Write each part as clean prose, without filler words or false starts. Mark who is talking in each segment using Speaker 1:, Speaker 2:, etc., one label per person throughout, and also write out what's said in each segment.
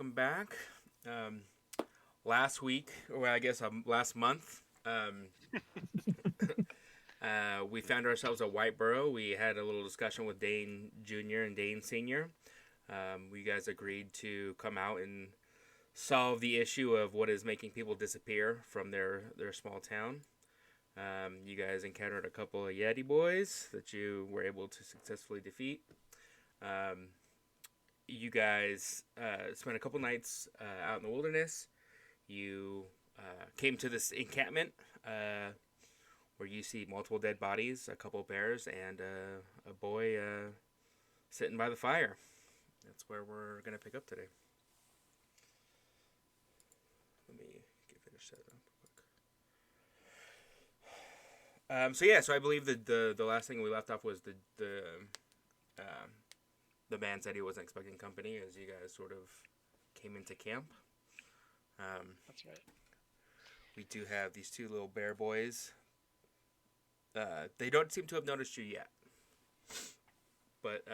Speaker 1: welcome back. Last week, or I guess last month, we found ourselves at Whiteburrow. We had a little discussion with Dane Jr. and Dane Sr. We guys agreed to come out and solve the issue of what is making people disappear from their small town. You guys encountered a couple of Yeti boys that you were able to successfully defeat. You guys spent a couple nights out in the wilderness. You came to this encampment where you see multiple dead bodies, a couple bears, and a boy sitting by the fire. That's where we're going to pick up today. Let me finish that up quick. So I believe the last thing we left off was the man said he wasn't expecting company as you guys sort of came into camp.
Speaker 2: That's right.
Speaker 1: We do have these two little bear boys. They don't seem to have noticed you yet. But,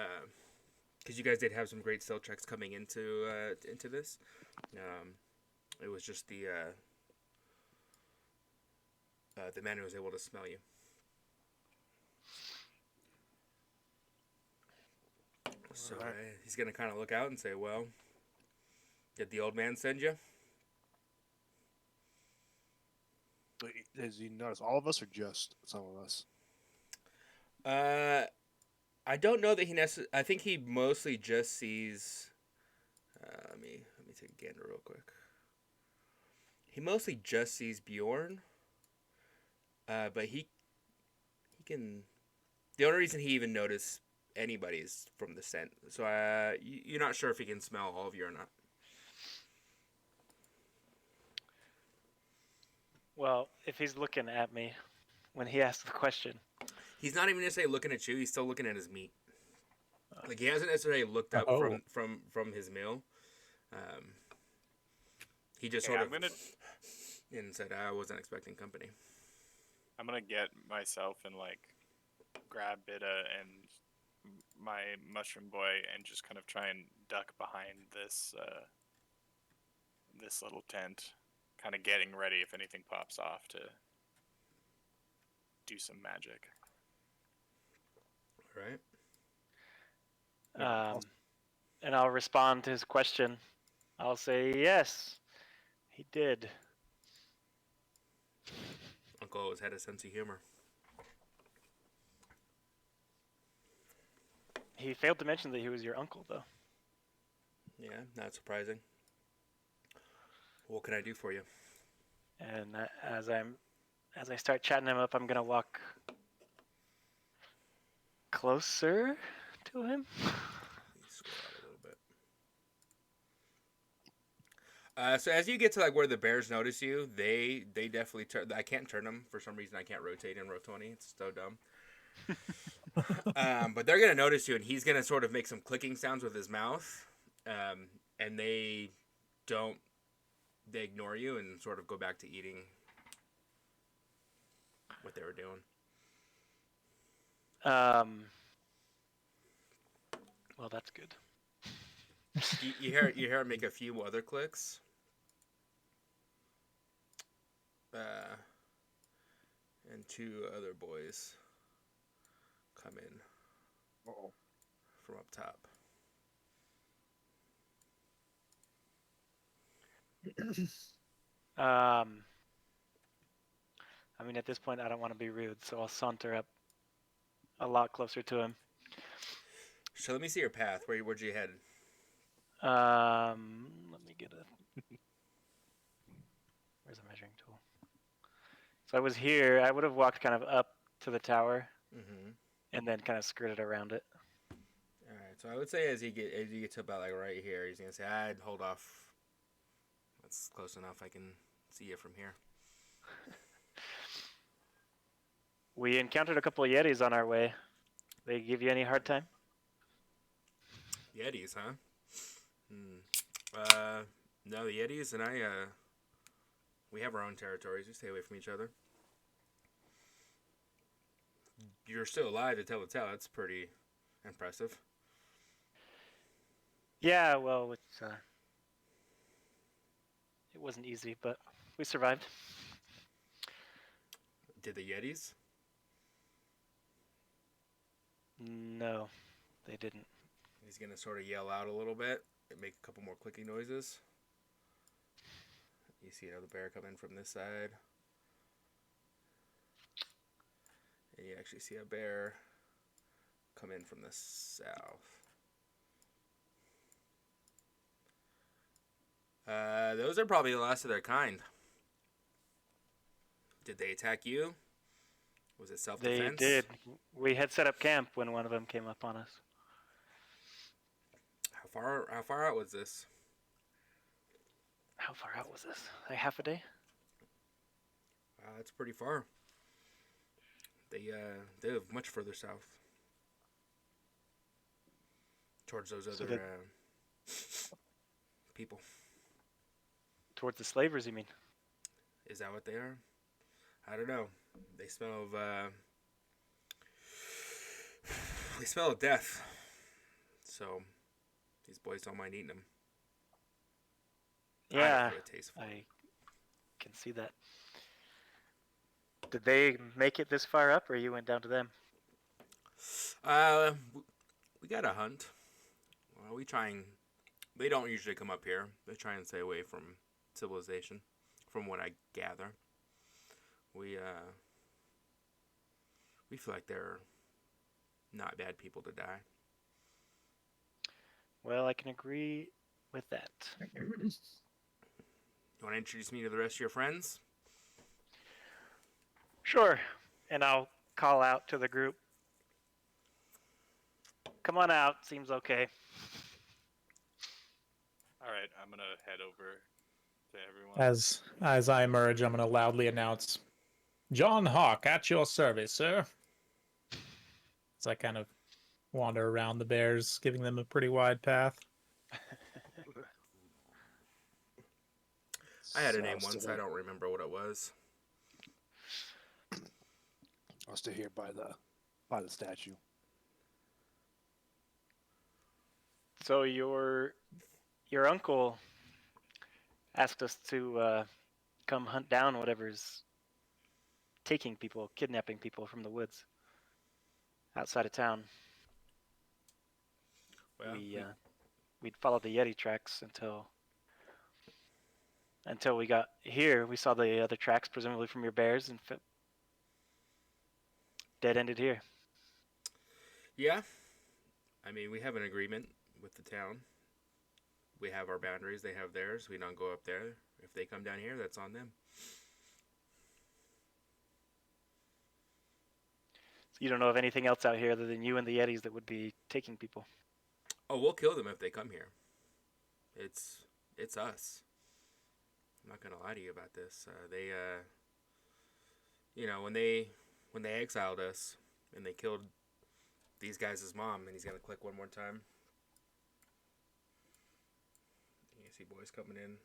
Speaker 1: because you guys did have some great stealth checks coming into this. It was just the man who was able to smell you. So he's going to kind of look out and say, well, did the old man send you?
Speaker 3: Does he notice all of us or just some of us?
Speaker 1: I don't know that he necessarily... I think he mostly just sees... let me take a gander real quick. He mostly just sees Bjorn. But he can... The only reason he even noticed anybody is from the scent. So you're not sure if he can smell all of you or not.
Speaker 2: Well, if he's looking at me when he asks the question.
Speaker 1: He's not even necessarily looking at you. He's still looking at his meat. Like, he hasn't necessarily looked up from his meal. He just sort of... And said, I wasn't expecting company.
Speaker 4: I'm going to get myself and, grab Bida and my mushroom boy and just kind of try and duck behind this this little tent, kind of getting ready if anything pops off to do some magic.
Speaker 1: Right.
Speaker 2: And I'll respond to his question. I'll say, yes, he did.
Speaker 1: Uncle always had a sense of humor.
Speaker 2: He failed to mention that he was your uncle, though.
Speaker 1: Yeah, not surprising. What can I do for you?
Speaker 2: And as I start chatting him up, I'm gonna walk closer to him.
Speaker 1: Scroll out a little bit. So as you get to where the bears notice you, they definitely turn. I can't turn them for some reason. I can't rotate in row 20. It's so dumb. But they're gonna notice you, and he's gonna sort of make some clicking sounds with his mouth, and they ignore you and sort of go back to eating what they were doing.
Speaker 2: Well, that's good.
Speaker 1: You hear him make a few other clicks. And two other boys come in from up top.
Speaker 2: I mean, at this point, I don't want to be rude, so I'll saunter up a lot closer to him.
Speaker 1: So let me see your path. Where'd you head?
Speaker 2: Let me get where's the measuring tool? So I was here. I would have walked kind of up to the tower, and then kind of skirted around it.
Speaker 1: All right. So I would say as you get to about right here, he's gonna say, "I'd hold off. That's close enough. I can see you from here."
Speaker 2: We encountered a couple of Yetis on our way. They give you any hard time?
Speaker 1: Yetis, huh? No, the Yetis and I, we have our own territories. We stay away from each other. You're still alive to tell the tale. That's pretty impressive.
Speaker 2: Yeah, well, it's It wasn't easy, but we survived.
Speaker 1: Did the Yetis?
Speaker 2: No, they didn't.
Speaker 1: He's gonna sort of yell out a little bit and make a couple more clicking noises. You see another bear come in from this side. And you actually see a bear come in from the south. Those are probably the last of their kind. Did they attack you? Was it self-defense?
Speaker 2: They did. We had set up camp when one of them came up on us.
Speaker 1: How far out was this?
Speaker 2: How far out was this? Like half a day?
Speaker 1: That's pretty far. They live much further south. Towards those
Speaker 2: So
Speaker 1: other people.
Speaker 2: Towards the slavers, you mean?
Speaker 1: Is that what they are? I don't know. They smell of death. So these boys don't mind eating them. I
Speaker 2: Yeah,
Speaker 1: don't really taste for
Speaker 2: I can see that. Did they make it this far up, or you went down to them?
Speaker 1: We got to hunt. Well, we try and... They don't usually come up here. They try and stay away from civilization, from what I gather. We feel like they're not bad people to die.
Speaker 2: Well, I can agree with that.
Speaker 1: You want to introduce me to the rest of your friends?
Speaker 2: Sure. And I'll call out to the group. Come on out. Seems okay.
Speaker 4: All right, I'm gonna head over to everyone.
Speaker 5: As I emerge, I'm going to loudly announce, John Hawk, at your service, sir. As I kind of wander around the bears, giving them a pretty wide path.
Speaker 1: I had a name once. I don't remember what it was.
Speaker 3: I'll stay here by the statue.
Speaker 2: So your uncle asked us to come hunt down whatever's taking people, kidnapping people from the woods outside of town.
Speaker 1: Well,
Speaker 2: We'd followed the Yeti tracks until we got here. We saw the other tracks, presumably from your bears, and dead-ended here.
Speaker 1: yeah. I mean, we have an agreement with the town. We have our boundaries. They have theirs. We don't go up there. If they come down here, that's on them.
Speaker 2: So you don't know of anything else out here other than you and the Yetis that would be taking people?
Speaker 1: Oh, we'll kill them if they come here. It's us. I'm not gonna lie to you about this. When they exiled us and they killed these guys' mom, and he's gonna click one more time. You see boys coming in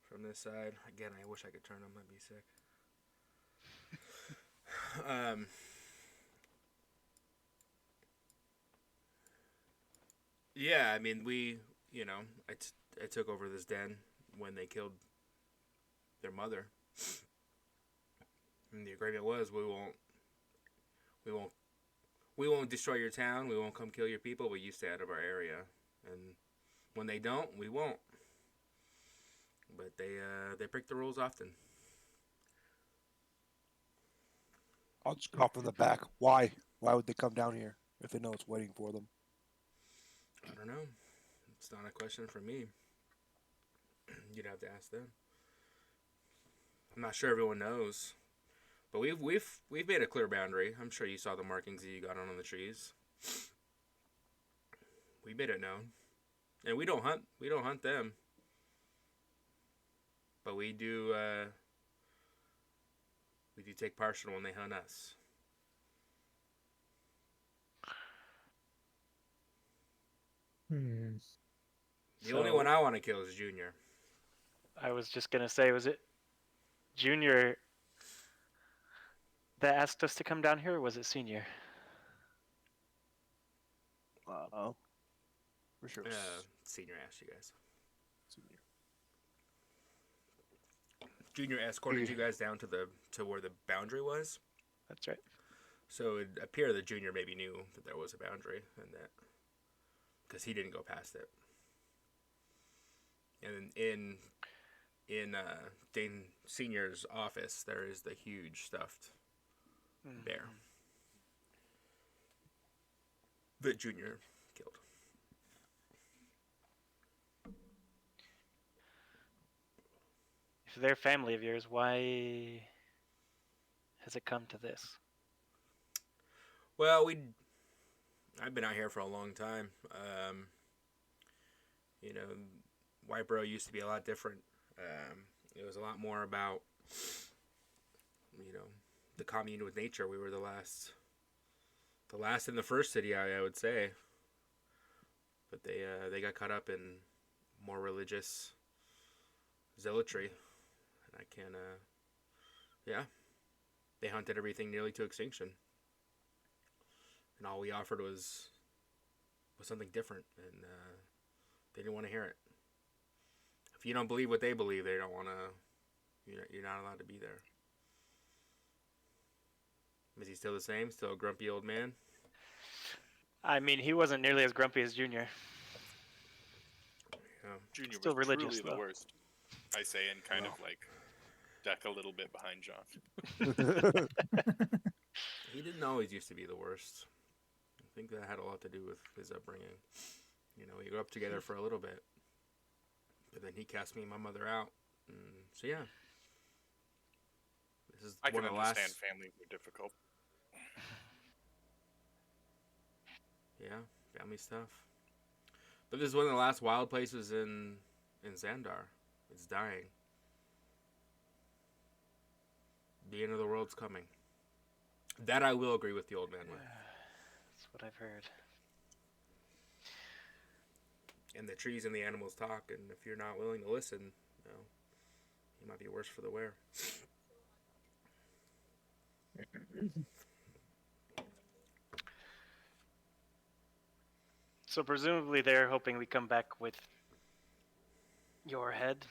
Speaker 1: from this side. Again, I wish I could turn them. I'd be sick. Yeah, I mean, I took over this den when they killed their mother. And the agreement was we won't destroy your town, we won't come kill your people, but you stay out of our area. And when they don't, we won't. But they break the rules often.
Speaker 3: I'll just call from the back. Why? Why would they come down here if they know it's waiting for them?
Speaker 1: I don't know. It's not a question for me. You'd have to ask them. I'm not sure everyone knows, but we've made a clear boundary. I'm sure you saw the markings that you got on the trees. We made it known, and we don't hunt. We don't hunt them, but we do. We do take partial when they hunt us. The only one I want to kill is Junior.
Speaker 2: I was just going to say, was it Junior that asked us to come down here, or was it Senior?
Speaker 3: For sure.
Speaker 1: Senior asked you guys.
Speaker 3: Senior.
Speaker 1: Junior escorted you guys down to where the boundary was.
Speaker 2: That's right.
Speaker 1: So it appeared that Junior maybe knew that there was a boundary, and that because he didn't go past it. And in Dane Senior's office, there is the huge stuffed bear that Junior killed.
Speaker 2: If they're family of yours, why has it come to this?
Speaker 1: Well, I've been out here for a long time. Whiteburrow used to be a lot different. It was a lot more about, the commune with nature. We were the last in the first city, I would say. But they got caught up in more religious zealotry, and I can't. They hunted everything nearly to extinction, and all we offered was something different, and they didn't want to hear it. If you don't believe what they believe, they don't want to. You're not allowed to be there. Is he still the same? Still a grumpy old man?
Speaker 2: I mean, he wasn't nearly as grumpy as Junior.
Speaker 1: Yeah.
Speaker 4: Junior
Speaker 2: Still
Speaker 4: was
Speaker 2: religious,
Speaker 4: truly
Speaker 2: though.
Speaker 4: the worst. I say, and kind of like duck a little bit behind John.
Speaker 1: He didn't always used to be the worst. I think that had a lot to do with his upbringing. We grew up together for a little bit, but then he cast me and my mother out. So yeah, this is
Speaker 4: I
Speaker 1: one
Speaker 4: can
Speaker 1: of the
Speaker 4: understand
Speaker 1: last.
Speaker 4: families are difficult.
Speaker 1: Yeah, family stuff. But this is one of the last wild places in Xandar. It's dying. The end of the world's coming. That I will agree with the old man with.
Speaker 2: That's what I've heard.
Speaker 1: And the trees and the animals talk, and if you're not willing to listen, you might be worse for the wear.
Speaker 2: So presumably they're hoping we come back with your head.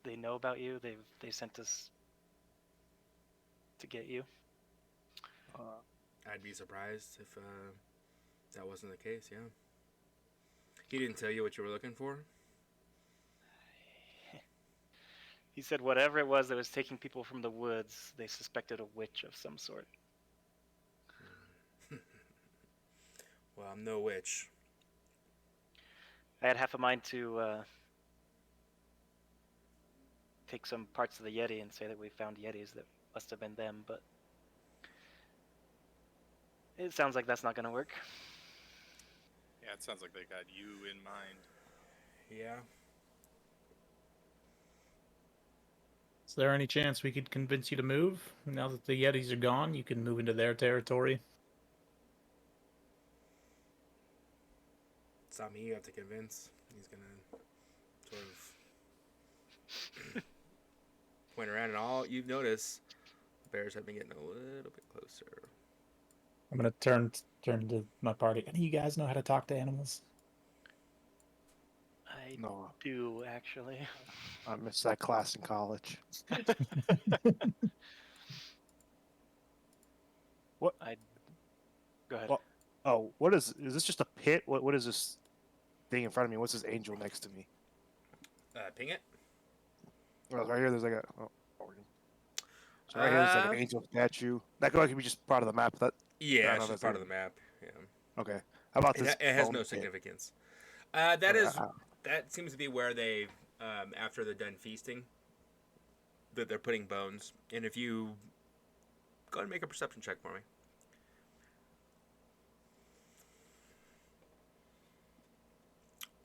Speaker 2: They know about you. They sent us to get you.
Speaker 1: I'd be surprised if that wasn't the case, yeah. He didn't tell you what you were looking for?
Speaker 2: He said whatever it was that was taking people from the woods, they suspected a witch of some sort.
Speaker 1: Well, I'm no witch.
Speaker 2: I had half a mind to take some parts of the Yeti and say that we found Yetis that must have been them, but it sounds like that's not going to work.
Speaker 4: Yeah, it sounds like they got you in mind.
Speaker 1: Yeah.
Speaker 5: Is there any chance we could convince you to move? Now that the Yetis are gone, you can move into their territory.
Speaker 1: It's not me you have to convince. He's going to sort of point around, and all you notice, the bears have been getting a little bit closer.
Speaker 5: I'm gonna turn to my party. Any of you guys know how to talk to animals?
Speaker 2: I
Speaker 3: No,
Speaker 2: do, actually.
Speaker 3: I missed that class in college. What?
Speaker 2: Go ahead.
Speaker 3: Well, oh, what is this just a pit? What is this thing in front of me? What's this angel next to me?
Speaker 1: Ping it.
Speaker 3: Oh, right here, there's like a. Oh, so right here, there's like an angel statue. That could be just part of the map. That
Speaker 1: Yeah,
Speaker 3: I
Speaker 1: it's
Speaker 3: know
Speaker 1: just
Speaker 3: that's
Speaker 1: part of the map. Yeah.
Speaker 3: okay. How about this?
Speaker 1: It has
Speaker 3: bone
Speaker 1: no
Speaker 3: pit?
Speaker 1: significance. That
Speaker 3: Okay,
Speaker 1: is that seems to be where they, after they're done feasting, that they're putting bones. And if you go ahead and make a perception check for me.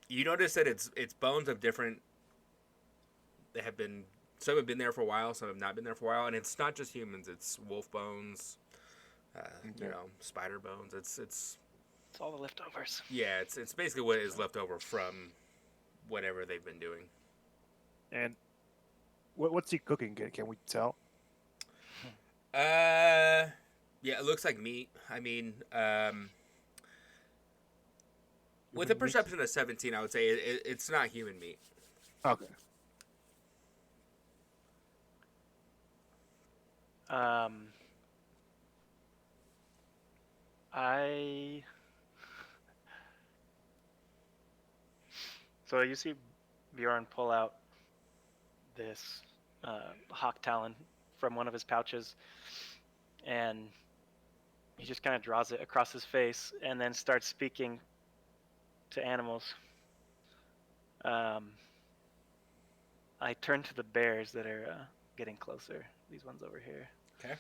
Speaker 1: You notice that it's bones of different. They have been some have been there for a while, some have not been there for a while, and it's not just humans. It's wolf bones, spider bones. It's
Speaker 2: It's all the leftovers.
Speaker 1: yeah. It's basically what is left over from whatever they've been doing.
Speaker 3: And what's he cooking? Can we tell?
Speaker 1: Yeah, it looks like meat. I mean, with a
Speaker 3: Human meat?
Speaker 1: perception of 17, I would say it's not human meat.
Speaker 3: Okay.
Speaker 2: Um, I. So you see Bjorn pull out this hawk talon from one of his pouches, and he just kind of draws it across his face and then starts speaking to animals. I turn to the bears that are getting closer, these ones over here.
Speaker 1: Okay.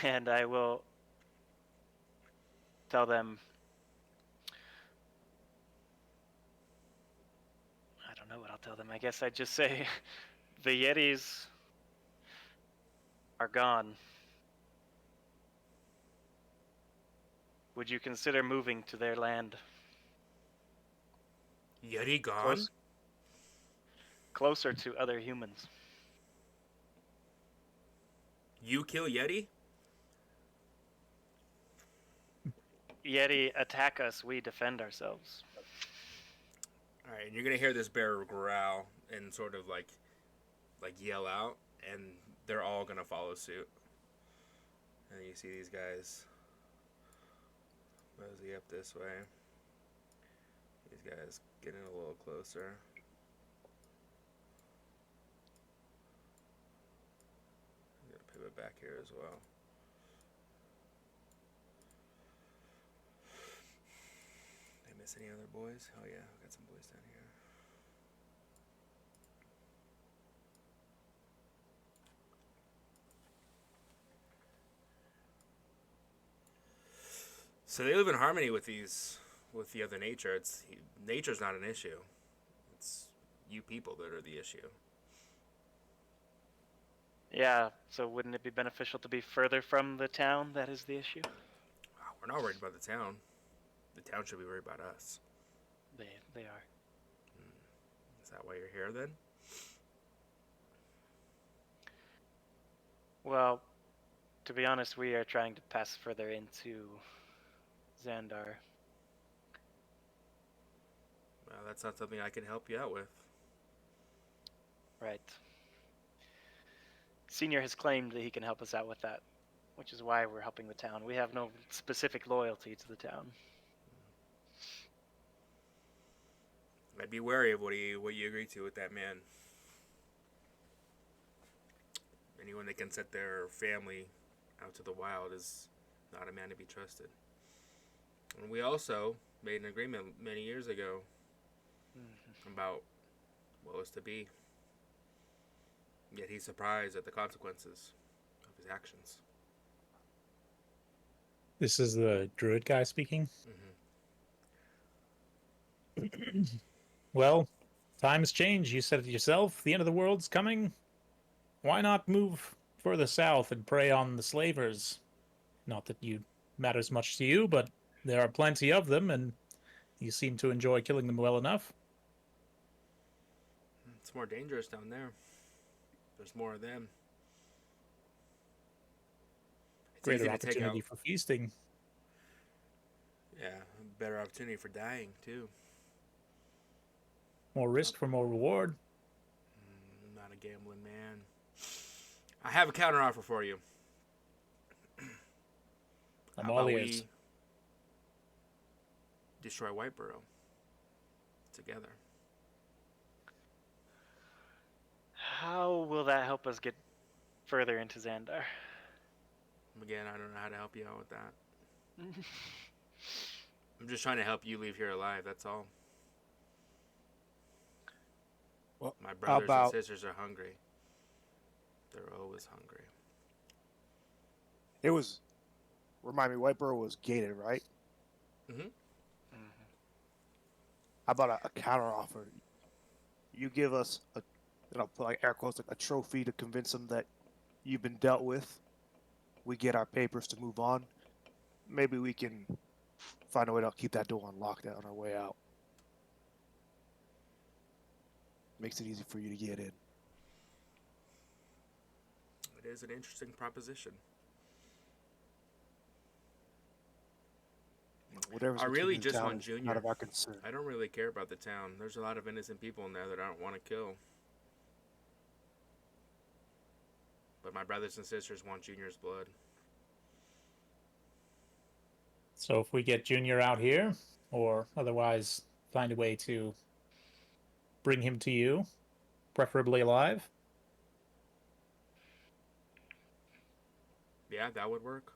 Speaker 2: And I will tell them, I don't know what I'll tell them. I guess I'd just say, the Yetis are gone. Would you consider moving to their land?
Speaker 1: Yeti gone?
Speaker 2: Closer to other humans.
Speaker 1: You kill Yeti?
Speaker 2: Yeti attack us, we defend ourselves.
Speaker 1: Alright, and you're gonna hear this bear growl and sort of like yell out, and they're all gonna follow suit. And you see these guys mosey up this way. These guys getting a little closer. I'm gonna pivot back here as well. Did I miss any other boys? Oh yeah, I got some boys down here. So they live in harmony with the other nature. Nature's not an issue. It's you people that are the issue.
Speaker 2: Yeah, so wouldn't it be beneficial to be further from the town? That is the issue.
Speaker 1: Wow, we're not worried about the town. The town should be worried about us.
Speaker 2: They are.
Speaker 1: Is that why you're here then?
Speaker 2: Well, to be honest, we are trying to pass further into Xandar.
Speaker 1: Well, that's not something I can help you out with.
Speaker 2: Right. Senior has claimed that he can help us out with that, which is why we're helping the town. We have no specific loyalty to the town.
Speaker 1: I'd be wary of what you agree to with that man. Anyone that can set their family out to the wild is not a man to be trusted. And we also made an agreement many years ago about what was to be. Yet he's surprised at the consequences of his actions.
Speaker 5: This is the druid guy speaking.
Speaker 1: Mm-hmm.
Speaker 5: Well, times change. You said it yourself. The end of the world's coming. Why not move further south and prey on the slavers? Not that you matters much to you, but there are plenty of them, and you seem to enjoy killing them well enough.
Speaker 1: It's more dangerous down there. There's more of them. It's
Speaker 5: Greater
Speaker 1: easy to take
Speaker 5: opportunity
Speaker 1: out.
Speaker 5: for feasting.
Speaker 1: Yeah, better opportunity for dying too.
Speaker 5: More risk for more reward.
Speaker 1: I'm not a gambling man. I have a counter offer for you.
Speaker 5: I'm
Speaker 1: How
Speaker 5: all
Speaker 1: about
Speaker 5: ears.
Speaker 1: we destroy Whiteburrow together?
Speaker 2: How will that help us get further into Xandar?
Speaker 1: Again, I don't know how to help you out with that. I'm just trying to help you leave here alive, that's all.
Speaker 3: Well,
Speaker 1: My
Speaker 3: how
Speaker 1: brothers
Speaker 3: about
Speaker 1: and sisters are hungry. They're always hungry.
Speaker 3: it was? Remind me, Whiteburrow was gated, right?
Speaker 1: Mm-hmm.
Speaker 3: How about a counter offer? You give us a, and I'll put like air quotes, like a trophy to convince them that you've been dealt with. We get our papers to move on. Maybe we can find a way to keep that door unlocked on our way out. Makes it easy for you to get in.
Speaker 1: It is an interesting proposition.
Speaker 3: Whatever's
Speaker 1: I really
Speaker 3: between the
Speaker 1: just
Speaker 3: town
Speaker 1: want
Speaker 3: is
Speaker 1: Junior.
Speaker 3: Not of our concern.
Speaker 1: I don't really care about the town. There's a lot of innocent people in there that I don't want to kill. But my brothers and sisters want Junior's blood.
Speaker 5: So if we get Junior out here, or otherwise find a way to bring him to you, preferably alive.
Speaker 1: Yeah, that would work.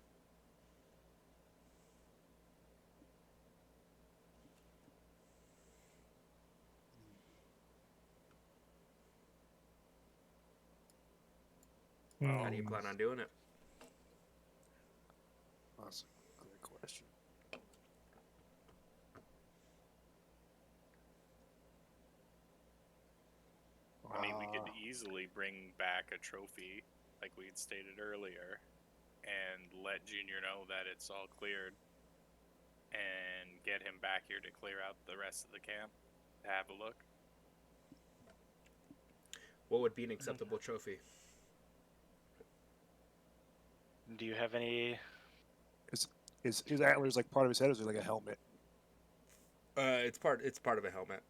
Speaker 1: How do you plan on doing it?
Speaker 3: That's a great question.
Speaker 4: I mean, we could easily bring back a trophy, like we had stated earlier, and let Junior know that it's all cleared, and get him back here to clear out the rest of the camp to have a look.
Speaker 1: What would be an acceptable trophy?
Speaker 2: Do you have any?
Speaker 3: His antlers like part of his head, or is it like a helmet?
Speaker 1: It's part of a helmet.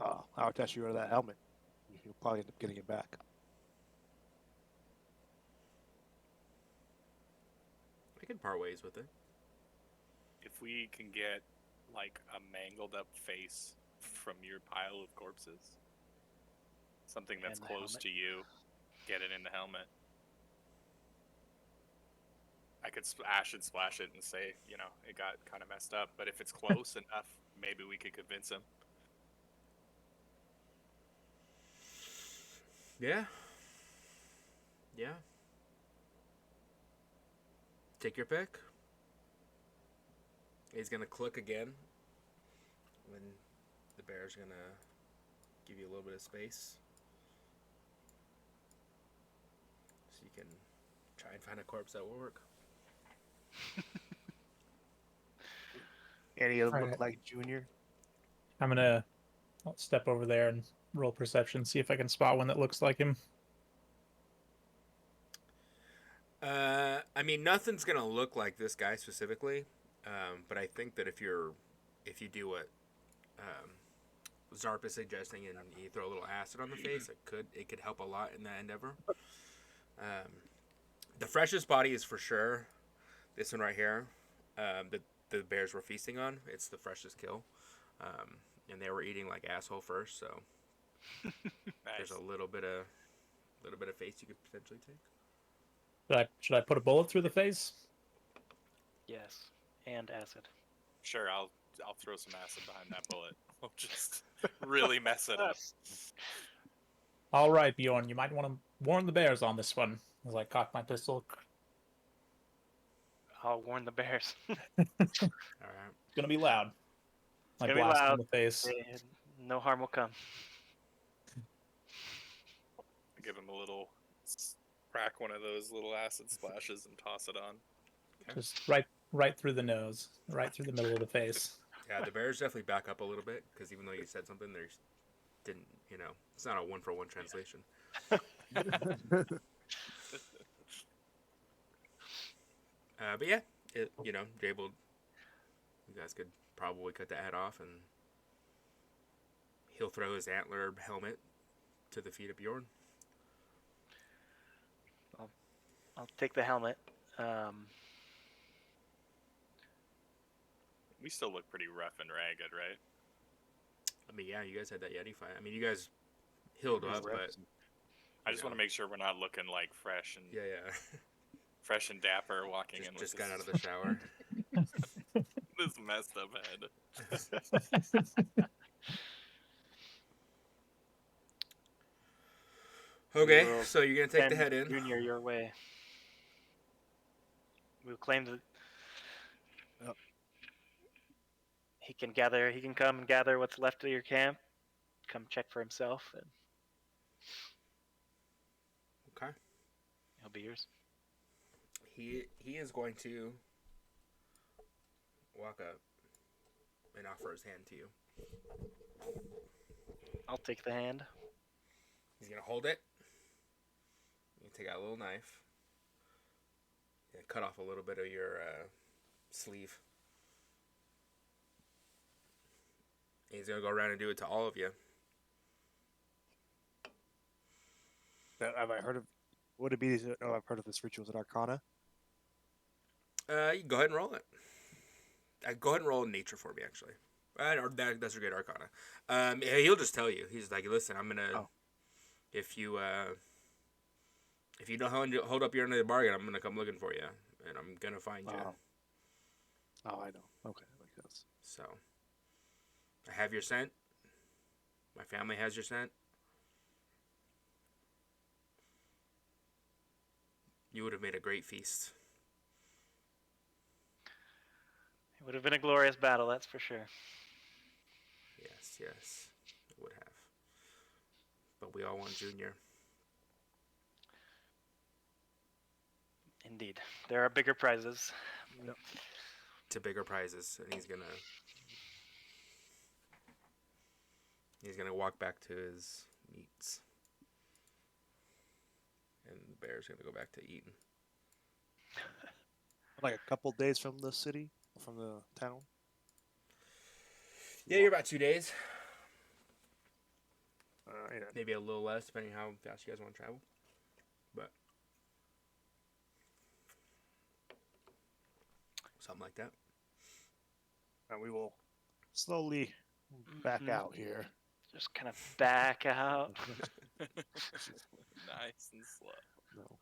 Speaker 3: I'll attach you to that helmet. You'll probably end up getting it back.
Speaker 1: I can part ways with it.
Speaker 4: If we can get like a mangled up face from your pile of corpses, something that's
Speaker 2: And the
Speaker 4: close
Speaker 2: helmet.
Speaker 4: to you, get it in the helmet. I could acid splash it and say, you know, it got kind of messed up. But if it's close enough, maybe we could convince him.
Speaker 1: Yeah. Yeah. Take your pick. He's gonna click again. When the bear's gonna give you a little bit of space. So you can try and find a corpse that will work.
Speaker 3: Any of them look
Speaker 5: Alright.
Speaker 3: like Junior?
Speaker 5: I'm gonna step over there and roll perception, see if I can spot one that looks like him.
Speaker 1: I mean, nothing's gonna look like this guy specifically, but I think that if you do what Zarp is suggesting and you throw a little acid on the face, it could help a lot in that endeavor. The freshest body is for sure this one right here. The bears were feasting on. It's the freshest kill, and they were eating like asshole first. So there's
Speaker 4: Nice.
Speaker 1: a little bit of face you could potentially take.
Speaker 5: Should I put a bullet through the face?
Speaker 2: Yes, and acid.
Speaker 4: Sure, I'll throw some acid behind that bullet. We'll just really mess it up.
Speaker 5: All right, Bjorn, you might want to warn the bears on this one. As I cock my pistol,
Speaker 2: I'll warn the bears.
Speaker 1: All right.
Speaker 5: it's gonna be loud.
Speaker 2: It's
Speaker 5: I
Speaker 2: gonna be
Speaker 5: blast
Speaker 2: loud.
Speaker 5: in the face.
Speaker 2: No harm will come.
Speaker 4: Give him a little crack one of those little acid splashes and toss it on.
Speaker 5: Just right through the nose, right through the middle of the face.
Speaker 1: Yeah, the bears definitely back up a little bit because even though you said something, they didn't. You know, it's not a 1-for-1 translation. But yeah, you guys could probably cut the head off, and he'll throw his antler helmet to the feet of Bjorn.
Speaker 2: I'll take the helmet.
Speaker 4: We still look pretty rough and ragged, right?
Speaker 1: I mean, yeah, you guys had that Yeti fight. I mean, you guys healed up, but
Speaker 4: I just want to make sure we're not looking like fresh and
Speaker 1: yeah,
Speaker 4: fresh and dapper walking in.
Speaker 1: just
Speaker 4: with
Speaker 1: got out
Speaker 4: this,
Speaker 1: of the shower.
Speaker 4: this messed up head.
Speaker 1: Okay,
Speaker 2: We'll
Speaker 1: so you're gonna take the
Speaker 2: send
Speaker 1: head in.
Speaker 2: Junior your way. We'll claim that he can come and gather what's left of your camp, come check for himself, and
Speaker 1: Okay.
Speaker 2: he'll be yours.
Speaker 1: He is going to walk up and offer his hand to you.
Speaker 2: I'll take the hand.
Speaker 1: He's gonna hold it. You take out a little knife and cut off a little bit of your sleeve. He's gonna go around and do it to all of you.
Speaker 3: Have I heard of? Would it be? Oh, I've heard of this ritual. Is it Arcana?
Speaker 1: You can go ahead and roll it. Go ahead and roll nature for me, actually. Or that's a great arcana. Yeah, he'll just tell you. He's like, listen, I'm gonna.
Speaker 3: Oh.
Speaker 1: If you don't hold up your end of the bargain, I'm gonna come looking for you, and I'm gonna find you.
Speaker 3: Oh, I know. Okay, that makes sense.
Speaker 1: So, I have your scent. My family has your scent. You would have made a great feast.
Speaker 2: It would have been a glorious battle, that's for sure.
Speaker 1: Yes, it would have. But we all want Junior.
Speaker 2: Indeed. There are bigger prizes.
Speaker 1: To bigger prizes, and he's gonna walk back to his meats, and the bear's gonna go back to eating.
Speaker 3: Like a couple days from the city, from the town.
Speaker 1: Yeah, you're about 2 days.
Speaker 3: Yeah.
Speaker 1: Maybe a little less, depending how fast you guys want to travel. But something like that.
Speaker 3: And we will slowly back out here.
Speaker 2: Just kind of back out.
Speaker 4: Nice and slow.
Speaker 3: No.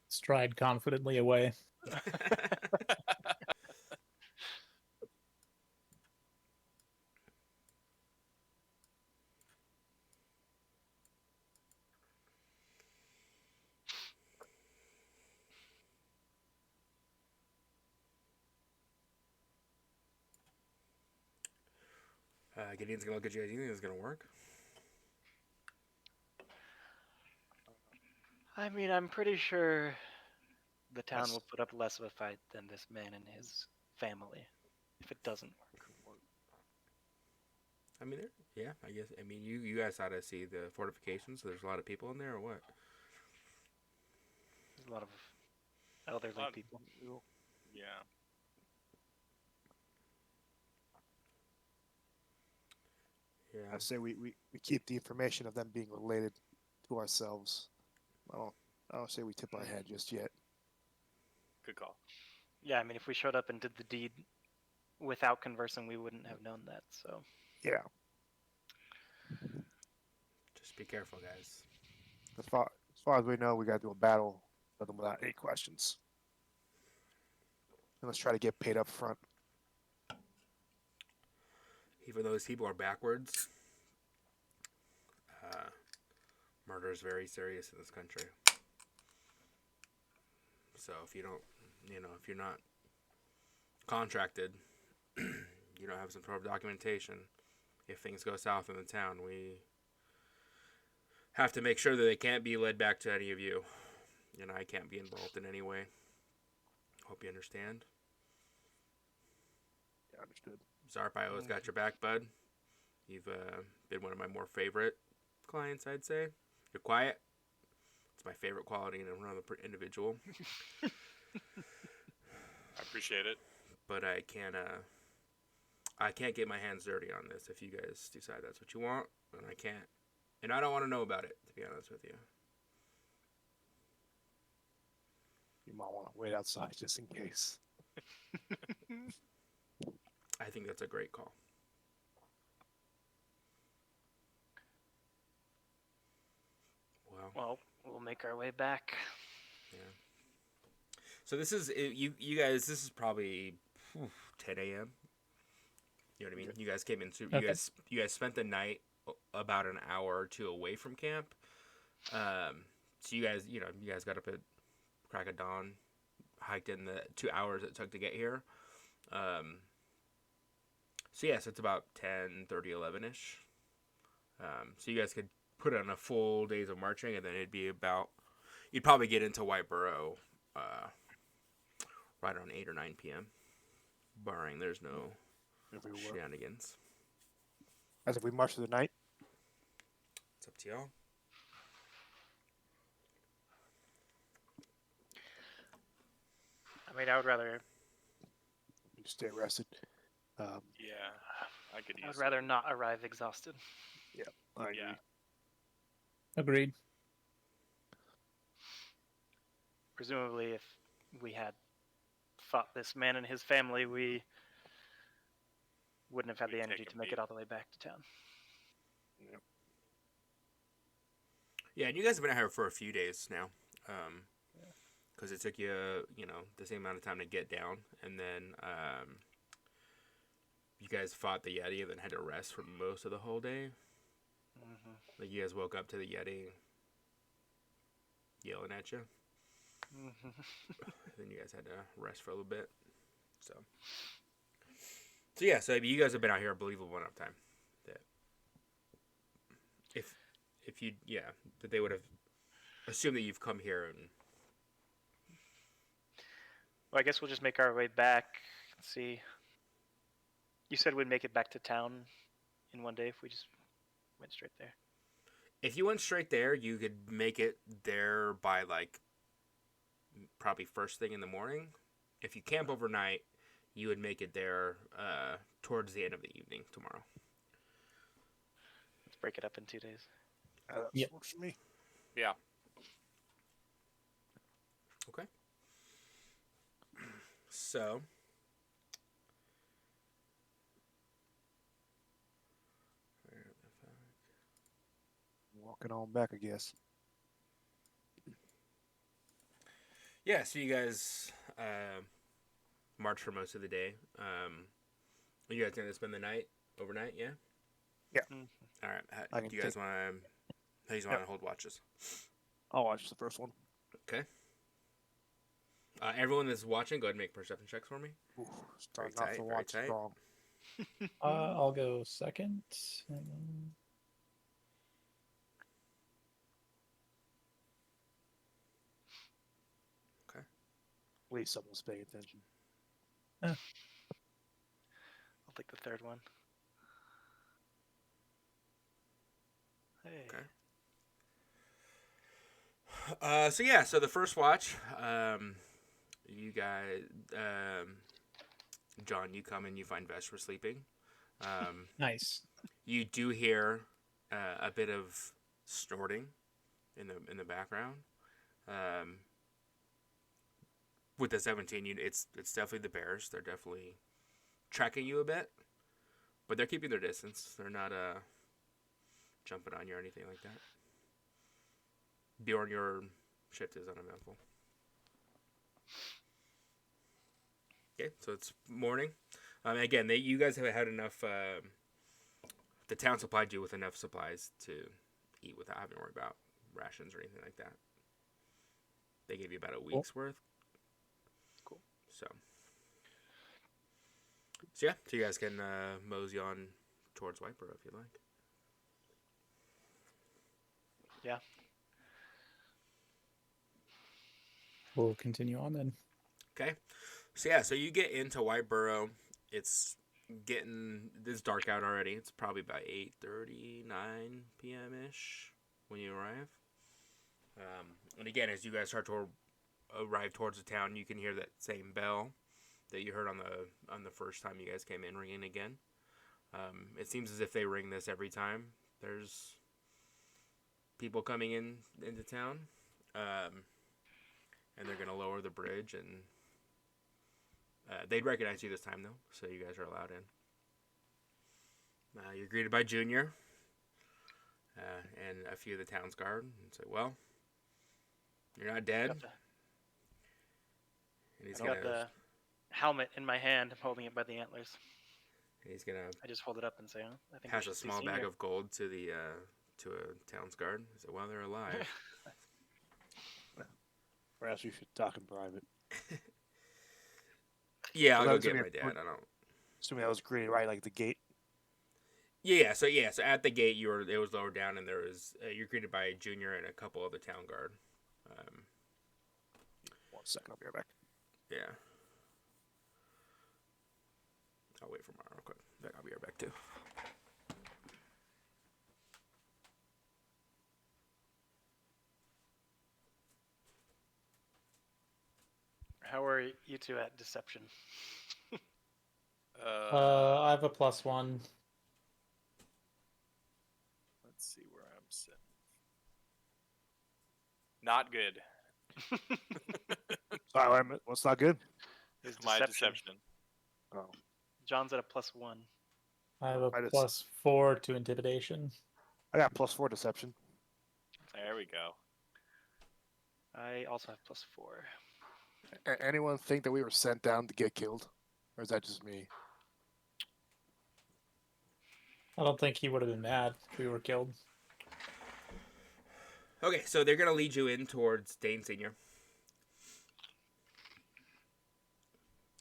Speaker 5: Stride confidently away.
Speaker 1: Gideon's gonna look at you. Do you think it's gonna work?
Speaker 2: I mean, I'm pretty sure the town will put up less of a fight than this man and his family if it doesn't work.
Speaker 1: I mean, yeah, I guess. I mean, you guys ought to see the fortifications. So there's a lot of people in there, or what?
Speaker 2: There's a lot of elderly people.
Speaker 4: Yeah.
Speaker 1: Yeah.
Speaker 3: I say we keep the information of them being related to ourselves. I don't say we tip our head just yet.
Speaker 4: Good call.
Speaker 2: Yeah, I mean, if we showed up and did the deed without conversing, we wouldn't have known that, so.
Speaker 3: Yeah.
Speaker 1: Just be careful, guys.
Speaker 3: As far as we know, we got to do a battle with them without any questions. And let's try to get paid up front.
Speaker 1: Even though those people are backwards, murder is very serious in this country. So if you don't, if you're not contracted, you don't have some sort of documentation, if things go south in the town, we have to make sure that they can't be led back to any of you. I can't be involved in any way. Hope you understand.
Speaker 3: Yeah, understood.
Speaker 1: Zarp, I always got your back, bud. You've been one of my more favorite clients, I'd say. You're quiet. It's my favorite quality in another individual.
Speaker 4: I appreciate it.
Speaker 1: But I can't get my hands dirty on this if you guys decide that's what you want, and I can't. And I don't want to know about it, to be honest with you.
Speaker 3: You might want to wait outside just in case.
Speaker 1: I think that's a great call.
Speaker 2: Well, we'll make our way back.
Speaker 1: Yeah. So this is you guys. This is probably 10 a.m. You know what I mean? You guys came in.
Speaker 5: Okay.
Speaker 1: You guys spent the night about an hour or two away from camp. So you guys got up at crack of dawn, hiked in the 2 hours it took to get here. So yes, it's about 10:30, 11ish. So you guys could put on a full days of marching, and then you'd probably get into Whiteburrow right around 8 or 9 p.m. Barring there's no shenanigans.
Speaker 3: As if we march through the night.
Speaker 1: It's up to y'all.
Speaker 2: I mean, I would rather
Speaker 3: You stay rested.
Speaker 4: Yeah, I could use
Speaker 2: not arrive exhausted.
Speaker 3: I agree.
Speaker 4: Yeah.
Speaker 5: Agreed.
Speaker 2: Presumably, if we had fought this man and his family, we wouldn't have had
Speaker 4: We'd
Speaker 2: the
Speaker 4: take
Speaker 2: energy
Speaker 4: a
Speaker 2: to make
Speaker 4: beat.
Speaker 2: it all the way back to town.
Speaker 1: Yeah, and you guys have been out here for a few days now. Because it took you, the same amount of time to get down, and then you guys fought the Yeti and then had to rest for most of the whole day.
Speaker 2: Mm-hmm.
Speaker 1: Like you guys woke up to the Yeti yelling at you.
Speaker 2: Mm-hmm.
Speaker 1: Then you guys had to rest for a little bit. So yeah, so you guys have been out here a believable enough time that if you that they would have assumed that you've come here and
Speaker 2: Well, I guess we'll just make our way back. Let's see. You said we'd make it back to town in one day if we just went straight there.
Speaker 1: if you went straight there, you could make it there by like probably first thing in the morning. If you camp overnight, you would make it there towards the end of the evening tomorrow.
Speaker 2: Let's break it up in 2 days.
Speaker 3: That
Speaker 5: Yep.
Speaker 3: works for me.
Speaker 4: Yeah.
Speaker 1: Okay. So
Speaker 3: Walking on back, I guess.
Speaker 1: yeah, so you guys march for most of the day. You guys gonna spend the night overnight? Yeah.
Speaker 2: Mm-hmm.
Speaker 1: All right.
Speaker 3: I
Speaker 1: Do
Speaker 3: can
Speaker 1: you guys
Speaker 3: take-
Speaker 1: want to? How you want to hold watches?
Speaker 3: I'll watch the first one.
Speaker 1: Okay. Everyone that's watching, go ahead and make perception checks for me.
Speaker 3: Ooh, starting
Speaker 1: Very
Speaker 3: off the
Speaker 1: tight, very
Speaker 3: watch
Speaker 1: tight.
Speaker 3: strong.
Speaker 5: I'll go second.
Speaker 3: At least someone's paying attention.
Speaker 2: I'll take the third one. Hey.
Speaker 1: Okay. So yeah, so the first watch, you guys, John, you come and you find Vesper sleeping.
Speaker 5: Nice.
Speaker 1: You do hear a bit of snorting in the background. With the 17, it's definitely the bears. They're definitely tracking you a bit, but they're keeping their distance. They're not jumping on you or anything like that. Bjorn, your shift is uneventful. Okay, so it's morning. Again, you guys have had enough. The town supplied you with enough supplies to eat without having to worry about rations or anything like that. They gave you about a week's worth.
Speaker 2: Cool.
Speaker 1: So yeah, so you guys can mosey on towards Whiteburrow if you like.
Speaker 2: Yeah.
Speaker 5: We'll continue on then.
Speaker 1: Okay, so yeah, so you get into Whiteburrow. It's dark out already. It's probably about 8:39 p.m. ish when you arrive. And again, as you guys start to arrive towards the town, you can hear that same bell that you heard on the first time you guys came in ringing again. It seems as if they ring this every time there's people coming into town, and they're gonna lower the bridge, and they'd recognize you this time though, so you guys are allowed in. You're greeted by Junior and a few of the town's guard, and say, "Well, you're not dead."
Speaker 2: Got the,
Speaker 1: And he's
Speaker 2: I got
Speaker 1: gonna
Speaker 2: the helmet in my hand. I'm holding it by the antlers. I just hold it up and say, "Oh, I think we
Speaker 1: pass
Speaker 2: should
Speaker 1: a
Speaker 2: see
Speaker 1: small bag
Speaker 2: Senior."
Speaker 1: of gold to the to a town's guard. He said, "Well, they're alive."
Speaker 3: Perhaps we should talk in private.
Speaker 1: Yeah, I'll
Speaker 3: So
Speaker 1: go
Speaker 3: that's
Speaker 1: get
Speaker 3: gonna
Speaker 1: my
Speaker 3: be a
Speaker 1: dad. I don't.
Speaker 3: Assuming that was greeted right, like the gate.
Speaker 1: Yeah, so at the gate it was lowered down, and there was you're greeted by Junior and a couple of the town guard.
Speaker 3: 1 second, I'll be right back.
Speaker 1: Yeah. I'll wait for Mara real quick. I'll be right back too.
Speaker 2: How are you two at deception?
Speaker 5: I have a +1.
Speaker 4: Let's see where I'm sitting. Not good.
Speaker 3: Sorry, wait a minute. What's not good?
Speaker 2: His
Speaker 4: My
Speaker 2: deception.
Speaker 4: deception.
Speaker 3: Oh,
Speaker 2: John's at a +1.
Speaker 5: I have a
Speaker 3: I just-
Speaker 5: +4 to intimidation.
Speaker 3: I got +4 deception.
Speaker 4: There we go.
Speaker 2: I also have +4.
Speaker 3: Anyone think that we were sent down to get killed, or is that just me?
Speaker 5: I don't think he would have been mad if we were killed.
Speaker 1: Okay, so they're gonna lead you in towards Dane Senior.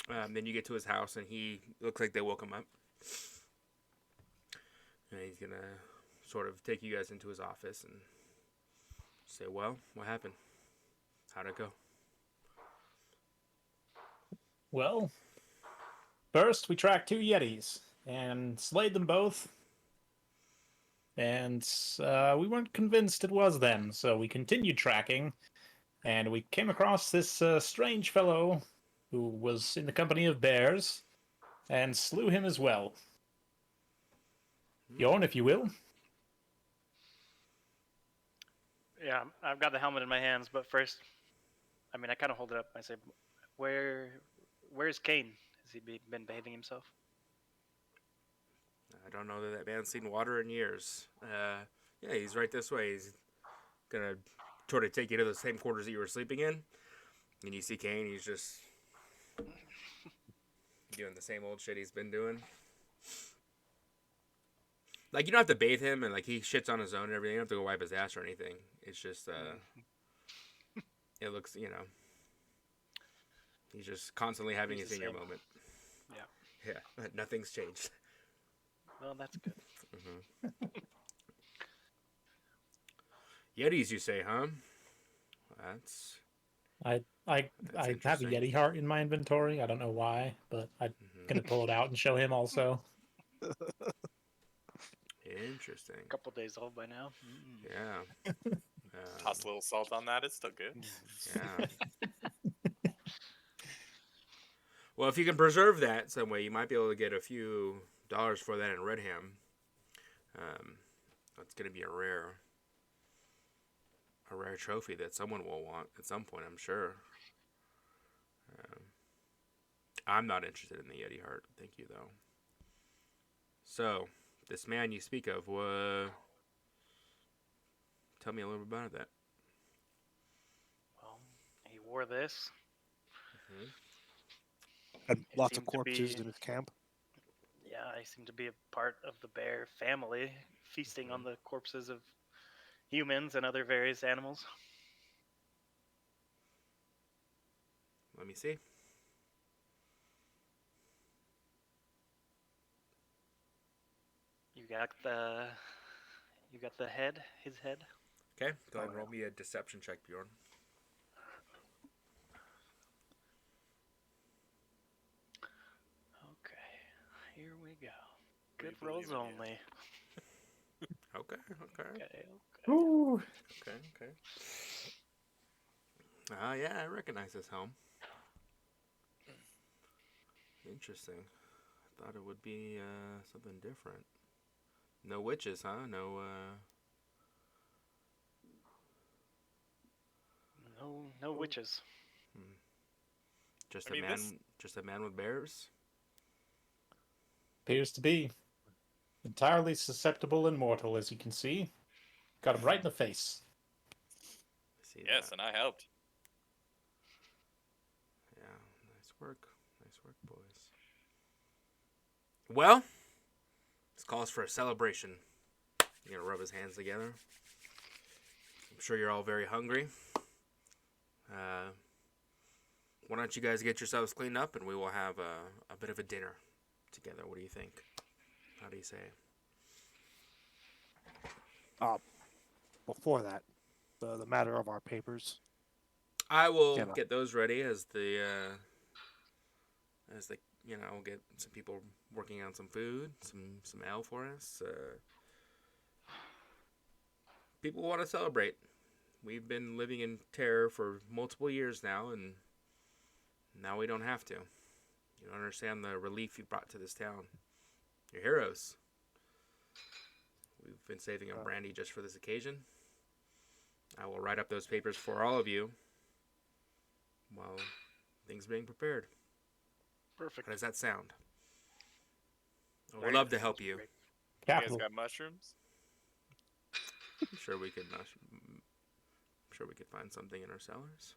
Speaker 1: Then you get to his house, and he looks like they woke him up. And he's gonna sort of take you guys into his office and say, "Well, what happened? How'd it go?"
Speaker 5: Well, first we tracked 2 Yetis and slayed them both. And we weren't convinced it was them, so we continued tracking. And we came across this strange fellow who was in the company of bears and slew him as well. Bjorn, if you will.
Speaker 2: Yeah, I've got the helmet in my hands, but first, I mean, I kind of hold it up. I say, "Where's Kane? Has he been behaving himself?"
Speaker 1: I don't know that man's seen water in years. Yeah, he's right this way. He's gonna sort of take you to the same quarters that you were sleeping in. And you see Kane, he's just doing the same old shit he's been doing. Like, you don't have to bathe him, and, like, he shits on his own and everything. You don't have to go wipe his ass or anything. It's just, it looks, he's just constantly having
Speaker 2: He's
Speaker 1: a
Speaker 2: the
Speaker 1: senior
Speaker 2: same.
Speaker 1: moment.
Speaker 2: Yeah.
Speaker 1: Yeah, nothing's changed.
Speaker 2: Well, that's good.
Speaker 1: Yetis, you say, huh? That's
Speaker 5: I have a
Speaker 1: interesting.
Speaker 5: Yeti heart in my inventory. I don't know why, but I'm going to pull it out and show him also.
Speaker 1: Interesting.
Speaker 2: A couple days old by now.
Speaker 1: Yeah.
Speaker 4: Toss a little salt on that. It's still good.
Speaker 1: Yeah. Well, if you can preserve that some way, you might be able to get a few dollars for that in Redham. That's going to be a rare trophy that someone will want at some point, I'm sure. I'm not interested in the Yeti heart. Thank you, though. So, this man you speak of, tell me a little bit about that.
Speaker 2: Well, he wore this.
Speaker 3: And
Speaker 2: It
Speaker 3: lots of
Speaker 2: seemed to
Speaker 3: corpses
Speaker 2: be-
Speaker 3: in his camp.
Speaker 2: Yeah, he seemed to be a part of the bear family, feasting on the corpses of humans and other various animals.
Speaker 1: Let me see.
Speaker 2: You got the head, his head.
Speaker 1: Okay, go ahead and roll me a deception check, Bjorn.
Speaker 2: Okay, here we go.
Speaker 4: We
Speaker 2: Good
Speaker 4: believe
Speaker 2: rolls
Speaker 4: in you.
Speaker 2: only.
Speaker 1: Okay.
Speaker 2: Okay.
Speaker 5: Ooh.
Speaker 1: Okay. Yeah, I recognize this helm. Interesting. I thought it would be something different. No witches, huh? No.
Speaker 2: No witches.
Speaker 1: Just
Speaker 4: I
Speaker 1: a
Speaker 4: mean,
Speaker 1: man.
Speaker 4: this-
Speaker 1: Just a man with bears.
Speaker 5: Appears to be entirely susceptible and mortal, as you can see. Got him right in the face.
Speaker 1: I see
Speaker 4: Yes,
Speaker 1: that.
Speaker 4: and I helped.
Speaker 1: Yeah, nice work, boys. Well, this calls for a celebration. You're gonna rub his hands together. I'm sure you're all very hungry. Why don't you guys get yourselves cleaned up, and we will have a bit of a dinner together. What do you think? How do you say?
Speaker 3: Before that, the matter of our papers.
Speaker 1: I will
Speaker 3: Yeah.
Speaker 1: get those ready as the we'll get some people working on some food, some ale for us. People want to celebrate. We've been living in terror for multiple years now, and now we don't have to. You don't understand the relief you brought to this town. You're heroes. We've been saving a brandy just for this occasion. I will write up those papers for all of you while things are being prepared.
Speaker 2: Perfect.
Speaker 1: How does that sound? I would
Speaker 2: Very
Speaker 1: love
Speaker 2: good.
Speaker 1: to help you.
Speaker 2: Great.
Speaker 4: You guys
Speaker 5: Capital.
Speaker 4: got mushrooms?
Speaker 1: I'm sure we could. I'm sure we could find something in our cellars.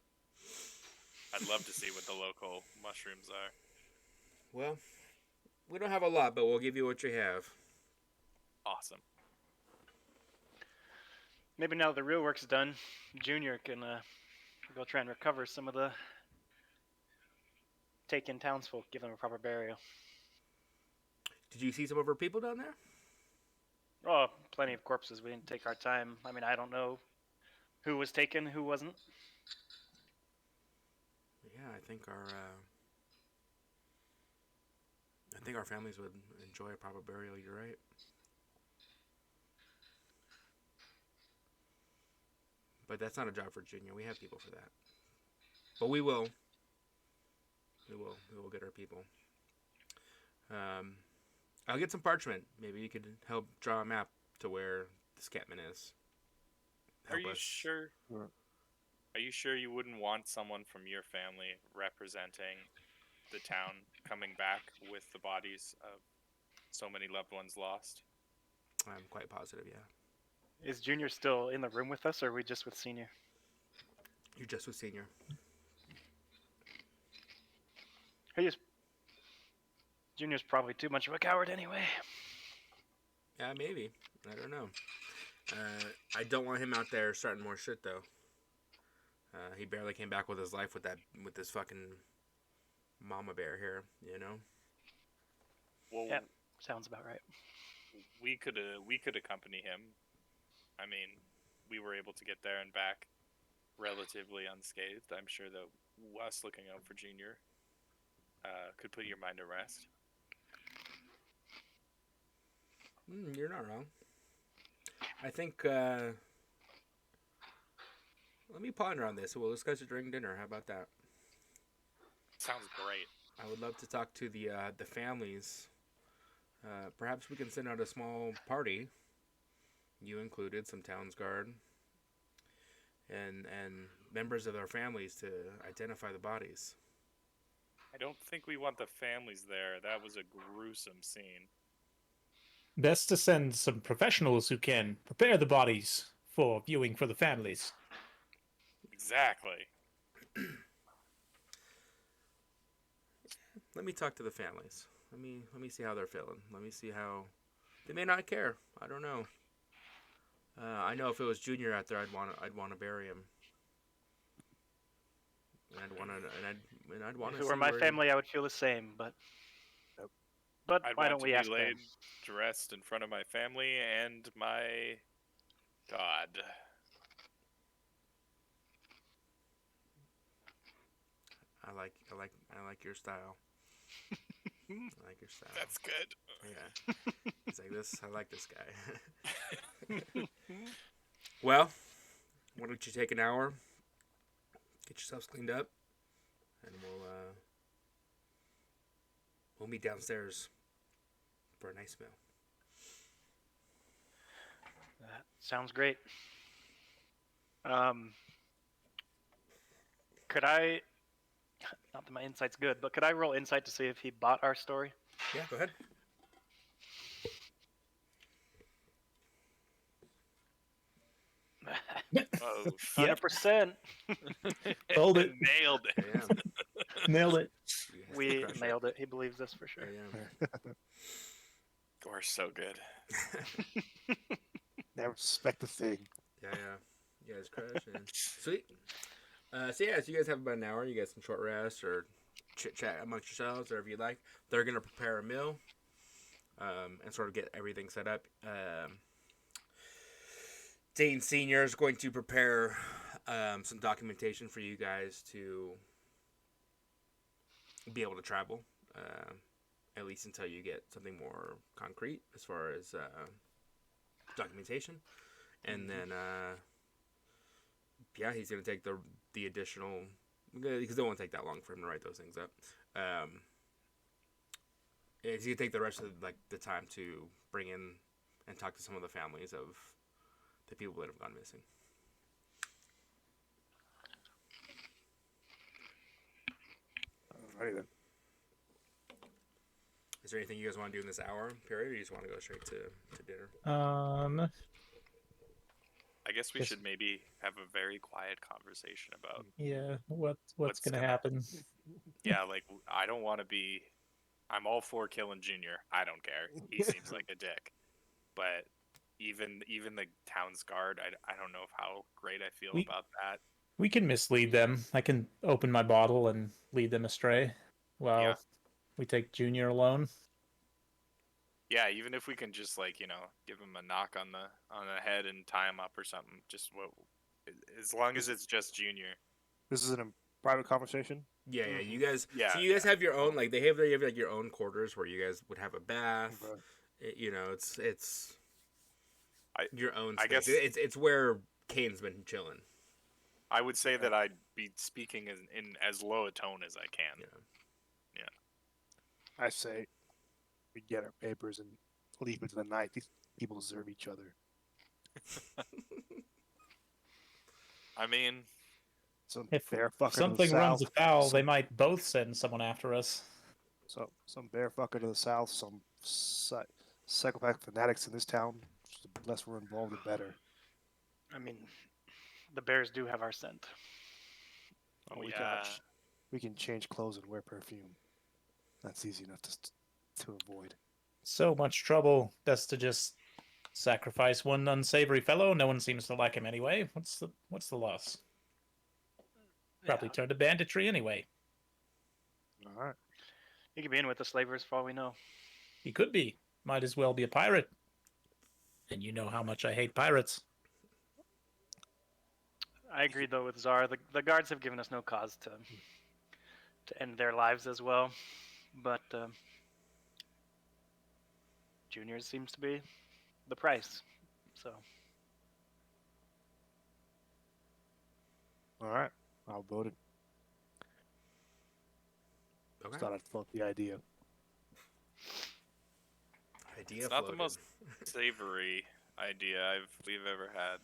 Speaker 4: I'd love to see what the local mushrooms are.
Speaker 1: Well, we don't have a lot, but we'll give you what you have.
Speaker 4: Awesome.
Speaker 2: Maybe now that the real work's done, Junior can go try and recover some of the taken townsfolk, give them a proper burial.
Speaker 1: Did you see some of our people down there?
Speaker 2: Oh, plenty of corpses. We didn't take our time. I mean, I don't know who was taken, who wasn't.
Speaker 1: Yeah, I think our families would enjoy a proper burial. You're right. But that's not a job for Junior. We have people for that. But we will. We will get our people. I'll get some parchment. Maybe you could help draw a map to where the Scatman is.
Speaker 4: Are
Speaker 1: Help
Speaker 4: you
Speaker 1: us.
Speaker 4: sure?
Speaker 3: Sure.
Speaker 4: Are you sure you wouldn't want someone from your family representing the town coming back with the bodies of so many loved ones lost?
Speaker 1: I'm quite positive, yeah.
Speaker 2: Is Junior still in the room with us, or are we just with Senior?
Speaker 1: You're just with Senior.
Speaker 2: Junior's probably too much of a coward anyway.
Speaker 1: Yeah, maybe. I don't know. I don't want him out there starting more shit, though. He barely came back with his life with this fucking mama bear here, you know?
Speaker 4: Well,
Speaker 2: Yep. Sounds about right.
Speaker 4: we could accompany him. I mean, we were able to get there and back relatively unscathed. I'm sure that us looking out for Junior could put your mind at rest.
Speaker 1: You're not wrong. I think, let me ponder on this. We'll discuss it during dinner. How about that?
Speaker 4: Sounds great.
Speaker 1: I would love to talk to the families. Perhaps we can send out a small party. You included, some towns guard, and members of their families to identify the bodies.
Speaker 4: I don't think we want the families there. That was a gruesome scene.
Speaker 5: Best to send some professionals who can prepare the bodies for viewing for the families.
Speaker 4: Exactly.
Speaker 1: Let me talk to the families. Let me see how they're feeling. Let me see how they may not care. I don't know. I know if it was Junior out there, I'd want to bury him. And I'd want to.
Speaker 2: If it were my family, I would feel the same. But
Speaker 3: Yep.
Speaker 2: but
Speaker 4: I'd
Speaker 2: why
Speaker 4: want
Speaker 2: don't
Speaker 4: to
Speaker 2: we
Speaker 4: be
Speaker 2: ask
Speaker 4: laid
Speaker 2: them?
Speaker 4: to rest in front of my family and my God.
Speaker 1: I like your style. I like your style.
Speaker 4: That's good.
Speaker 1: Yeah. He's like this. I like this guy. Well, why don't you take an hour, get yourselves cleaned up, and we'll meet downstairs for a nice meal.
Speaker 2: That sounds great. Could I? Not that my insight's good, but could I roll insight to see if he bought our story?
Speaker 1: Yeah, go ahead.
Speaker 4: Oh,
Speaker 2: 100%.
Speaker 5: Told it.
Speaker 4: Nailed it.
Speaker 1: Yeah.
Speaker 5: Nailed it.
Speaker 1: You guys
Speaker 2: We
Speaker 1: crush
Speaker 2: nailed it. He believes us for sure.
Speaker 1: Yeah.
Speaker 4: We're so good.
Speaker 3: Never suspect a thing.
Speaker 1: Yeah. You guys crush, man. Sweet. So yeah, so you guys have about an hour. You get some short rest or chit chat amongst yourselves, whatever you like. They're gonna prepare a meal, and sort of get everything set up. Dane Senior is going to prepare some documentation for you guys to be able to travel, at least until you get something more concrete as far as documentation, and then he's gonna take the additional, because it won't take that long for him to write those things up. He's gonna take the rest of the time to bring in and talk to some of the families of the people that have gone missing.
Speaker 3: Alrighty then.
Speaker 1: Is there anything you guys want to do in this hour period, or you just want to go straight to dinner?
Speaker 4: I guess we
Speaker 5: Yes.
Speaker 4: should maybe have a very quiet conversation about.
Speaker 5: Yeah. What's
Speaker 4: What's
Speaker 5: gonna
Speaker 4: gonna-
Speaker 5: happen?
Speaker 4: Yeah, like I don't want to be. I'm all for killing Junior. I don't care. He seems like a dick. But even the town's guard, I don't know how great I feel
Speaker 5: We-
Speaker 4: about that.
Speaker 5: We can mislead them. I can open my bottle and lead them astray, while
Speaker 4: Yeah.
Speaker 5: we take Junior alone.
Speaker 4: Yeah, even if we can just like give him a knock on the head and tie him up or something. Just as long as it's just Junior.
Speaker 3: This is in a private conversation.
Speaker 1: Yeah,
Speaker 2: Mhm.
Speaker 1: you guys.
Speaker 4: Yeah,
Speaker 1: So you guys have your own, like they have like your own quarters where you guys would have a bath.
Speaker 3: Okay.
Speaker 1: It's
Speaker 4: I-
Speaker 1: your own.
Speaker 4: I
Speaker 1: Space.
Speaker 4: guess-
Speaker 1: it's where Kane's been chilling.
Speaker 4: I would say that I'd be speaking in as low a tone as I can.
Speaker 1: Yeah.
Speaker 3: I say we get our papers and leave into the night. These people deserve each other.
Speaker 4: I mean,
Speaker 3: Some
Speaker 5: If
Speaker 3: bear fucker to the
Speaker 5: something runs
Speaker 3: south.
Speaker 5: afoul,
Speaker 3: some-
Speaker 5: they might both send someone after us.
Speaker 3: So some bear fucker to the south. Some psychopath fanatics in this town. Just the less we're involved, the better.
Speaker 2: I mean, the bears do have our scent.
Speaker 4: oh
Speaker 3: we
Speaker 4: yeah,
Speaker 3: We can change clothes and wear perfume. That's easy enough to avoid.
Speaker 5: So much trouble. Best to just sacrifice one unsavory fellow. No one seems to like him anyway. What's the loss? Probably turned to banditry anyway.
Speaker 3: All right.
Speaker 2: He could be in with the slavers for all we know.
Speaker 5: He could be. Might as well be a pirate. And you know how much I hate pirates.
Speaker 2: I agree though with Zara. The guards have given us no cause to end their lives as well, but Junior seems to be the price. So
Speaker 3: All right. I'll vote it.
Speaker 1: Okay.
Speaker 3: Thought I'd float the idea.
Speaker 1: Idea
Speaker 4: it's not the
Speaker 1: floated.
Speaker 4: most savory idea we've ever had,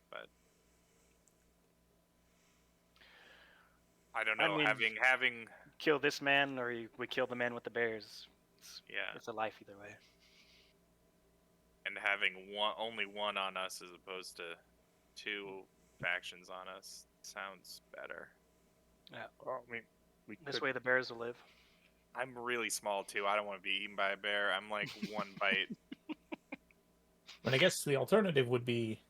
Speaker 4: but I don't
Speaker 2: I
Speaker 4: know.
Speaker 2: mean-
Speaker 4: having
Speaker 2: kill this man, or we kill the man with the bears.
Speaker 4: yeah,
Speaker 2: It's a life either way.
Speaker 4: and having only one on us as opposed to two factions on us sounds better.
Speaker 3: Well, I mean, we
Speaker 2: This
Speaker 3: could-
Speaker 2: way the bears will live.
Speaker 4: I'm really small too. I don't want to be eaten by a bear. I'm like one bite.
Speaker 5: But I guess the alternative would be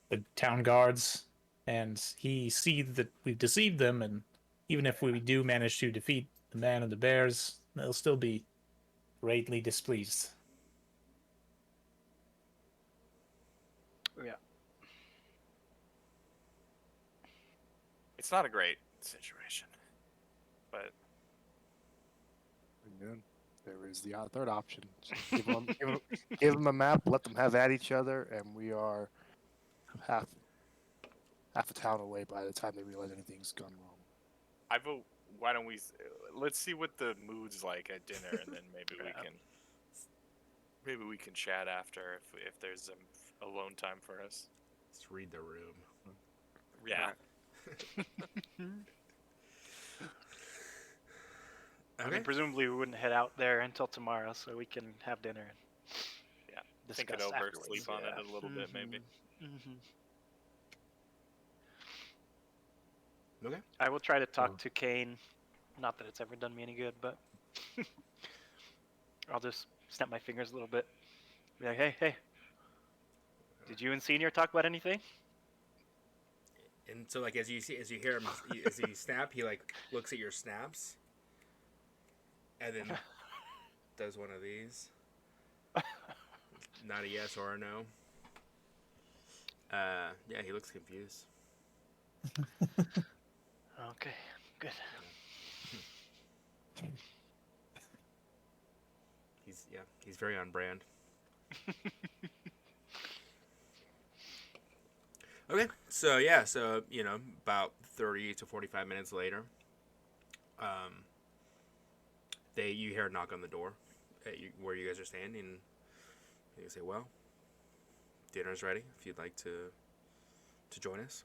Speaker 5: the town guards, and he sees that we've deceived them, and even if we do manage to defeat the man and the bears, they'll still be greatly displeased.
Speaker 2: Yeah.
Speaker 4: It's not a great situation, but
Speaker 3: And then there is the third option. Just give them a map, let them have at each other, and we are half a town away by the time they realize anything's gone wrong.
Speaker 4: I vote. Why don't we? Let's see what the mood's like at dinner, and then maybe we can chat after if there's alone time for us.
Speaker 1: Let's read the room.
Speaker 4: Yeah.
Speaker 2: I
Speaker 1: Okay.
Speaker 2: mean, presumably we wouldn't head out there until tomorrow, so we can have dinner. And
Speaker 4: Yeah.
Speaker 2: discuss
Speaker 4: Think it over,
Speaker 2: afterwards.
Speaker 4: sleep on it a little bit, maybe.
Speaker 2: Mhm.
Speaker 1: Okay.
Speaker 2: I will try to talk to Kane. Not that it's ever done me any good, but I'll just snap my fingers a little bit. Be like, hey, did you and Senior talk about anything?
Speaker 1: And so, like, as you hear him, as he snap, he like looks at your snaps, and then does one of these. Not a yes or a no. Yeah, he looks confused.
Speaker 2: Okay, good.
Speaker 1: He's very on brand. Okay, so about 30 to 45 minutes later, you hear a knock on the door where you guys are standing, and you say, "Well, dinner's ready. If you'd like to join us,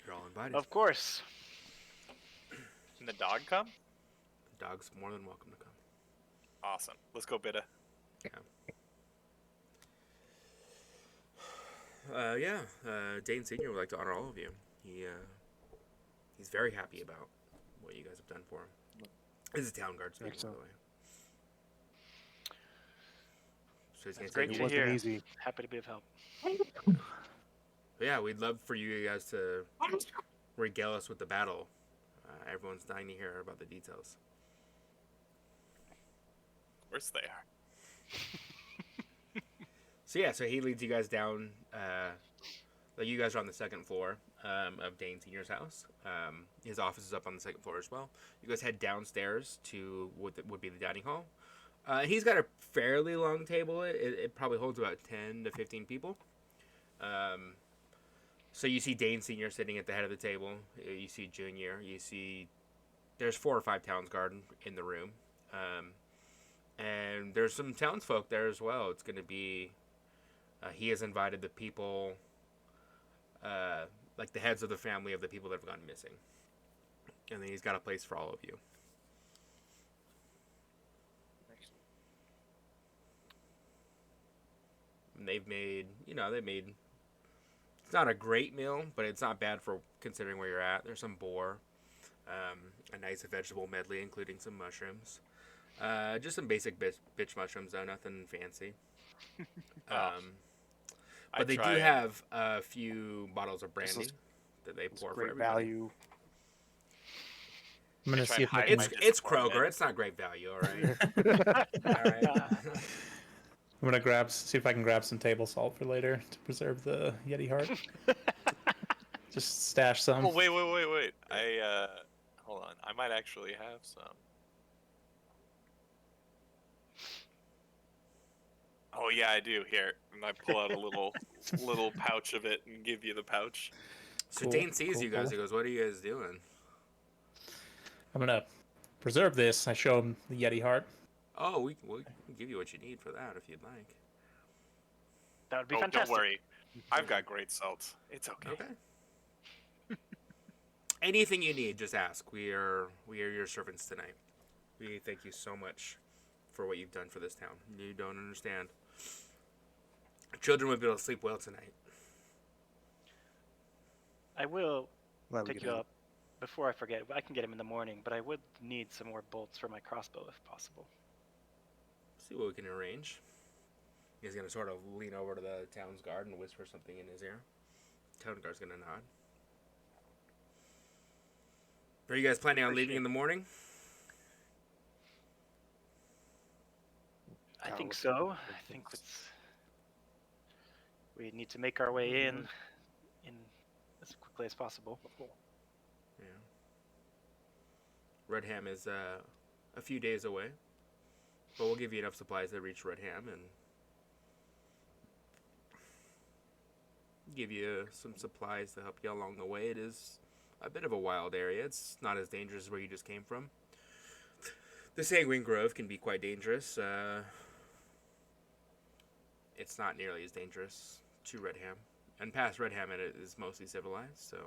Speaker 1: you're all invited."
Speaker 2: Of course.
Speaker 4: And the dog come?
Speaker 1: The dog's more than welcome to come.
Speaker 4: Awesome. Let's go, Bitta.
Speaker 1: Dane Senior would like to honor all of you. He's very happy about what you guys have done for him. This is Town Guard speaking, by the way. So he's
Speaker 2: That's
Speaker 1: gonna
Speaker 2: great
Speaker 1: take
Speaker 2: to
Speaker 3: It wasn't
Speaker 2: hear.
Speaker 3: easy.
Speaker 2: Happy to be of help.
Speaker 1: But yeah, we'd love for you guys to regale us with the battle. Everyone's dying to hear about the details.
Speaker 4: Of course they are.
Speaker 1: So he leads you guys down. Like you guys are on the second floor of Dane Senior's house. His office is up on the second floor as well. You guys head downstairs to what would be the dining hall. He's got a fairly long table. It probably holds about 10 to 15 people. So you see Dane Senior sitting at the head of the table. You see Junior. You see there's 4 or 5 townsguard in the room. And there's some townsfolk there as well. It's going to be... he has invited the people... like the heads of the family of the people that have gone missing. And then he's got a place for all of you. And they've made... It's not a great meal, but it's not bad for considering where you're at. There's some boar. A nice vegetable medley, including some mushrooms. Just some basic bitch mushrooms, though. Nothing fancy. But they do have a few bottles of brandy that they pour for
Speaker 3: Great
Speaker 1: everybody.
Speaker 3: value.
Speaker 5: I'm gonna
Speaker 4: try
Speaker 5: see
Speaker 4: and
Speaker 5: if I
Speaker 4: hide
Speaker 5: can.
Speaker 4: my
Speaker 1: It's
Speaker 4: disappointment.
Speaker 1: Kroger. It's not great value, all right? All right.
Speaker 5: I'm gonna see if I can grab some table salt for later to preserve the Yeti heart. Just stash some.
Speaker 4: Oh, wait. Hold on. I might actually have some. Oh, yeah, I do. Here. And I pull out a little pouch of it and give you the pouch.
Speaker 1: So
Speaker 5: Cool,
Speaker 1: Dane sees
Speaker 5: cool,
Speaker 1: you guys.
Speaker 5: cool.
Speaker 1: He goes, "What are you guys doing?"
Speaker 5: I'm gonna preserve this. I show him the Yeti heart.
Speaker 1: Oh, we can give you what you need for that if you'd like.
Speaker 2: That would be
Speaker 4: Oh,
Speaker 2: fantastic.
Speaker 4: don't worry. I've got great salt. It's okay.
Speaker 1: Okay. Anything you need, just ask. We are your servants tonight. We thank you so much for what you've done for this town. You don't understand. Children would be able to sleep well tonight.
Speaker 2: I will
Speaker 3: Glad we
Speaker 2: pick
Speaker 3: could
Speaker 2: you
Speaker 3: help.
Speaker 2: up before I forget. I can get him in the morning, but I would need some more bolts for my crossbow if possible.
Speaker 1: See what we can arrange. He's gonna sort of lean over to the town's guard and whisper something in his ear. Town guard's gonna nod. Are you guys planning on leaving in the morning?
Speaker 2: I think so. I think we need to make our way in as quickly as possible.
Speaker 1: Yeah. Redham is a few days away, but we'll give you enough supplies to reach Redham and give you some supplies to help you along the way. It is a bit of a wild area. It's not as dangerous as where you just came from. The Sanguine Grove can be quite dangerous. It's not nearly as dangerous to Redham. And past Redham, it is mostly civilized, so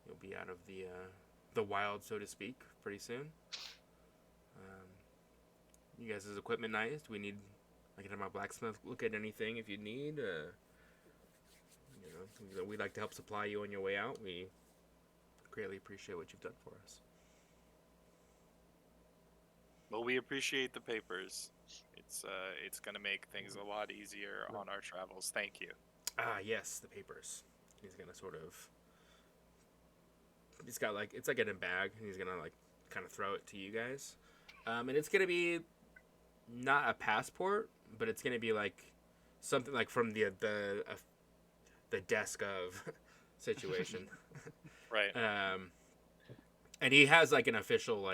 Speaker 1: you'll be out of the wild, so to speak, pretty soon. You guys' equipment nice? Do we need... I can have my blacksmith look at anything if you need. We'd like to help supply you on your way out. We greatly appreciate what you've done for us.
Speaker 4: Well, we appreciate the papers. It's going to make things a lot easier on our travels. Thank you.
Speaker 1: Ah, yes, the papers. He's gonna sort of... He's got it's like in a bag, and he's gonna kind of throw it to you guys. And it's gonna be not a passport, but it's gonna be something from the desk of situation.
Speaker 4: Right.
Speaker 1: And he has an official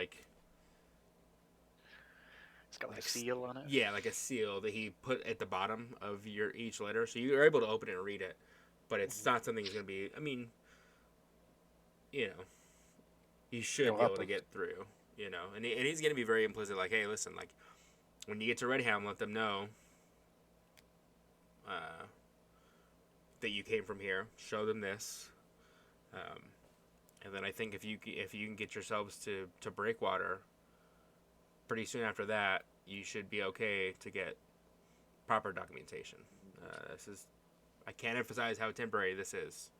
Speaker 2: It's got a seal on it.
Speaker 1: Yeah, like a seal that he put at the bottom of each letter, so you're able to open it and read it. But it's not something that's gonna be. I mean, you should be able to get through. And he's gonna be very implicit, hey, listen, when you get to Redham, let them know that you came from here. Show them this, And then I think if you can get yourselves to Breakwater, pretty soon after that, you should be okay to get proper documentation. This is, I can't emphasize how temporary this is.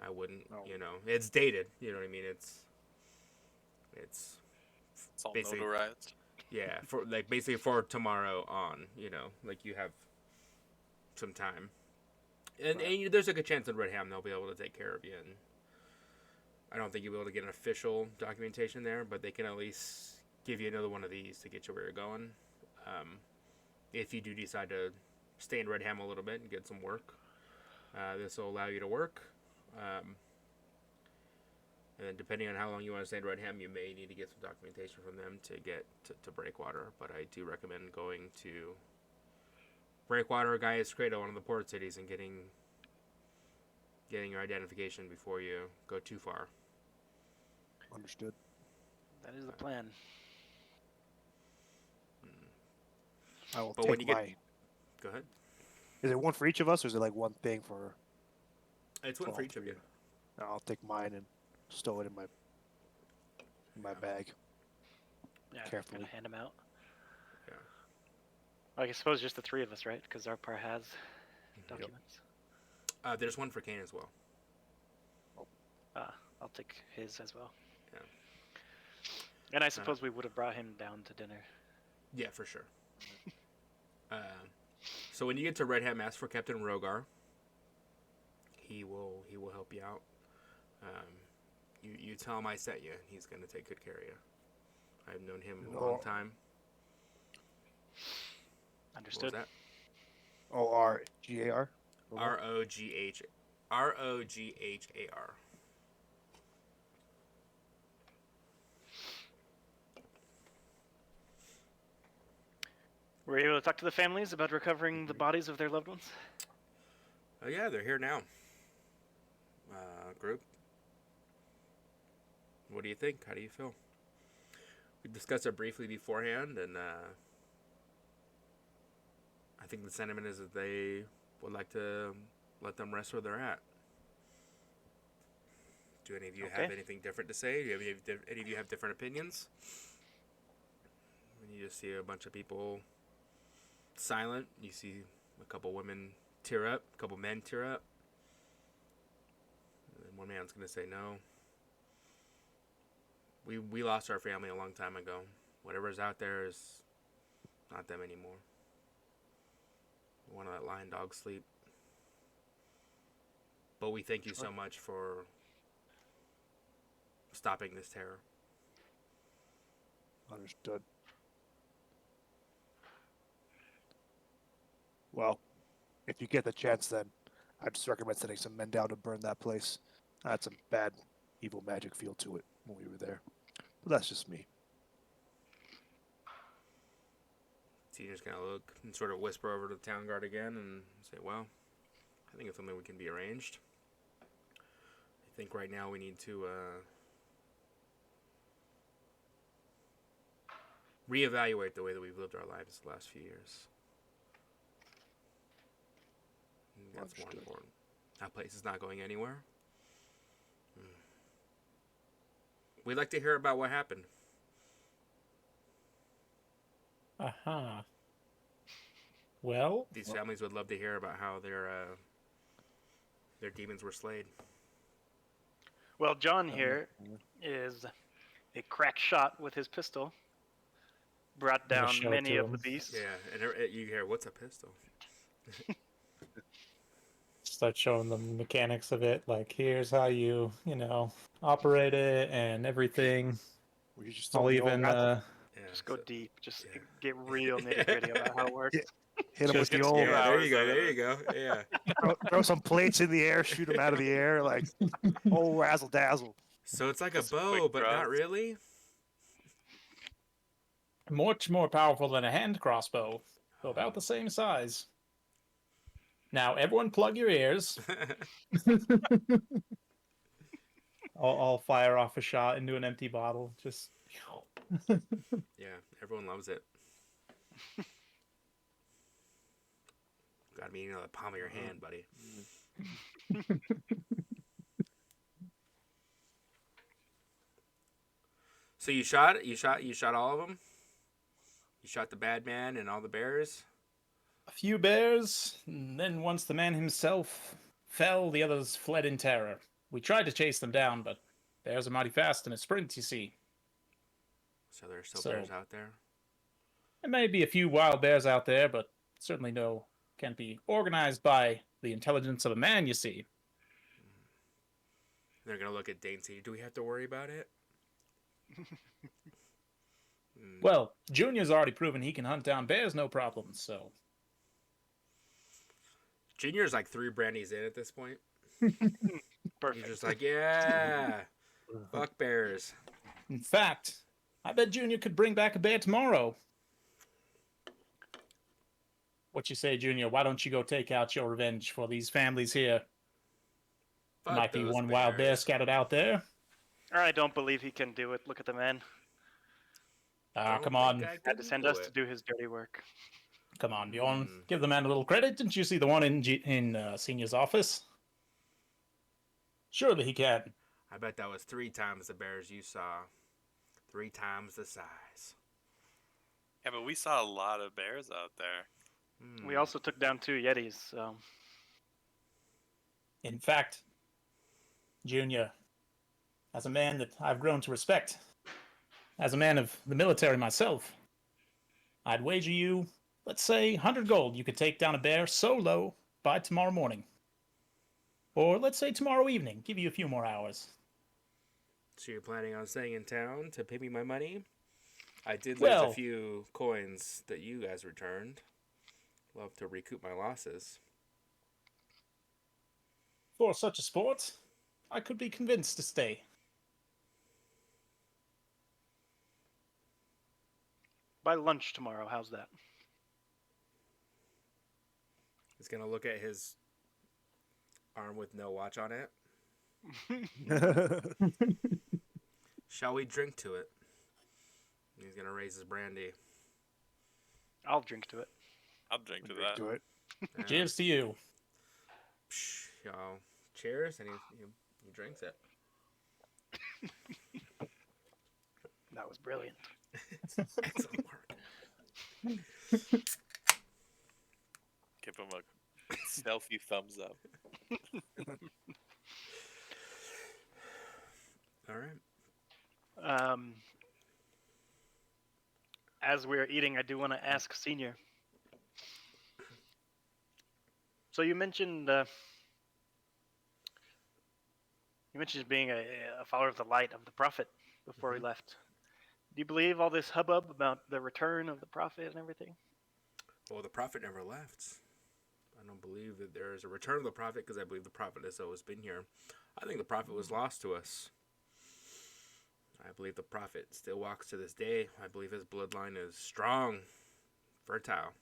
Speaker 1: I wouldn't,
Speaker 3: No.
Speaker 1: it's dated. You know what I mean? It's
Speaker 4: It's all
Speaker 1: basically-
Speaker 4: notarized.
Speaker 1: yeah, for like basically for tomorrow on. Like you have some time, and there's a good chance in Redham they'll be able to take care of you. And I don't think you'll be able to get an official documentation there, but they can at least give you another one of these to get you where you're going. If you do decide to stay in Redham a little bit and get some work, this will allow you to work. And then depending on how long you want to stay in Redham, you may need to get some documentation from them to get to Breakwater. But I do recommend going to Breakwater, Gaius Credo, one of the port cities, and getting your identification before you go too far.
Speaker 3: Understood.
Speaker 2: That is the plan.
Speaker 3: I will
Speaker 1: But
Speaker 3: take
Speaker 1: when you get-
Speaker 3: my.
Speaker 1: Go ahead.
Speaker 3: Is it one for each of us, or is it like one thing for?
Speaker 1: It's one for
Speaker 3: all
Speaker 1: each of
Speaker 3: three?
Speaker 1: you.
Speaker 3: I'll take mine and stow it in my bag.
Speaker 2: Yeah,
Speaker 3: Carefully.
Speaker 2: gonna hand them out.
Speaker 1: Yeah.
Speaker 2: I suppose just the three of us, right? Because our part has documents.
Speaker 1: There's one for Kane as well.
Speaker 2: I'll take his as well.
Speaker 1: Yeah.
Speaker 2: And I suppose we would have brought him down to dinner.
Speaker 1: Yeah, for sure. So when you get to Redham, ask for Captain Rogar. He will help you out. You tell him I sent you, and he's going to take good care of you. I've known him a long time. What was
Speaker 2: Understood.
Speaker 1: that?
Speaker 3: ORGAR.
Speaker 1: ROGHAR.
Speaker 2: Were you able to talk to the families about recovering the bodies of their loved ones?
Speaker 1: Oh yeah, they're here now. Group. What do you think? How do you feel? We discussed it briefly beforehand, and I think the sentiment is that they would like to let them rest where they're at. Do any of you have
Speaker 2: Okay.
Speaker 1: anything different to say? Do any of you have different opinions? When you just see a bunch of people silent, you see a couple women tear up, a couple men tear up. And then one man's gonna say no. We lost our family a long time ago. Whatever's out there is not them anymore. We want to let lion dogs sleep. But we thank you so much for stopping this terror.
Speaker 3: Understood. Well, if you get the chance, then I just recommend sending some men down to burn that place. I had some bad, evil magic feel to it when we were there. But that's just me.
Speaker 1: Senior's gonna look and sort of whisper over to the town guard again and say, well, I think it's something we can be arranged. I think right now we need to reevaluate the way that we've lived our lives the last few years. I think that's more
Speaker 3: Understood.
Speaker 1: important. That place is not going anywhere. We'd like to hear about what happened.
Speaker 5: Uh-huh. Well,
Speaker 1: These families would love to hear about how their demons were slayed.
Speaker 2: Well, John here is a crack shot with his pistol. Brought
Speaker 5: I'm gonna
Speaker 2: down
Speaker 5: show it
Speaker 2: many
Speaker 5: to
Speaker 2: of the
Speaker 5: him.
Speaker 2: beasts.
Speaker 1: Yeah, and you hear, what's a pistol?
Speaker 5: start showing them the mechanics of it. Like, here's how you operate it and everything.
Speaker 3: We just
Speaker 5: I'll
Speaker 3: throw the old
Speaker 5: even
Speaker 3: razzle-
Speaker 1: Yeah,
Speaker 2: Just go
Speaker 1: so-
Speaker 2: deep. Just
Speaker 1: yeah.
Speaker 2: get real nitty gritty about how it works.
Speaker 3: Yeah. hit him with the
Speaker 4: Just-
Speaker 3: old.
Speaker 1: Yeah, there
Speaker 4: hours
Speaker 1: you go.
Speaker 4: later.
Speaker 1: There you go. Yeah.
Speaker 3: Throw some plates in the air, shoot them out of the air, like oh razzle dazzle.
Speaker 1: So it's like a
Speaker 4: Just
Speaker 1: bow,
Speaker 4: quick
Speaker 1: but not
Speaker 4: draws.
Speaker 1: really.
Speaker 5: Much more powerful than a hand crossbow. So about the same size. Now, everyone plug your ears. I'll fire off a shot into an empty bottle. Just
Speaker 1: Yeah, everyone loves it. Gotta be the palm of your hand, buddy. So you shot all of them. You shot the bad man and all the bears.
Speaker 5: A few bears, and then once the man himself fell, the others fled in terror. We tried to chase them down, but bears are mighty fast in a sprint, you see.
Speaker 1: So there's still
Speaker 5: So-
Speaker 1: bears out there.
Speaker 5: There may be a few wild bears out there, but certainly can't be organized by the intelligence of a man, you see.
Speaker 1: They're gonna look at Dane and say, "Do we have to worry about it?"
Speaker 5: Well, Junior's already proven he can hunt down bears no problem, so...
Speaker 1: Junior's like 3 brandies in at this point.
Speaker 2: Perfect.
Speaker 1: He's just like, yeah, fuck bears.
Speaker 5: In fact, I bet Junior could bring back a bear tomorrow. What you say, Junior? Why don't you go take out your revenge for these families here?
Speaker 1: Fuck
Speaker 5: Might be
Speaker 1: those
Speaker 5: one wild bear
Speaker 1: bears.
Speaker 5: scattered out there.
Speaker 2: I don't believe he can do it. Look at the man.
Speaker 5: Ah,
Speaker 1: Don't
Speaker 5: come
Speaker 1: think
Speaker 5: on.
Speaker 1: I
Speaker 2: Had to
Speaker 1: can
Speaker 2: send
Speaker 1: do
Speaker 2: us to
Speaker 1: it.
Speaker 2: do his dirty work.
Speaker 5: Come on, Bjorn.
Speaker 1: Hmm.
Speaker 5: Give the man a little credit. Didn't you see the one in Senior's office? Surely he can.
Speaker 1: I bet that was 3 times the bears you saw. 3 times the size.
Speaker 4: Yeah, but we saw a lot of bears out there.
Speaker 2: We also took down 2 Yetis, so
Speaker 5: In fact, Junior, as a man that I've grown to respect, as a man of the military myself, I'd wager you, let's say, 100 gold you could take down a bear solo by tomorrow morning. Or let's say tomorrow evening. Give you a few more hours.
Speaker 1: So you're planning on staying in town to pay me my money? I did lose
Speaker 5: Well-
Speaker 1: a few coins that you guys returned. Love to recoup my losses.
Speaker 5: For such a sport, I could be convinced to stay.
Speaker 2: by lunch tomorrow, how's that?
Speaker 1: He's gonna look at his arm with no watch on it. Shall we drink to it? He's gonna raise his brandy.
Speaker 2: I'll drink to it.
Speaker 4: I'll drink to that.
Speaker 3: Do it.
Speaker 1: Yeah.
Speaker 5: Cheers to you.
Speaker 1: Psh, y'all. Cheers, and he drinks it.
Speaker 2: That was brilliant.
Speaker 1: Excellent work.
Speaker 4: Give him a stealthy thumbs up.
Speaker 1: All right.
Speaker 2: As we're eating, I do want to ask Senior. So you mentioned being a follower of the light of the prophet before we left. Do you believe all this hubbub about the return of the prophet and everything?
Speaker 1: Well, the prophet never left. I don't believe that there is a return of the prophet because I believe the prophet has always been here. I think the prophet was lost to us. I believe the prophet still walks to this day. I believe his bloodline is strong, fertile.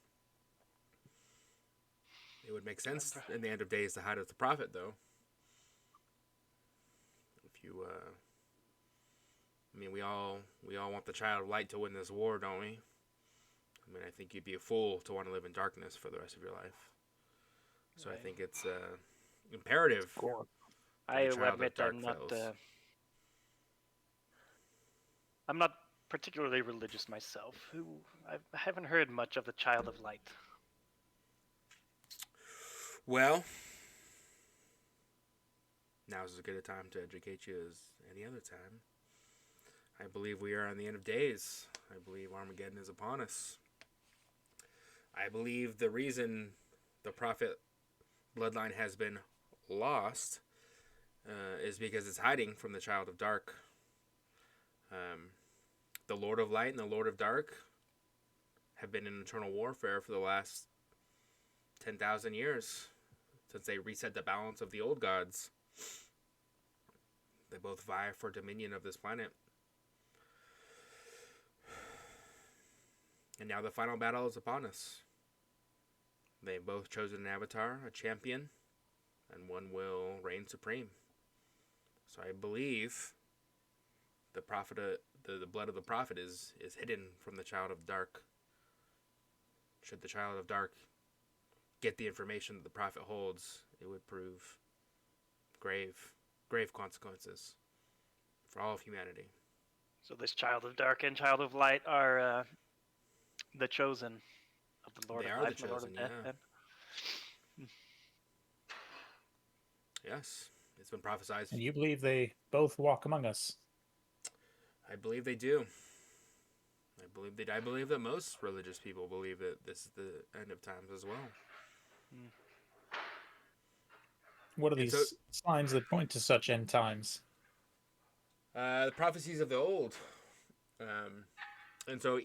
Speaker 1: It would make sense in the end of days to hide with the prophet, though. If you, I mean, we all want the child of light to win this war, don't we? I mean, I think you'd be a fool to want to live in darkness for the rest of your life. So I think it's imperative.
Speaker 2: I
Speaker 1: the
Speaker 2: will
Speaker 1: child of
Speaker 2: admit
Speaker 1: dark
Speaker 2: I'm not particularly religious myself. I haven't heard much of the Child of Light.
Speaker 1: Well, now's as good a time to educate you as any other time. I believe we are on the end of days. I believe Armageddon is upon us. I believe the reason the prophet bloodline has been lost is because it's hiding from the child of dark. The Lord of Light and the Lord of Dark have been in eternal warfare for the last 10,000 years since they reset the balance of the old gods. They both vie for dominion of this planet. And now the final battle is upon us. They've both chosen an avatar, a champion, and one will reign supreme. So I believe the prophet, the blood of the prophet is hidden from the child of dark. Should the child of dark get the information that the prophet holds, it would prove grave consequences for all of humanity.
Speaker 2: So this child of dark and child of light are the chosen of the Lord
Speaker 1: They
Speaker 2: of
Speaker 1: are the
Speaker 2: Life and the Lord of
Speaker 1: chosen,
Speaker 2: Death.
Speaker 1: yeah.
Speaker 2: Then?
Speaker 1: Yes, it's been prophesied.
Speaker 5: And you believe they both walk among us?
Speaker 1: I believe they do. I believe that most religious people believe that this is the end of times as well.
Speaker 5: What are
Speaker 1: And so,
Speaker 5: these signs that point to such end times?
Speaker 1: the prophecies of the old. And so,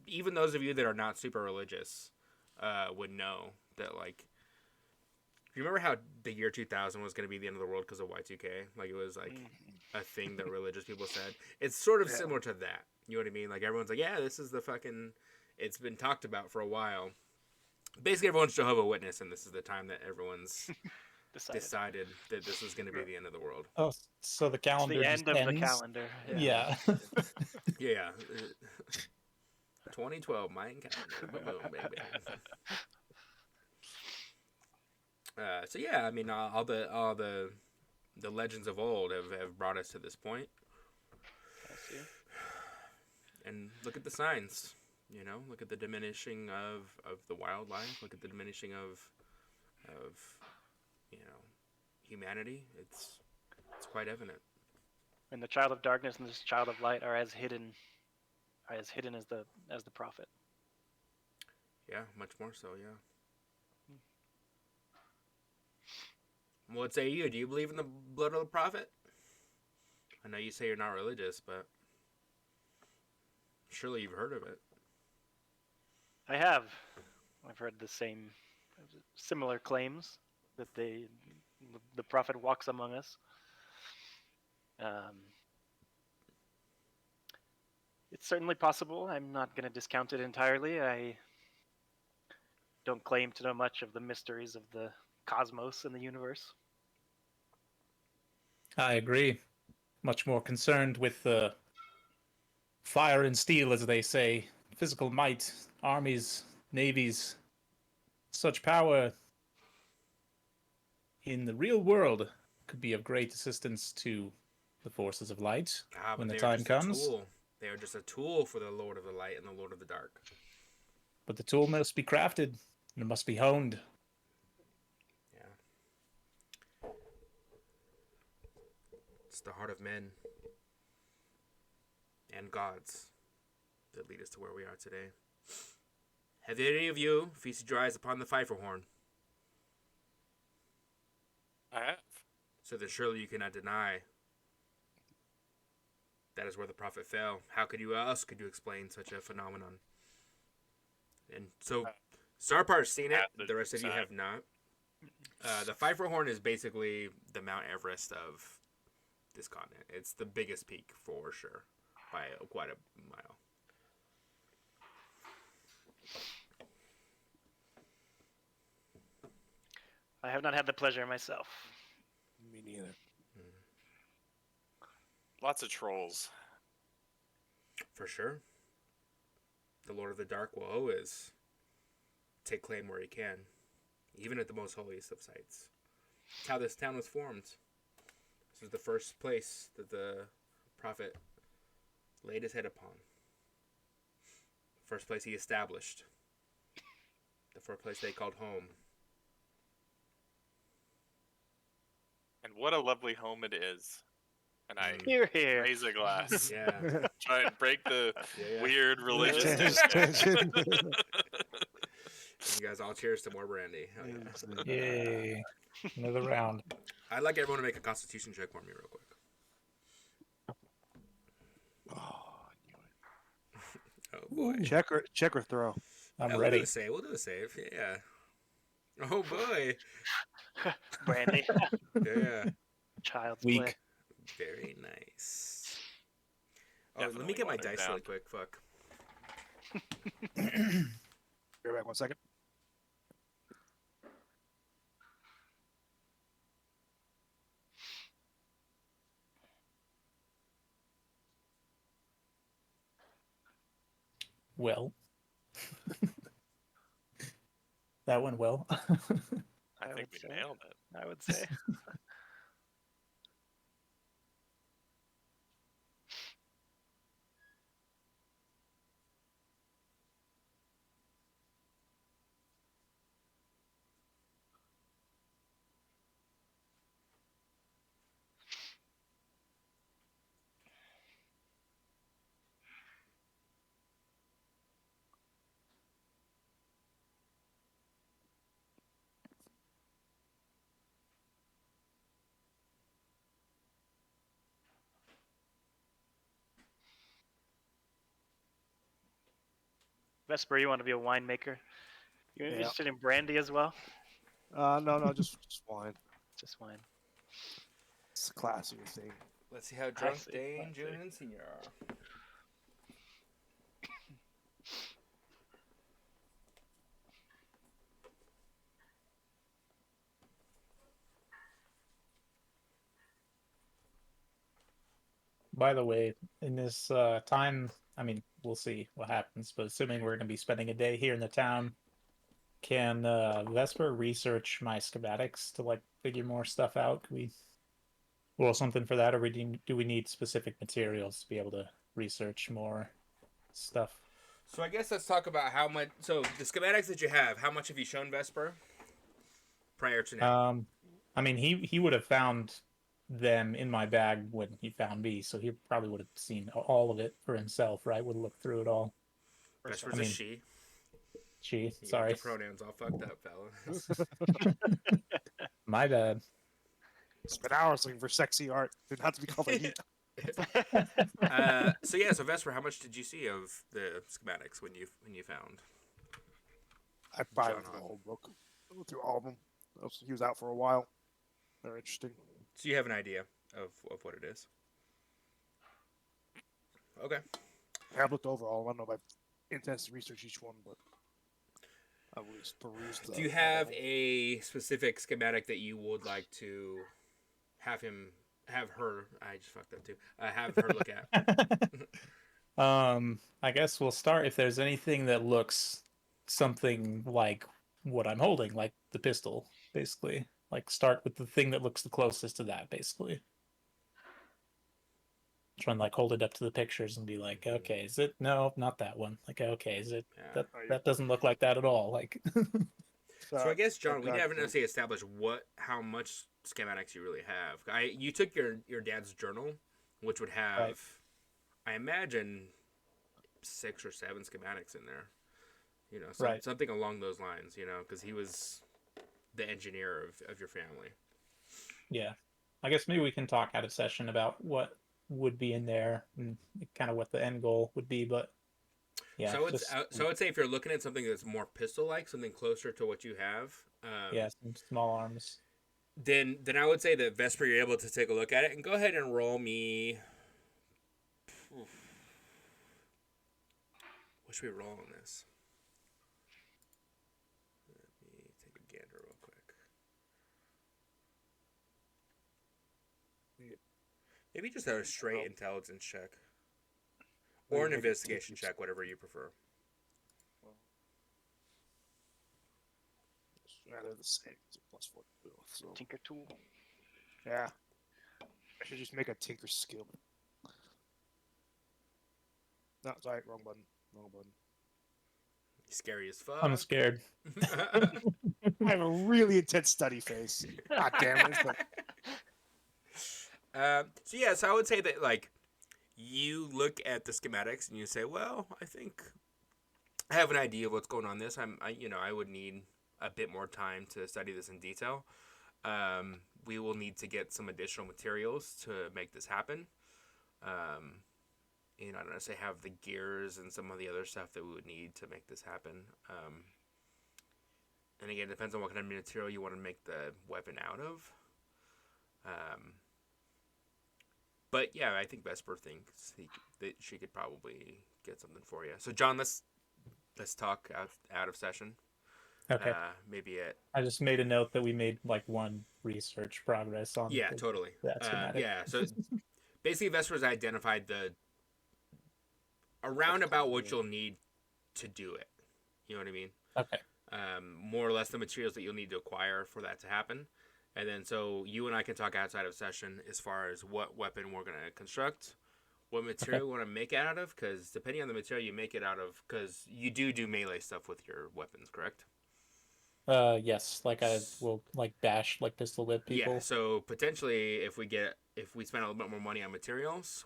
Speaker 1: even those of you that are not super religious would know that, like, you remember how the year 2000 was going to be the end of the world because of Y2K? Like, it was, like, a thing that religious people said. It's sort of
Speaker 3: Yeah.
Speaker 1: similar to that. You know what I mean? Like, everyone's like, yeah, this is the fucking... It's been talked about for a while. Basically, everyone's Jehovah's Witness, and this is the time that everyone's decided that this was going to be the end of the world.
Speaker 5: Oh, so the
Speaker 2: It's
Speaker 5: calendar
Speaker 2: the
Speaker 5: just
Speaker 2: end of the
Speaker 5: ends?
Speaker 2: calendar.
Speaker 5: Yeah.
Speaker 1: Yeah. 2012, Mayan calendar. Boom, baby. So yeah, I mean, all the legends of old have brought us to this point.
Speaker 2: I see.
Speaker 1: And look at the signs. You know, look at the diminishing of the wildlife. Look at the diminishing of you know, humanity. It's quite evident.
Speaker 2: And the child of darkness and this child of light are as hidden as the prophet.
Speaker 1: Yeah, much more so. Yeah. What say you? Do you believe in the blood of the prophet? I know you say you're not religious, but surely you've heard of it.
Speaker 2: I have. I've heard the similar claims that the prophet walks among us. It's certainly possible. I'm not going to discount it entirely. I don't claim to know much of the mysteries of the cosmos and the universe.
Speaker 5: I agree. Much more concerned with the fire and steel, as they say, physical might, armies, navies. Such power in the real world could be of great assistance to the forces of light when the time comes.
Speaker 1: They are just a tool for the Lord of the Light and the Lord of the Dark.
Speaker 5: But the tool must be crafted and it must be honed.
Speaker 1: Yeah. It's the heart of men and gods that lead us to where we are today. Have any of you feasted your eyes upon the Pfeiffer horn?
Speaker 4: I have.
Speaker 1: So then surely you cannot deny that is where the prophet fell. How could you explain such a phenomenon? And so Sarpar's seen it, the rest of you have not. The Pfeiffer horn is basically the Mount Everest of this continent. It's the biggest peak for sure, by quite a mile.
Speaker 2: I have not had the pleasure myself.
Speaker 3: Me neither.
Speaker 4: Lots of trolls.
Speaker 1: For sure. The Lord of the Dark will always take claim where he can, even at the most holiest of sites. That's how this town was formed. This was the first place that the prophet laid his head upon. The first place he established. The first place they called home.
Speaker 4: And what a lovely home it is. And I
Speaker 2: Here, here.
Speaker 4: raise a glass.
Speaker 1: Yeah.
Speaker 4: Try and break the
Speaker 1: Yeah.
Speaker 4: weird religious
Speaker 3: Tension.
Speaker 1: You guys all cheers to more brandy. Hell yeah.
Speaker 5: Yay. Another round.
Speaker 1: I'd like everyone to make a constitution check for me real quick.
Speaker 3: Oh, I knew
Speaker 1: Oh boy.
Speaker 3: it. Check or throw.
Speaker 5: I'm
Speaker 1: Yeah,
Speaker 5: ready.
Speaker 1: We'll do a save. Yeah. Oh boy.
Speaker 2: Brandy.
Speaker 1: Yeah.
Speaker 2: Child's
Speaker 5: Weak.
Speaker 2: play.
Speaker 1: Very nice. Oh, let me
Speaker 4: Definitely
Speaker 1: get my
Speaker 4: watered
Speaker 1: dice
Speaker 4: down.
Speaker 1: really quick. Fuck.
Speaker 3: Be right back 1 second.
Speaker 5: Well. That went well.
Speaker 4: I
Speaker 2: I
Speaker 4: think
Speaker 2: would
Speaker 4: we
Speaker 2: say.
Speaker 4: nailed it.
Speaker 2: I would say. Vesper, you want to be a winemaker? You
Speaker 3: Yeah.
Speaker 2: interested in brandy as well?
Speaker 3: No, just wine.
Speaker 2: Just wine.
Speaker 3: It's a classier thing.
Speaker 1: Let's see how drunk
Speaker 2: see,
Speaker 1: Dane,
Speaker 2: I see.
Speaker 1: June, and Senior are.
Speaker 5: By the way, in this time, I mean, we'll see what happens, but assuming we're going to be spending a day here in the town, can Vesper research my schematics to like figure more stuff out? Can we roll something for that, or do we need specific materials to be able to research more stuff?
Speaker 1: So I guess let's talk about how much. So the schematics that you have, how much have you shown Vesper prior to now?
Speaker 5: I mean, he would have found them in my bag when he found me, so he probably would have seen all of it for himself, right? Would have looked through it all.
Speaker 1: Vesper's
Speaker 5: I
Speaker 1: a
Speaker 5: mean,
Speaker 1: she.
Speaker 5: She,
Speaker 1: You
Speaker 5: sorry,
Speaker 1: got the pronouns all fucked up, fella.
Speaker 5: my bad.
Speaker 3: Spent hours looking for sexy art. Didn't have to be called a he.
Speaker 1: So Vesper, how much did you see of the schematics when you found?
Speaker 3: I probably
Speaker 1: John
Speaker 3: went through the
Speaker 1: Hawk.
Speaker 3: whole book. I went through all of them. He was out for a while. They're interesting.
Speaker 1: So you have an idea of what it is. Okay.
Speaker 3: I've looked over all of them. I don't know if I've intensely researched each one, but I at least perused them.
Speaker 1: Do you have a specific schematic that you would like to have her? I just fucked up too. Have her look at.
Speaker 5: I guess we'll start if there's anything that looks something like what I'm holding, like the pistol, basically. Like start with the thing that looks the closest to that, basically. Try and like hold it up to the pictures and be like, okay, is it? No, not that one. Like, okay, is it?
Speaker 1: Yeah.
Speaker 5: That doesn't look like that at all. Like,
Speaker 1: So I guess John,
Speaker 3: I've
Speaker 1: we
Speaker 3: got
Speaker 1: haven't
Speaker 3: the-
Speaker 1: necessarily established how much schematics you really have. You took your dad's journal, which would have,
Speaker 5: Right.
Speaker 1: I imagine, 6 or 7 schematics in there. You know,
Speaker 5: Right.
Speaker 1: something along those lines. You know, because he was the engineer of your family.
Speaker 5: yeah, I guess maybe we can talk out of session about what would be in there and kind of what the end goal would be. But yeah,
Speaker 1: So I would say if you're looking at something that's more pistol-like, something closer to what you have,
Speaker 5: yeah, some small arms.
Speaker 1: then I would say that Vesper, you're able to take a look at it and go ahead and roll me. What should we roll on this? Let me take a gander real quick. Maybe just a straight intelligence check. Or an
Speaker 3: Make it
Speaker 1: investigation
Speaker 3: tinker-
Speaker 1: check, whatever you prefer.
Speaker 3: Yeah, they're the same. It's a +4 to both, so
Speaker 2: Tinker tool.
Speaker 3: yeah. I should just make a tinker skill. No, sorry, wrong button. Wrong button.
Speaker 1: Scary as fuck.
Speaker 5: I'm scared.
Speaker 3: I have a really intense study face. God damn it.
Speaker 1: So I would say that like you look at the schematics and you say, well, I think I have an idea of what's going on. I would need a bit more time to study this in detail. We will need to get some additional materials to make this happen. I don't necessarily have the gears and some of the other stuff that we would need to make this happen. And again, it depends on what kind of material you want to make the weapon out of. But yeah, I think Vesper thinks that she could probably get something for you. So John, let's talk out of session.
Speaker 5: Okay.
Speaker 1: Maybe at
Speaker 5: I just made a note that we made like one research progress on.
Speaker 1: totally.
Speaker 5: That schematic.
Speaker 1: Yeah, so basically Vesper's identified around about what you'll need to do it. You know what I mean?
Speaker 5: Okay.
Speaker 1: More or less the materials that you'll need to acquire for that to happen. And then so you and I can talk outside of session as far as what weapon we're going to construct, what material we want to make it out of, because depending on the material you make it out of, because you do melee stuff with your weapons, correct?
Speaker 5: Yes, like I will like bash like pistol whip people.
Speaker 1: Yeah, so potentially if we spend a little bit more money on materials,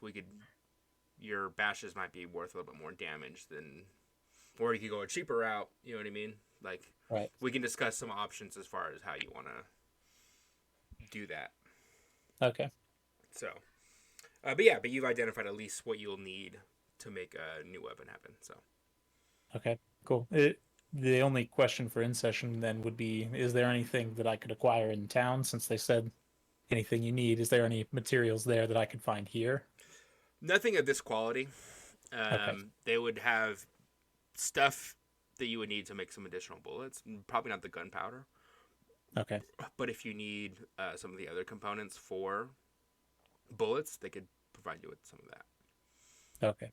Speaker 1: your bashes might be worth a little bit more damage than, or you could go a cheaper route, you know what I mean? Like,
Speaker 5: right.
Speaker 1: We can discuss some options as far as how you want to do that.
Speaker 5: Okay.
Speaker 1: So, but you've identified at least what you'll need to make a new weapon happen. So,
Speaker 5: Okay. Cool. The only question for in session then would be: is there anything that I could acquire in town? Since they said anything you need, is there any materials there that I could find here?
Speaker 1: Nothing of this quality.
Speaker 5: Okay.
Speaker 1: They would have stuff that you would need to make some additional bullets. Probably not the gunpowder,
Speaker 5: Okay.
Speaker 1: but if you need some of the other components for bullets, they could provide you with some of that.
Speaker 5: Okay.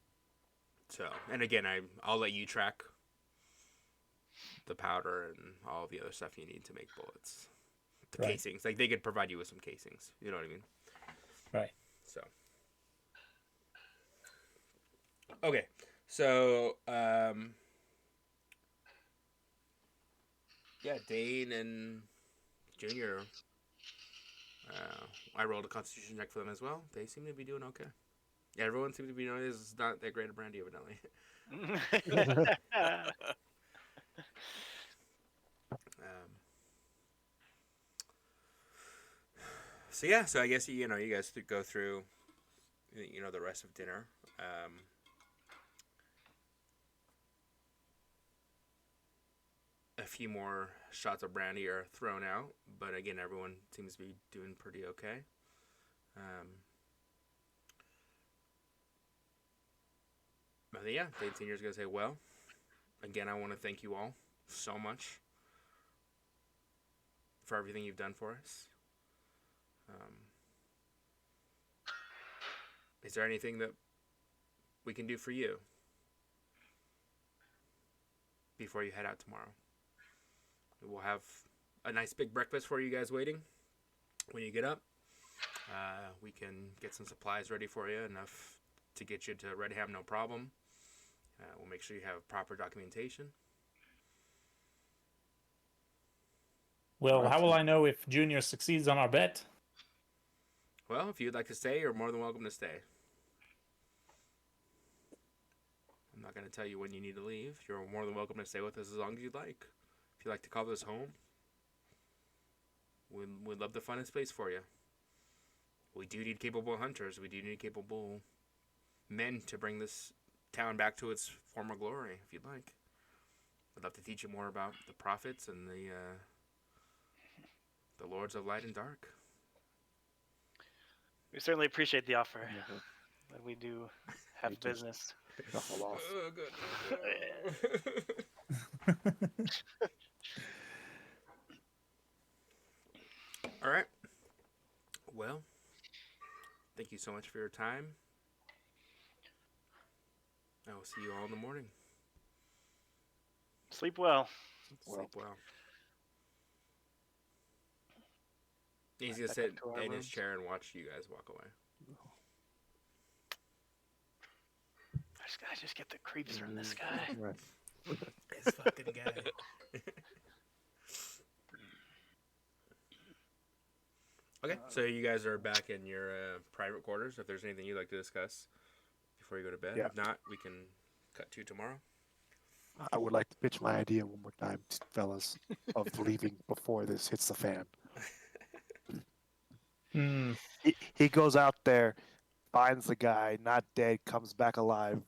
Speaker 1: So, and again, I'll let you track the powder and all the other stuff you need to make bullets. The
Speaker 5: Right.
Speaker 1: casings, like they could provide you with some casings. You know what I mean?
Speaker 5: Right.
Speaker 1: So, okay, so yeah, Dane and Junior. I rolled a Constitution check for them as well. They seem to be doing okay. Yeah, everyone seems to be doing it's not that great a brandy, evidently. So yeah, so I guess you guys could go through, the rest of dinner. A few more shots of brandy are thrown out, but again, everyone seems to be doing pretty okay. But yeah, Dane Senior's gonna say, well, again, I want to thank you all so much for everything you've done for us. Is there anything that we can do for you before you head out tomorrow? We'll have a nice big breakfast for you guys waiting when you get up. We can get some supplies ready for you, enough to get you to Redham, no problem. We'll make sure you have proper documentation.
Speaker 5: Well, how will I know if Junior succeeds on our bet?
Speaker 1: Well, if you'd like to stay, you're more than welcome to stay. I'm not going to tell you when you need to leave. You're more than welcome to stay with us as long as you'd like. If you'd like to call this home, we'd love to find a space for you. We do need capable hunters. We do need capable men to bring this town back to its former glory, if you'd like. I'd love to teach you more about the prophets and the lords of light and dark.
Speaker 2: We certainly appreciate the offer, but we do have business.
Speaker 1: Oh, good. All right. Well, thank you so much for your time. I will see you all in the morning.
Speaker 2: Sleep well.
Speaker 1: Sleep well. He's going to sit in his chair and watch you guys walk away.
Speaker 2: I just get the creeps from this guy.
Speaker 3: Right.
Speaker 1: This fucking guy. Okay, so you guys are back in your private quarters. If there's anything you'd like to discuss before you go to bed.
Speaker 3: Yeah.
Speaker 1: If not, we can cut to tomorrow.
Speaker 3: I would like to pitch my idea one more time, fellas, of leaving before this hits the fan. He goes out there, finds the guy, not dead, comes back alive.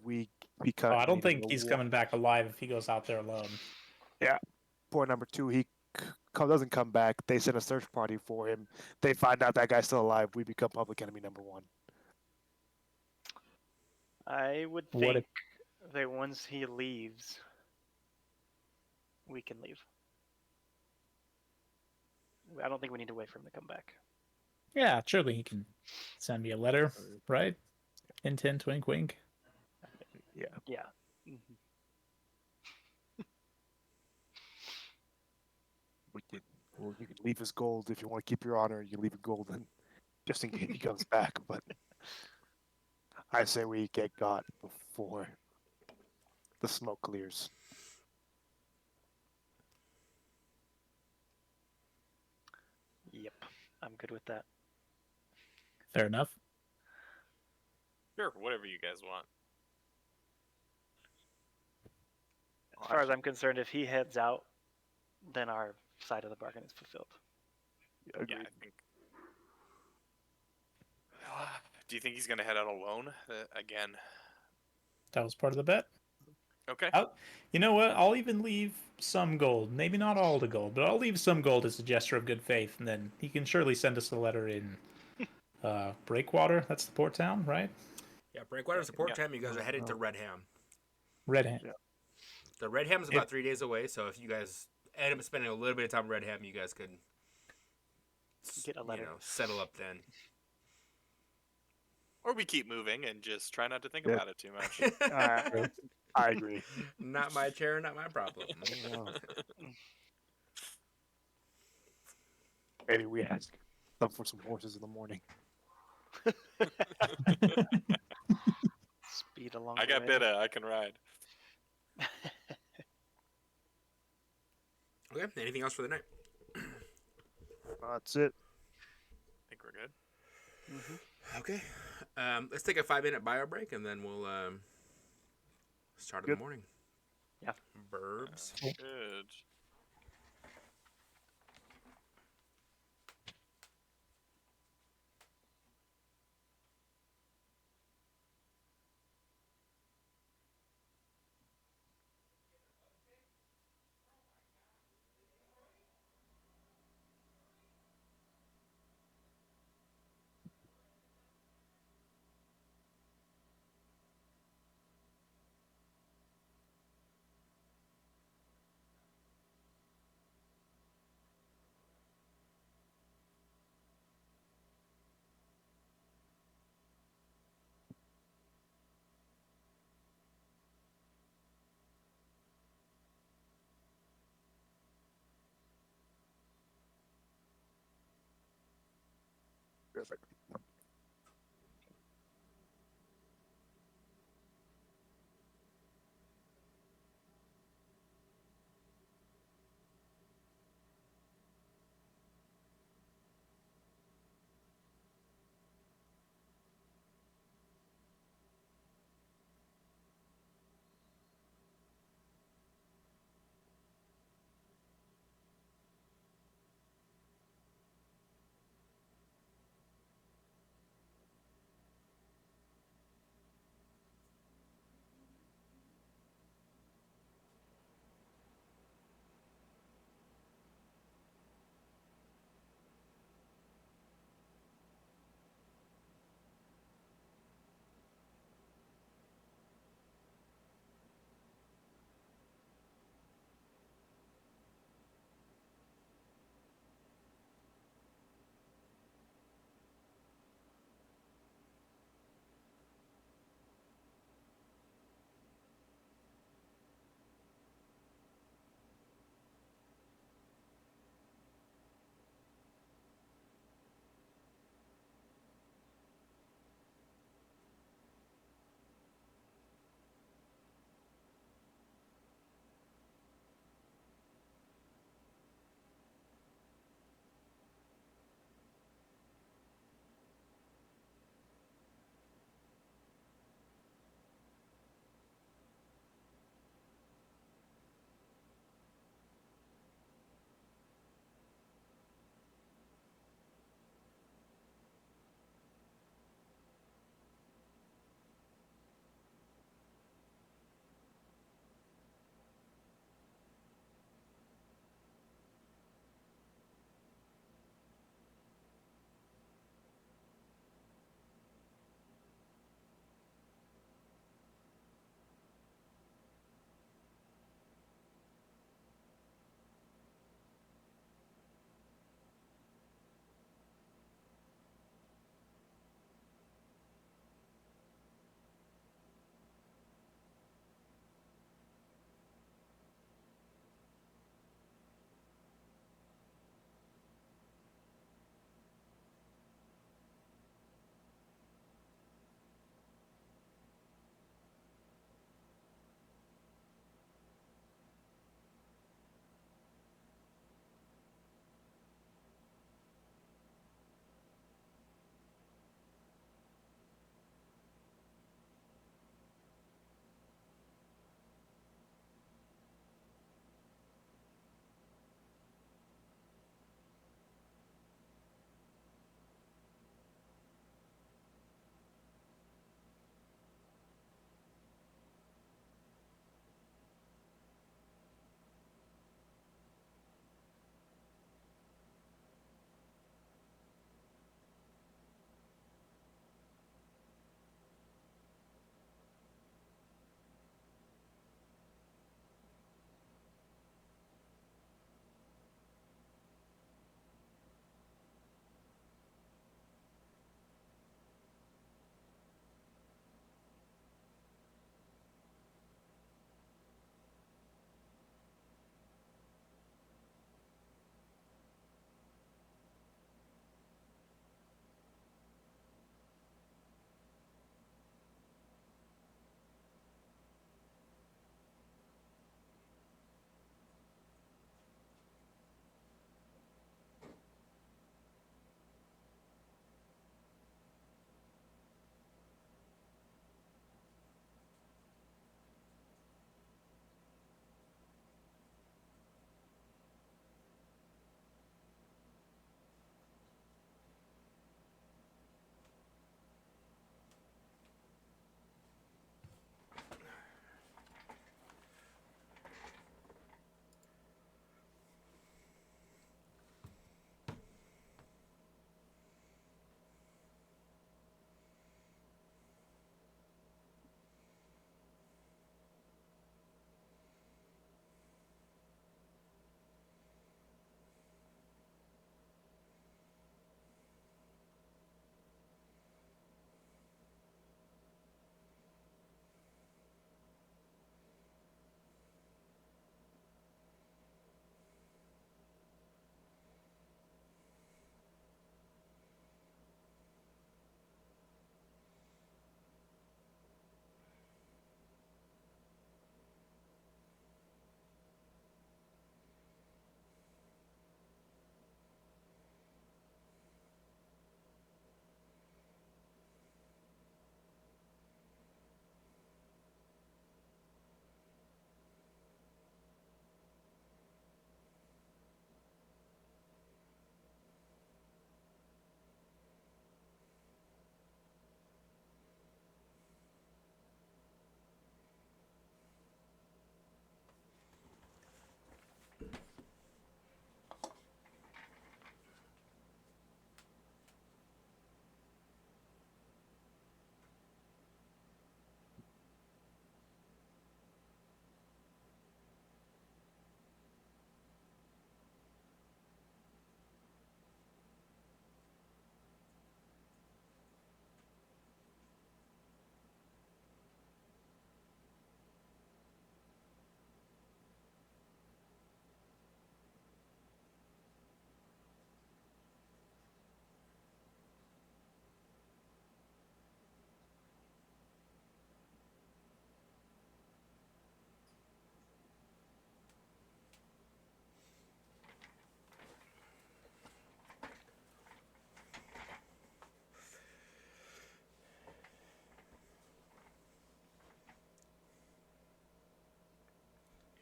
Speaker 3: We become.
Speaker 5: I don't think he's coming back alive if he goes out there alone.
Speaker 3: Yeah. Point number two, he doesn't come back. They send a search party for him. They find out that guy's still alive. We become public enemy number one.
Speaker 2: I would think that once he leaves, we can leave. I don't think we need to wait for him to come back.
Speaker 5: Yeah, surely he can send me a letter, right? Hint, hint, wink, wink.
Speaker 3: Yeah.
Speaker 2: Yeah. Mm-hmm.
Speaker 3: You can leave his gold if you want to keep your honor. You leave it golden, just in case he comes back. But I say we get got before the smoke clears.
Speaker 2: Yep. I'm good with that.
Speaker 5: Fair enough.
Speaker 4: Sure, whatever you guys want.
Speaker 2: As far as I'm concerned, if he heads out, then our side of the bargain is fulfilled.
Speaker 4: Yeah, I think. Do you think he's gonna head out alone again?
Speaker 5: That was part of the bet.
Speaker 4: Okay.
Speaker 5: You know what? I'll even leave some gold. Maybe not all the gold, but I'll leave some gold as a gesture of good faith, and then he can surely send us a letter in Breakwater. That's the port town, right?
Speaker 1: Yeah, Breakwater's the port
Speaker 4: Yeah.
Speaker 1: time. You guys are headed to Redham.
Speaker 5: Red Hand.
Speaker 3: Yeah.
Speaker 1: The Redham's about 3 days away, so if you guys end up spending a little bit of time in Redham, you guys could
Speaker 2: Get a letter.
Speaker 1: settle up then.
Speaker 4: Or we keep moving and just try not to think
Speaker 3: Yeah.
Speaker 4: about it too much.
Speaker 3: I agree.
Speaker 1: Not my chair, not my problem.
Speaker 3: Maybe we ask them for some horses in the morning.
Speaker 2: Speed along.
Speaker 4: I
Speaker 2: the
Speaker 4: got
Speaker 2: way.
Speaker 4: better. I can ride.
Speaker 1: Okay, anything else for the night?
Speaker 3: That's it.
Speaker 4: I think we're good.
Speaker 1: Okay, let's take a 5-minute bio break, and then we'll start in the
Speaker 3: Good.
Speaker 1: morning.
Speaker 2: Yeah.
Speaker 1: Burbs.
Speaker 4: Good.
Speaker 3: Perfect.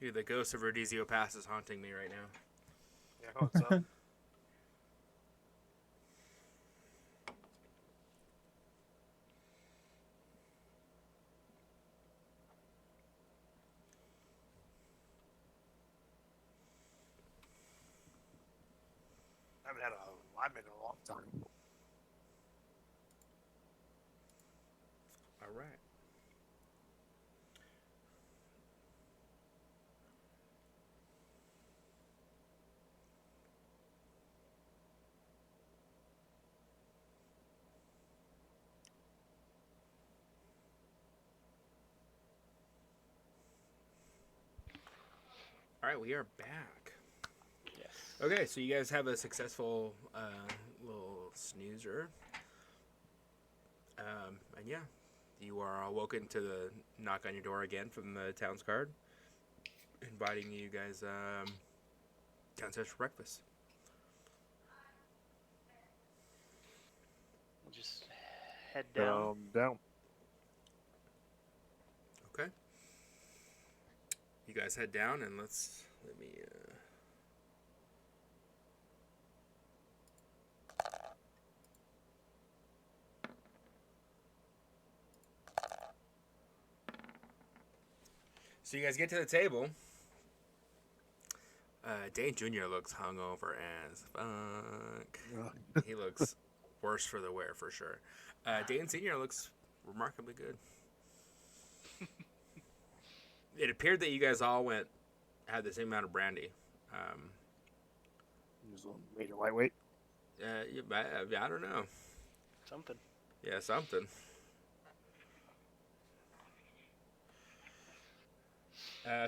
Speaker 1: Dude, the ghost of Rodizio Pass is haunting me right now.
Speaker 3: Yeah, what's up? I haven't had a lineman in a long time.
Speaker 1: All right. All right, we are back.
Speaker 2: Yes.
Speaker 1: Okay, so you guys have a successful little snoozer. And yeah, you are awoken to the knock on your door again from the town's guard, inviting you guys downstairs for breakfast.
Speaker 2: We'll just head down.
Speaker 3: Down.
Speaker 1: Okay. You guys head down and let me. So you guys get to the table. Dane Jr. looks hungover as fuck. He looks worse for the wear for sure. Dane Sr. looks remarkably good. It appeared that you guys all had the same amount of brandy.
Speaker 3: Made it lightweight.
Speaker 1: I don't know.
Speaker 2: Something.
Speaker 1: Yeah, something.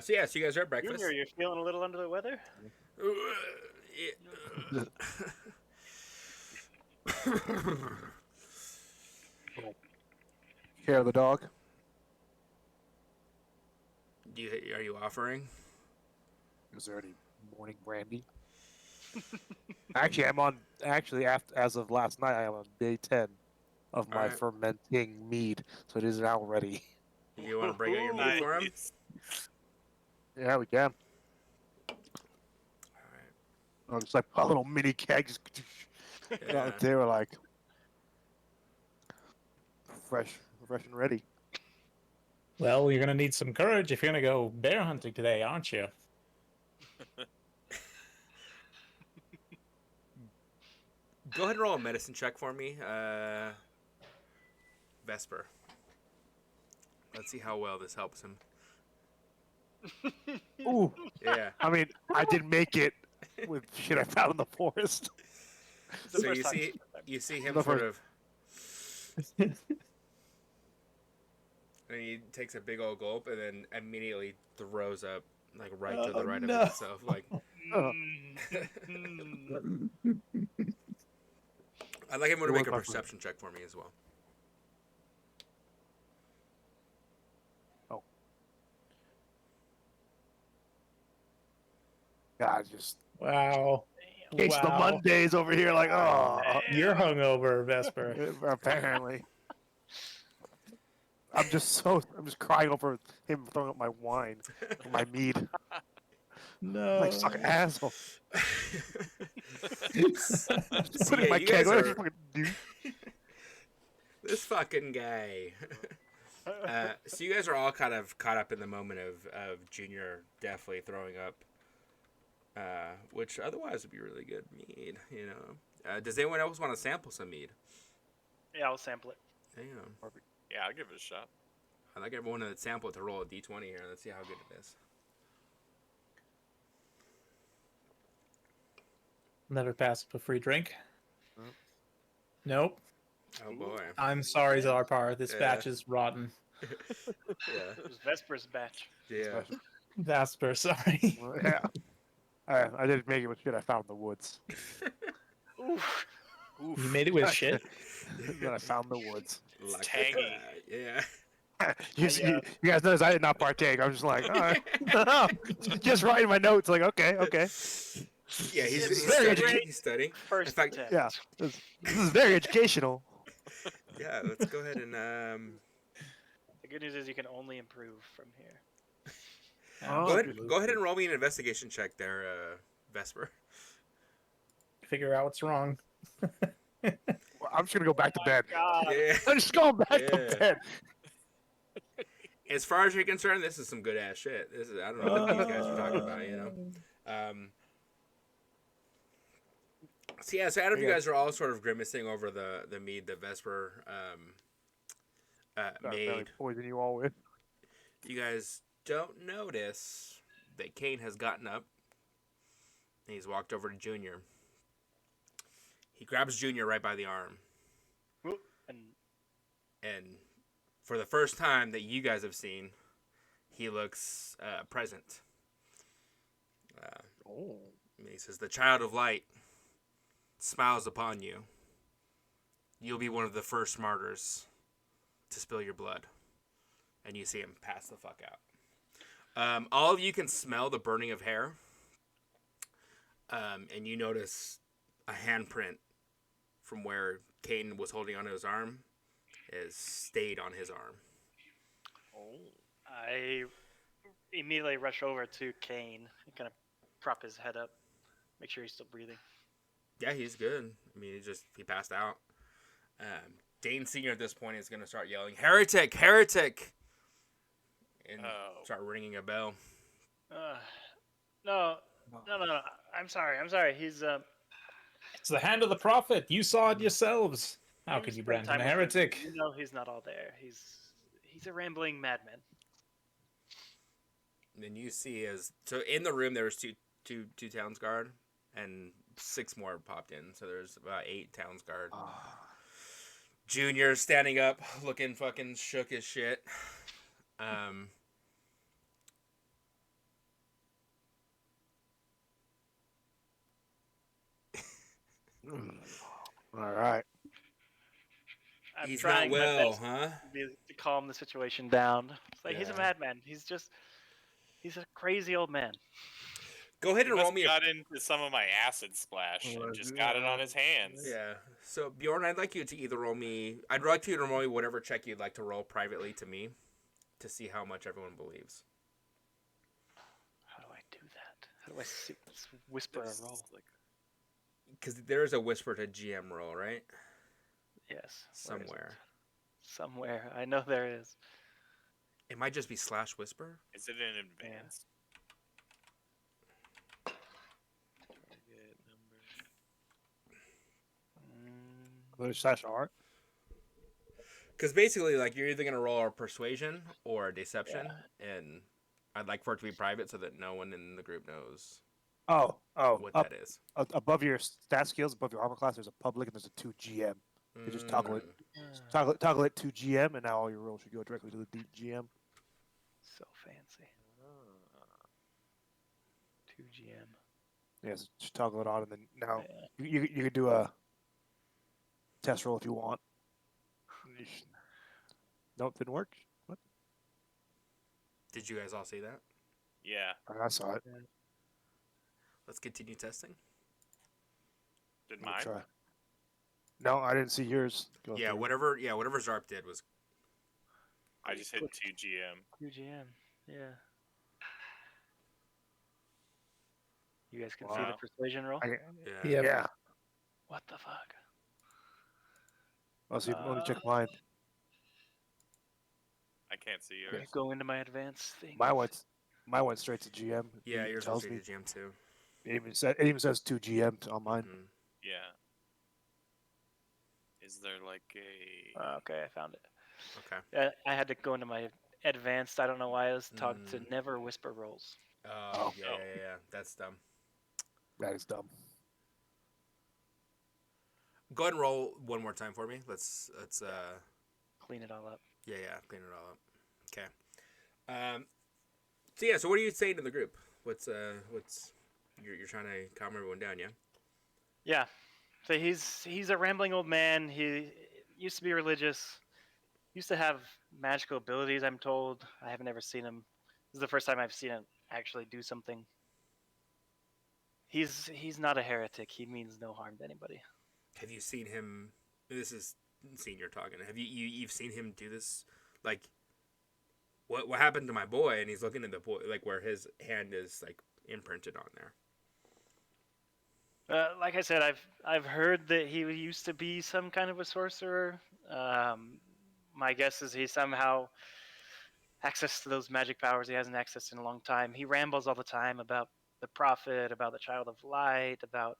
Speaker 1: So you guys are at breakfast.
Speaker 2: Junior, you're feeling a little under the weather?
Speaker 3: Care of the dog.
Speaker 1: Are you offering?
Speaker 3: Is there any morning brandy? As of last night, I am on day 10 of my
Speaker 1: Alright.
Speaker 3: fermenting mead, so it is now ready.
Speaker 1: You want to break out your meat for him?
Speaker 4: Nice.
Speaker 3: Yeah, we can.
Speaker 1: All
Speaker 3: I'm just like a little mini keg.
Speaker 1: Yeah.
Speaker 3: They were like fresh and ready.
Speaker 5: Well, you're gonna need some courage if you're gonna go bear hunting today, aren't you?
Speaker 1: Go ahead and roll a medicine check for me, Vesper. Let's see how well this helps him.
Speaker 3: Ooh,
Speaker 1: Yeah.
Speaker 3: I mean, I did make it with shit I found in the forest.
Speaker 2: The
Speaker 1: So
Speaker 2: first time.
Speaker 1: you see him
Speaker 3: The
Speaker 1: sort
Speaker 3: first-
Speaker 1: of, and he takes a big old gulp and then immediately throws up like right to the right
Speaker 5: no.
Speaker 1: of himself. Like, I'd like everyone to
Speaker 3: It
Speaker 1: make a
Speaker 3: was my
Speaker 1: perception check for me as well.
Speaker 3: God, just
Speaker 5: Wow.
Speaker 3: It's the Mondays over here, like, oh,
Speaker 5: You're hungover, Vesper.
Speaker 3: apparently. I'm just crying over him throwing up my wine, my mead.
Speaker 5: No.
Speaker 3: Like, fucking asshole.
Speaker 1: So,
Speaker 3: Put it in
Speaker 1: yeah,
Speaker 3: my
Speaker 1: you
Speaker 3: keg.
Speaker 1: guys
Speaker 3: What
Speaker 1: are-
Speaker 3: did you fucking do?
Speaker 1: This fucking guy. So you guys are all kind of caught up in the moment of Junior definitely throwing up, which otherwise would be really good mead, you know. Does anyone else want to sample some mead?
Speaker 2: Yeah, I'll sample it.
Speaker 1: Damn.
Speaker 4: Yeah, I'll give it a shot.
Speaker 1: I'd like everyone to sample it to roll a d20 here. Let's see how good it is.
Speaker 5: Never pass up a free drink.
Speaker 3: No.
Speaker 5: Nope.
Speaker 1: Oh boy.
Speaker 5: I'm sorry, Zarpar. This
Speaker 1: Yeah.
Speaker 5: batch is rotten.
Speaker 1: Yeah.
Speaker 2: It was Vesper's batch.
Speaker 1: Yeah.
Speaker 5: Vesper, sorry.
Speaker 3: Yeah. I didn't make it with shit I found in the woods.
Speaker 2: Oof.
Speaker 5: You made it with shit.
Speaker 3: That I found in the woods.
Speaker 1: Like
Speaker 4: tangy.
Speaker 1: Yeah.
Speaker 3: You guys notice I did not partake. I'm just like, all right. Just writing my notes, like, okay.
Speaker 1: Yeah, he's
Speaker 2: It's
Speaker 3: very
Speaker 1: studying. He's studying.
Speaker 2: First
Speaker 1: In fact,
Speaker 2: attempt.
Speaker 3: Yeah. This is very educational.
Speaker 1: Yeah, let's go ahead and
Speaker 2: The good news is you can only improve from here.
Speaker 3: Oh,
Speaker 1: Go ahead and roll me an investigation check there, Vesper.
Speaker 5: Figure out what's wrong.
Speaker 3: Well, I'm just gonna go back to bed.
Speaker 2: God.
Speaker 1: Yeah.
Speaker 3: I'm just going back
Speaker 1: Yeah.
Speaker 3: to bed.
Speaker 1: As far as you're concerned, this is some good ass shit. This is I don't know what these guys are talking about, you know. So yeah, so out of you
Speaker 3: Yeah.
Speaker 1: guys are all sort of grimacing over the mead that Vesper
Speaker 3: Belly
Speaker 1: made.
Speaker 3: poison you all with.
Speaker 1: You guys don't notice that Kane has gotten up and he's walked over to Junior. He grabs Junior right by the arm,
Speaker 2: Whoop, and
Speaker 1: and for the first time that you guys have seen, he looks present. And he says, "The child of light smiles upon you. You'll be one of the first martyrs to spill your blood." And you see him pass the fuck out. All of you can smell the burning of hair. And you notice a handprint from where Caden was holding onto his arm is stayed on his arm.
Speaker 2: I immediately rush over to Kane and kind of prop his head up, make sure he's still breathing.
Speaker 1: Yeah, he's good. I mean, he passed out. Dane Sr. at this point is going to start yelling, "Heretic! Heretic!" And start ringing a bell.
Speaker 2: No. I'm sorry. He's
Speaker 5: It's the hand of the prophet. You saw it yourselves. How could you brand him a heretic?
Speaker 2: You know he's not all there. He's a rambling madman.
Speaker 1: And then you see so in the room there was two towns guard and 6 more popped in, so there's about 8 towns guard. Junior standing up, looking fucking shook as shit.
Speaker 3: All right.
Speaker 2: I'm
Speaker 1: He's
Speaker 2: trying
Speaker 1: not well,
Speaker 2: my
Speaker 1: huh?
Speaker 2: best to calm the situation down. It's like he's a
Speaker 1: Yeah.
Speaker 2: madman. He's a crazy old man.
Speaker 1: Go ahead
Speaker 4: He
Speaker 1: and roll
Speaker 4: must
Speaker 1: me
Speaker 4: got into some of my acid splash and just got it on his hands.
Speaker 1: Yeah. So Bjorn, I'd like you to either roll me. I'd like you to roll me whatever check you'd like to roll privately to me, to see how much everyone believes.
Speaker 2: How do I do that? How do I whisper a roll?
Speaker 1: Because there is a whisper to GM roll, right?
Speaker 2: Yes.
Speaker 1: Somewhere.
Speaker 2: Somewhere. I know there is.
Speaker 1: It might just be /whisper.
Speaker 4: Is it in advance?
Speaker 3: Slash art.
Speaker 1: Because basically, like, you're either gonna roll a persuasion or a deception, and I'd like for it to be private so that no one in the group knows what that is.
Speaker 3: Above your stat skills, above your armor class, there's a public and there's a 2 GM. You just toggle it. Toggle it to GM, and now all your rolls should go directly to the GM.
Speaker 2: So fancy. 2 GM.
Speaker 3: Yes, just toggle it on, and then now you can do a test roll if you want. Nope, didn't work. What?
Speaker 1: Did you guys all see that?
Speaker 4: Yeah.
Speaker 3: I saw it.
Speaker 1: Let's continue testing.
Speaker 4: Did
Speaker 3: Let me
Speaker 4: mine?
Speaker 3: try. No, I didn't see yours. Go
Speaker 1: Yeah,
Speaker 3: through.
Speaker 1: whatever Zarp did was.
Speaker 4: I just hit 2 GM.
Speaker 2: 2 GM. Yeah. You guys can see
Speaker 4: Wow.
Speaker 2: the persuasion roll?
Speaker 1: Yeah.
Speaker 3: Yeah.
Speaker 2: What the fuck?
Speaker 3: Let me check mine.
Speaker 4: I can't see
Speaker 2: Okay,
Speaker 4: yours.
Speaker 2: go into my advanced thing.
Speaker 3: Mine went straight to GM.
Speaker 1: Yeah,
Speaker 3: It
Speaker 1: yours
Speaker 3: tells
Speaker 1: was
Speaker 3: me.
Speaker 1: to GM too.
Speaker 3: It even says 2 GM on mine.
Speaker 1: Mhm.
Speaker 4: Yeah. Is there like a...
Speaker 2: Okay, I found it.
Speaker 1: Okay.
Speaker 2: I had to go into my advanced. I don't know why I was taught to never whisper rolls.
Speaker 1: Oh, yeah. That's dumb.
Speaker 3: That is dumb.
Speaker 1: Go ahead and roll one more time for me. Let's
Speaker 2: Clean it all up.
Speaker 1: yeah, clean it all up. Okay. So what are you saying to the group? What's you're trying to calm everyone down, yeah?
Speaker 2: Yeah. So he's a rambling old man. He used to be religious. Used to have magical abilities, I'm told. I haven't ever seen him. This is the first time I've seen him actually do something. He's not a heretic. He means no harm to anybody.
Speaker 1: Have you seen him? This is senior talking. Have you've seen him do this? Like, what happened to my boy? And he's looking at the boy, like where his hand is like imprinted on there.
Speaker 2: Like I said, I've heard that he used to be some kind of a sorcerer. My guess is he somehow access to those magic powers he hasn't accessed in a long time. He rambles all the time about the prophet, about the child of light, about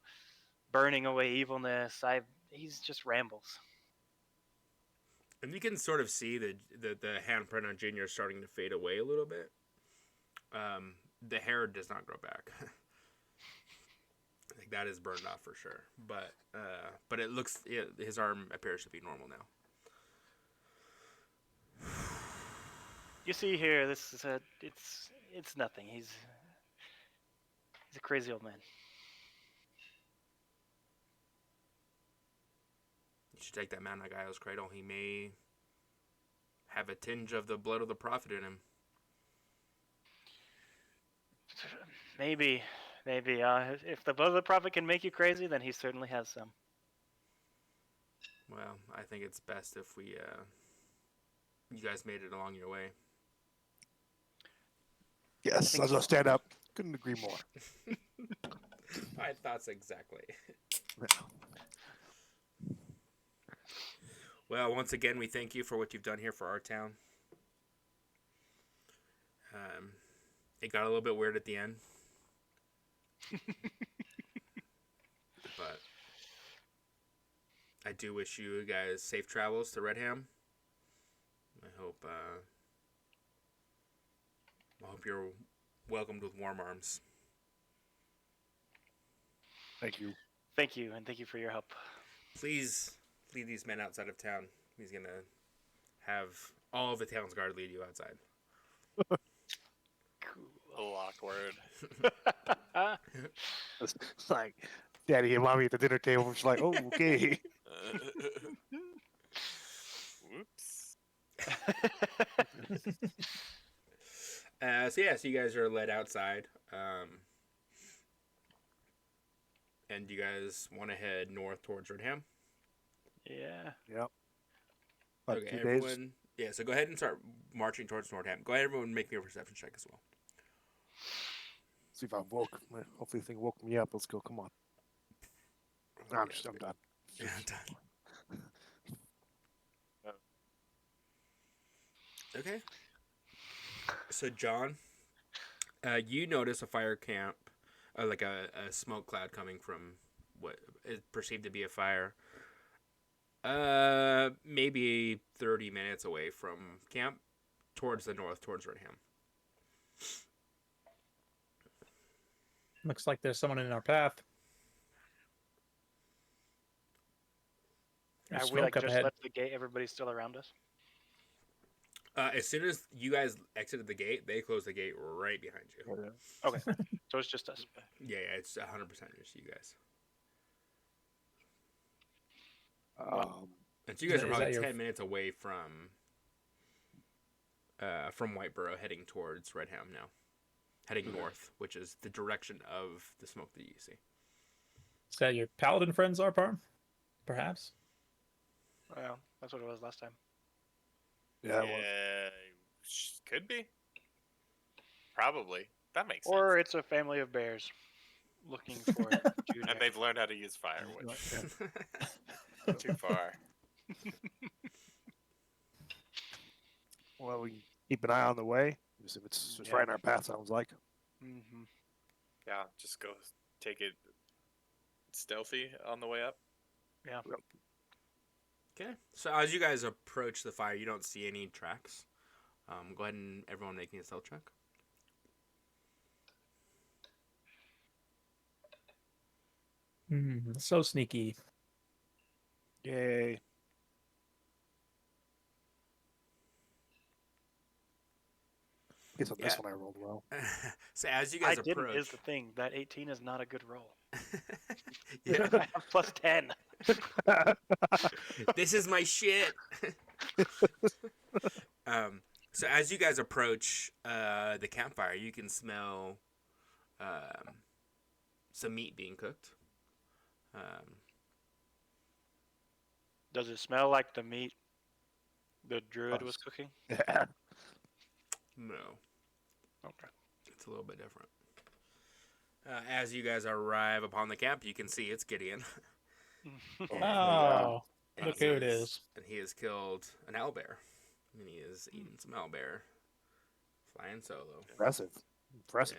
Speaker 2: burning away evilness. He's just rambles.
Speaker 1: And you can sort of see the handprint on Junior starting to fade away a little bit. The hair does not grow back. Like that is burned off for sure. But it looks his arm appears to be normal now.
Speaker 2: You see here, this is it's nothing. He's a crazy old man.
Speaker 1: You should take that man like Io's cradle. He may have a tinge of the blood of the prophet in him.
Speaker 2: Maybe. If the blood of the prophet can make you crazy, then he certainly has some.
Speaker 1: Well, I think it's best if we you guys made it along your way.
Speaker 3: Yes, I was gonna stand up. Couldn't agree more.
Speaker 1: My thoughts exactly. Well, once again, we thank you for what you've done here for our town. It got a little bit weird at the end. But I do wish you guys safe travels to Redham. I hope you're welcomed with warm arms.
Speaker 3: Thank you.
Speaker 2: Thank you, and thank you for your help.
Speaker 1: Please lead these men outside of town. He's gonna have all of the town's guard lead you outside.
Speaker 4: A locked word.
Speaker 3: It's like Daddy and Mommy at the dinner table. Just like, oh, okay.
Speaker 4: Whoops.
Speaker 1: So you guys are led outside. And you guys want to head north towards Redham?
Speaker 2: Yeah.
Speaker 3: Yep. About
Speaker 1: Okay,
Speaker 3: 2 days.
Speaker 1: everyone. Yeah, so go ahead and start marching towards Nordham. Go ahead, everyone, make me a perception check as well.
Speaker 3: See if I'm woke. Hopefully, the thing woke me up. Let's go. Come on. No, I'm done.
Speaker 1: Yeah, I'm done. Okay. So, John, you notice a fire camp, like a smoke cloud coming from what is perceived to be a fire. Maybe 30 minutes away from camp, towards the north, towards Redham.
Speaker 5: Looks like there's someone in our path. There's
Speaker 2: Have we
Speaker 5: smoke up
Speaker 2: just
Speaker 5: ahead.
Speaker 2: left the gate? Everybody's still around us.
Speaker 1: As soon as you guys exited the gate, they closed the gate right behind you.
Speaker 2: Okay, so it's just us.
Speaker 1: Yeah, it's 100% just you guys. And so you guys are
Speaker 5: Is that
Speaker 1: probably
Speaker 5: your-
Speaker 1: 10 minutes away from Whiteburrow, heading towards Redham now. Heading north, which is the direction of the smoke that you see.
Speaker 5: Is that your paladin friends are, Parm? Perhaps?
Speaker 2: Well, that's what it was last time.
Speaker 3: Yeah.
Speaker 4: Could be. Probably. That makes
Speaker 2: Or
Speaker 4: sense.
Speaker 2: it's a family of bears looking for Junior.
Speaker 4: And they've learned how to use fire, which too far.
Speaker 3: Well, we can keep an eye on the way. Just if it's just right in our path, sounds like.
Speaker 2: Mm-hmm.
Speaker 4: Yeah, just go take it stealthy on the way up.
Speaker 2: Yeah.
Speaker 1: Okay. So as you guys approach the fire, you don't see any tracks. Go ahead and everyone make me a stealth check.
Speaker 5: So sneaky.
Speaker 3: Yay. Guess on this
Speaker 1: Yeah.
Speaker 3: one I rolled well.
Speaker 1: So as you
Speaker 2: I
Speaker 1: guys
Speaker 2: didn't
Speaker 1: approach,
Speaker 2: is the thing. That 18 is not a good roll.
Speaker 1: yeah,
Speaker 2: I have plus 10.
Speaker 1: this is my shit. So as you guys approach the campfire, you can smell some meat being cooked.
Speaker 2: Does it smell like the meat the druid was cooking?
Speaker 3: Yeah.
Speaker 1: No,
Speaker 2: Okay.
Speaker 1: it's a little bit different. As you guys arrive upon the camp, you can see it's Gideon.
Speaker 5: Oh,
Speaker 1: And
Speaker 5: look
Speaker 1: he
Speaker 5: who it is.
Speaker 1: And he has killed an owlbear. And he is eating some owlbear. Flying solo.
Speaker 3: Impressive. Impressive.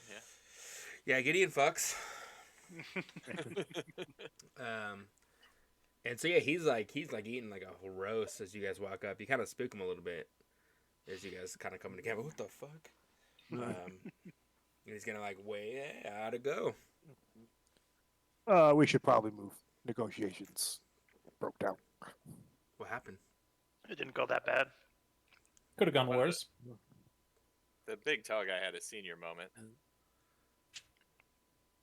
Speaker 1: Yeah.
Speaker 4: Yeah.
Speaker 1: Yeah, Gideon fucks. And so yeah, he's like eating like a whole roast as you guys walk up. You kind of spook him a little bit as you guys kind of come into camp. What the fuck? And he's gonna like wait how to go.
Speaker 3: We should probably move. Negotiations broke down.
Speaker 1: What happened?
Speaker 2: It didn't go that bad.
Speaker 5: Could have gone
Speaker 4: Well,
Speaker 5: worse.
Speaker 4: The big tall guy had a senior moment.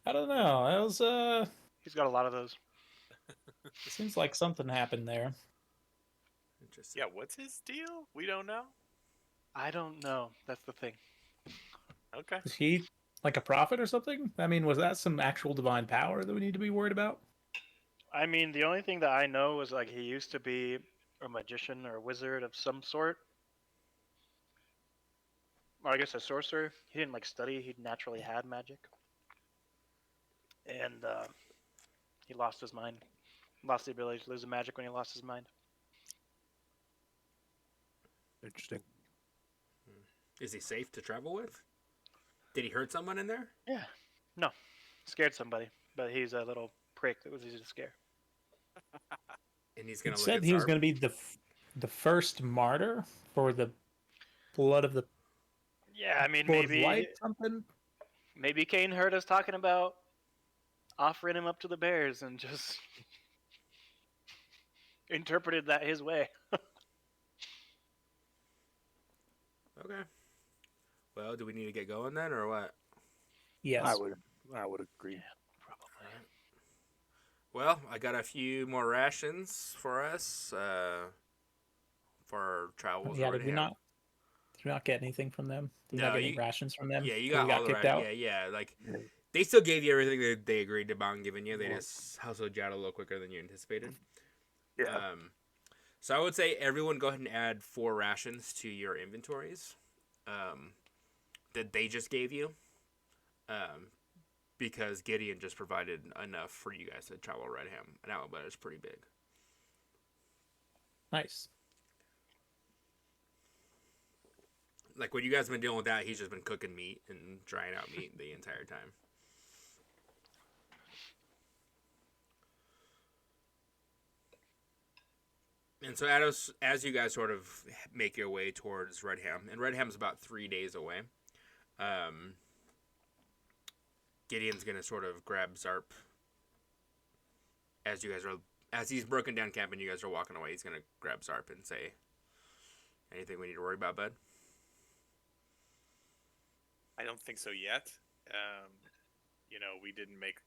Speaker 5: I don't know. That was
Speaker 2: He's got a lot of those.
Speaker 5: seems like something happened there.
Speaker 1: Interesting.
Speaker 4: Yeah, what's his deal? We don't know.
Speaker 2: I don't know. That's the thing.
Speaker 4: Okay.
Speaker 5: Is he like a prophet or something? I mean, was that some actual divine power that we need to be worried about?
Speaker 2: I mean, the only thing that I know is like he used to be a magician or a wizard of some sort. Or I guess a sorcerer. He didn't like study. He naturally had magic. And he lost his mind. Lost the ability to lose the magic when he lost his mind.
Speaker 3: Interesting.
Speaker 1: Is he safe to travel with? Did he hurt someone in there?
Speaker 2: Yeah. No. Scared somebody. But he's a little prick that was easy to scare.
Speaker 1: And he's
Speaker 5: He
Speaker 1: gonna look
Speaker 5: said
Speaker 1: at
Speaker 5: he was
Speaker 1: Zarp.
Speaker 5: going to be the first martyr for the blood of the
Speaker 2: Yeah, I mean,
Speaker 5: Lord of Light something.
Speaker 2: maybe Kane heard us talking about offering him up to the bears and just interpreted that his way.
Speaker 1: Okay. Well, do we need to get going then, or what?
Speaker 5: Yes.
Speaker 3: I would agree.
Speaker 2: Probably.
Speaker 1: Well, I got a few more rations for us for our travels.
Speaker 5: Yeah,
Speaker 1: over
Speaker 5: did
Speaker 1: to
Speaker 5: we
Speaker 1: him.
Speaker 5: not get anything from them? Did we
Speaker 1: No,
Speaker 5: not get any
Speaker 1: you-
Speaker 5: rations from them?
Speaker 1: Yeah, you
Speaker 5: 'Cause
Speaker 1: got
Speaker 5: we got
Speaker 1: all the
Speaker 5: kicked
Speaker 1: right.
Speaker 5: out.
Speaker 1: Yeah. Like they still gave you everything that they agreed upon giving you. They
Speaker 3: Yeah.
Speaker 1: just household you out a little quicker than you anticipated.
Speaker 3: Yeah.
Speaker 1: So I would say everyone go ahead and add 4 rations to your inventories that they just gave you. Because Gideon just provided enough for you guys to travel right him. An outlet is pretty big.
Speaker 5: Nice.
Speaker 1: Like when you guys have been dealing with that, he's just been cooking meat and drying out meat the entire time. And so as you guys sort of make your way towards Redham, and Redham's about 3 days away, Gideon's gonna sort of grab Zarp as he's broken down camp and you guys are walking away. He's gonna grab Zarp and say, "Anything we need to worry about, bud?"
Speaker 4: I don't think so yet. We didn't make.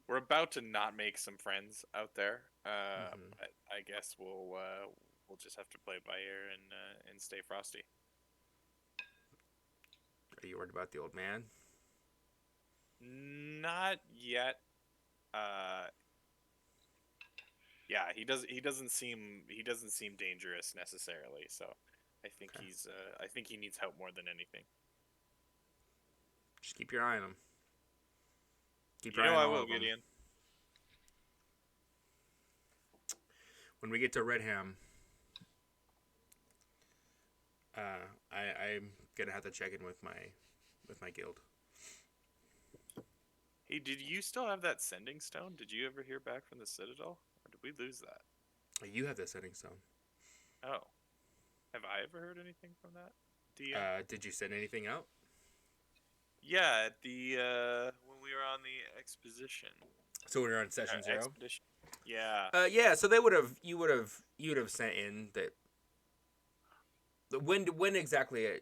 Speaker 4: We're about to not make some friends out there. I guess we'll just have to play it by ear and stay frosty.
Speaker 1: Are you worried about the old man?
Speaker 4: Not yet. Yeah, he doesn't seem dangerous necessarily. So, I think
Speaker 1: Okay.
Speaker 4: I think he needs help more than anything.
Speaker 1: Just keep your eye on him. Keep
Speaker 4: You
Speaker 1: your eye
Speaker 4: know
Speaker 1: on
Speaker 4: I
Speaker 1: all
Speaker 4: will,
Speaker 1: of them.
Speaker 4: Gideon.
Speaker 1: When we get to Redham, I'm gonna have to check in with my guild.
Speaker 4: Hey, did you still have that sending stone? Did you ever hear back from the Citadel, or did we lose that?
Speaker 1: You have the setting stone.
Speaker 4: Oh, have I ever heard anything from that? DM?
Speaker 1: Did you send anything out?
Speaker 4: Yeah, at the when we were on the exposition.
Speaker 1: So when you're on session 0.
Speaker 4: Expedition. Yeah.
Speaker 1: Yeah. So you would have sent in that. When exactly?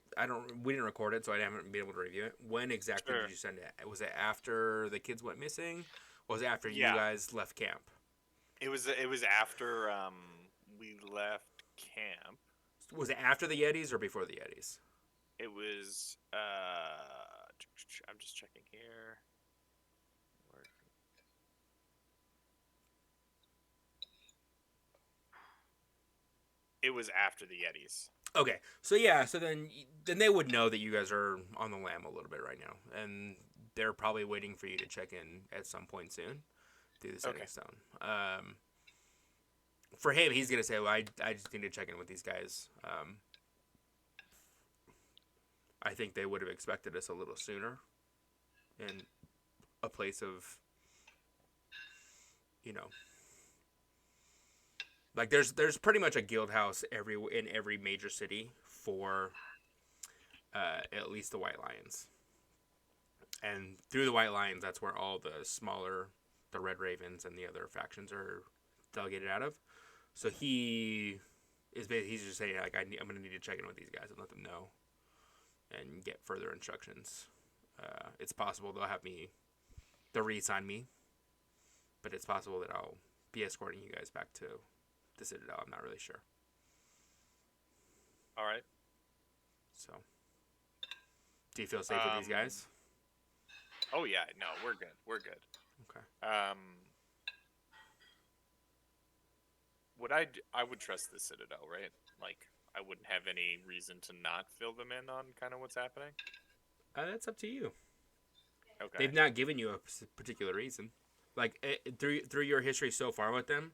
Speaker 1: We didn't record it, so I haven't been able to review it. When exactly
Speaker 4: Sure.
Speaker 1: did you send it? Was it after the kids went missing? Or was it after
Speaker 4: Yeah.
Speaker 1: you guys left camp?
Speaker 4: It was after we left camp.
Speaker 1: Was it after the Yetis or before the Yetis?
Speaker 4: It was I'm just checking here. It was after the Yetis.
Speaker 1: Okay, so yeah, so then they would know that you guys are on the lam a little bit right now, and they're probably waiting for you to check in at some point soon through the setting
Speaker 4: Okay.
Speaker 1: stone. For him, he's gonna say, "Well, I just need to check in with these guys." I think they would have expected us a little sooner, in a place of, you know, like there's pretty much a guild house in every major city for at least the White Lions. And through the White Lions, that's where all the smaller, the Red Ravens and the other factions are delegated out of. So he's just saying, like, I'm going to need to check in with these guys and let them know and get further instructions. It's possible they'll re-assign me, but it's possible that I'll be escorting you guys back to the Citadel. I'm not really sure.
Speaker 4: All right.
Speaker 1: So, do you feel safe with these guys?
Speaker 4: Oh yeah, no, we're good. We're good.
Speaker 1: Okay.
Speaker 4: I would trust the Citadel, right? Like, I wouldn't have any reason to not fill them in on kind of what's happening.
Speaker 1: That's up to you.
Speaker 4: Okay.
Speaker 1: They've not given you a particular reason. Like, through your history so far with them,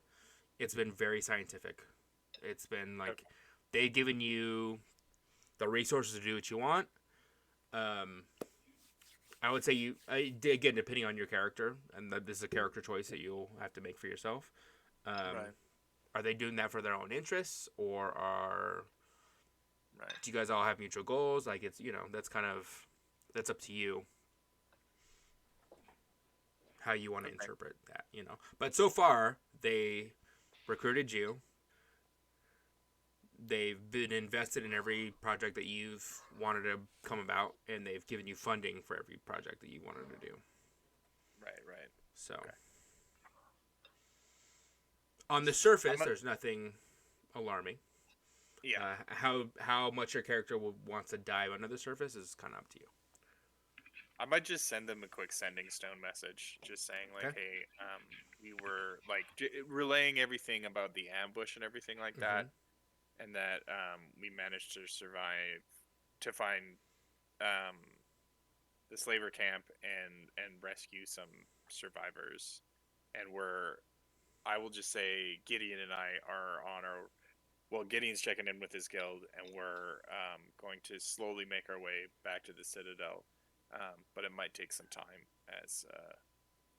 Speaker 1: it's been very scientific. It's been like they've given you the resources to do what you want. I would say again, depending on your character, and this is a character choice that you'll have to make for yourself.
Speaker 4: Right.
Speaker 1: Are they doing that for their own interests, or
Speaker 4: Right.
Speaker 1: do you guys all have mutual goals? Like, it's, that's up to you how you want to interpret that, But so far, they recruited you. They've been invested in every project that you've wanted to come about, and they've given you funding for every project that you wanted to do.
Speaker 4: Right.
Speaker 1: So,
Speaker 4: Okay.
Speaker 1: on the surface, there's nothing alarming.
Speaker 4: Yeah.
Speaker 1: How much your character wants to dive under the surface is kind of up to you.
Speaker 4: I might just send them a quick sending stone message, just saying like,
Speaker 1: Okay.
Speaker 4: hey, we were like relaying everything about the ambush and everything like that, and that we managed to survive to find the slaver camp and rescue some survivors, and I will just say Gideon and I are on our. Well, Gideon's checking in with his guild, and we're going to slowly make our way back to the Citadel. But it might take some time as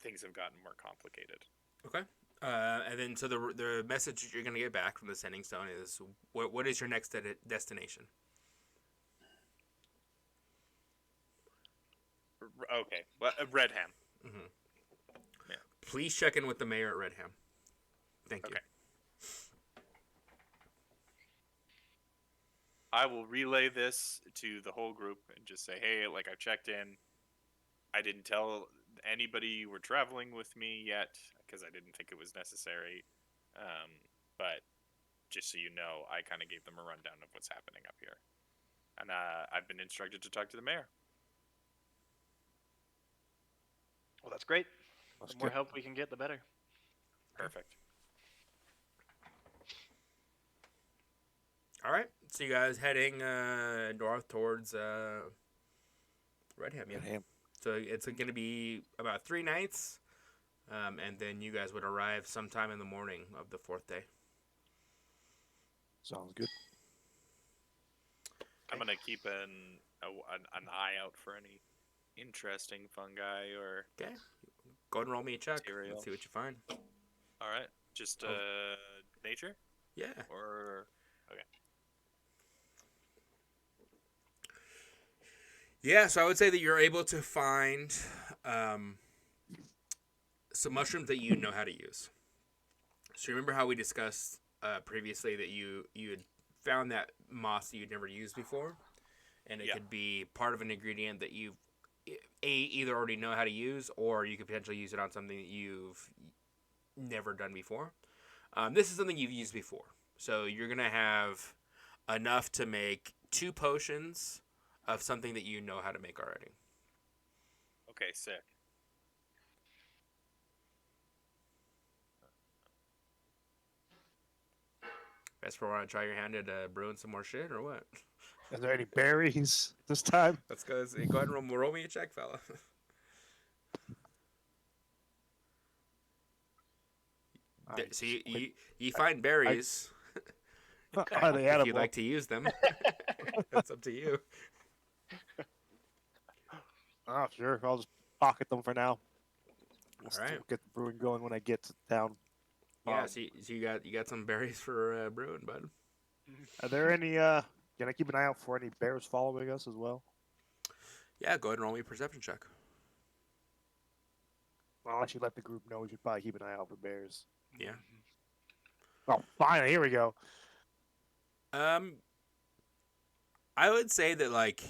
Speaker 4: things have gotten more complicated.
Speaker 1: Okay. And then, so the message that you're going to get back from the sending stone is, what is your next destination?
Speaker 4: Okay. Well, Redham.
Speaker 1: Mm-hmm.
Speaker 4: Yeah.
Speaker 1: Please check in with the mayor at Redham. Thank you.
Speaker 4: Okay. I will relay this to the whole group and just say, hey, like, I've checked in. I didn't tell anybody you were traveling with me yet because I didn't think it was necessary. But just so you know, I kind of gave them a rundown of what's happening up here. And I've been instructed to talk to the mayor.
Speaker 2: Well, that's great.
Speaker 3: That's
Speaker 2: The more
Speaker 3: good.
Speaker 2: help we can get, the better.
Speaker 4: Perfect.
Speaker 1: All right. So you guys heading north towards Redham, yeah.
Speaker 3: Redham.
Speaker 1: So it's going to be about 3 nights, and then you guys would arrive sometime in the morning of the 4th day.
Speaker 3: Sounds good.
Speaker 4: I'm going to keep an eye out for any interesting fungi or...
Speaker 1: Okay. Go ahead and roll me a check.
Speaker 4: Material.
Speaker 1: Let's see what you find.
Speaker 4: All right. Just nature?
Speaker 1: Yeah.
Speaker 4: Or... Okay.
Speaker 1: Yeah, so I would say that you're able to find some mushrooms that you know how to use. So remember how we discussed previously that you had found that moss that you'd never used before? And it could be part of an ingredient that you've either already know how to use, or you could potentially use it on something that you've never done before. This is something you've used before. So you're going to have enough to make 2 potions of something that you know how to make already.
Speaker 4: Okay, sick.
Speaker 1: Vesper, want to try your hand at brewing some more shit or what?
Speaker 3: Are there any berries this time?
Speaker 1: Let's go. Go ahead and roll me a check, fella. So you find berries.
Speaker 3: Are they
Speaker 1: If
Speaker 3: edible?
Speaker 1: you'd like to use them, that's up to you.
Speaker 3: Oh, sure. I'll just pocket them for now. We'll
Speaker 1: All right.
Speaker 3: still get the brewing going when I get to town.
Speaker 1: Yeah. So you got some berries for brewing, bud.
Speaker 3: Are there any? Can I keep an eye out for any bears following us as well?
Speaker 1: Yeah. Go ahead and roll me a perception check.
Speaker 3: Well, I'll actually let the group know we should probably keep an eye out for bears.
Speaker 1: Yeah.
Speaker 3: Oh, finally, here we go.
Speaker 1: I would say that like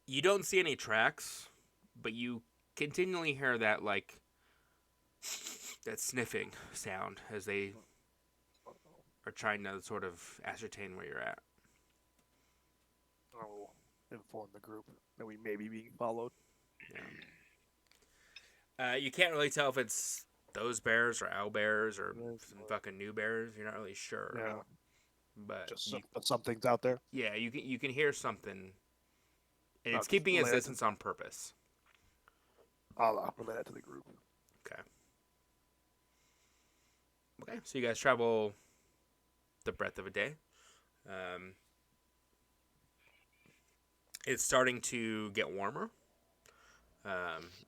Speaker 1: you don't see any tracks, but you continually hear that like that sniffing sound as they are trying to sort of ascertain where you're at.
Speaker 3: I will inform the group that we may be being followed.
Speaker 1: Yeah. You can't really tell if it's those bears or owl bears or some fucking new bears. You're not really sure.
Speaker 3: Yeah,
Speaker 1: But
Speaker 3: just something's out there.
Speaker 1: yeah, you can hear something, and it's
Speaker 3: just
Speaker 1: keeping its
Speaker 3: relay it.
Speaker 1: distance on purpose.
Speaker 3: I'll relay that to the group.
Speaker 1: Okay. Okay, so you guys travel the breadth of a day. It's starting to get warmer.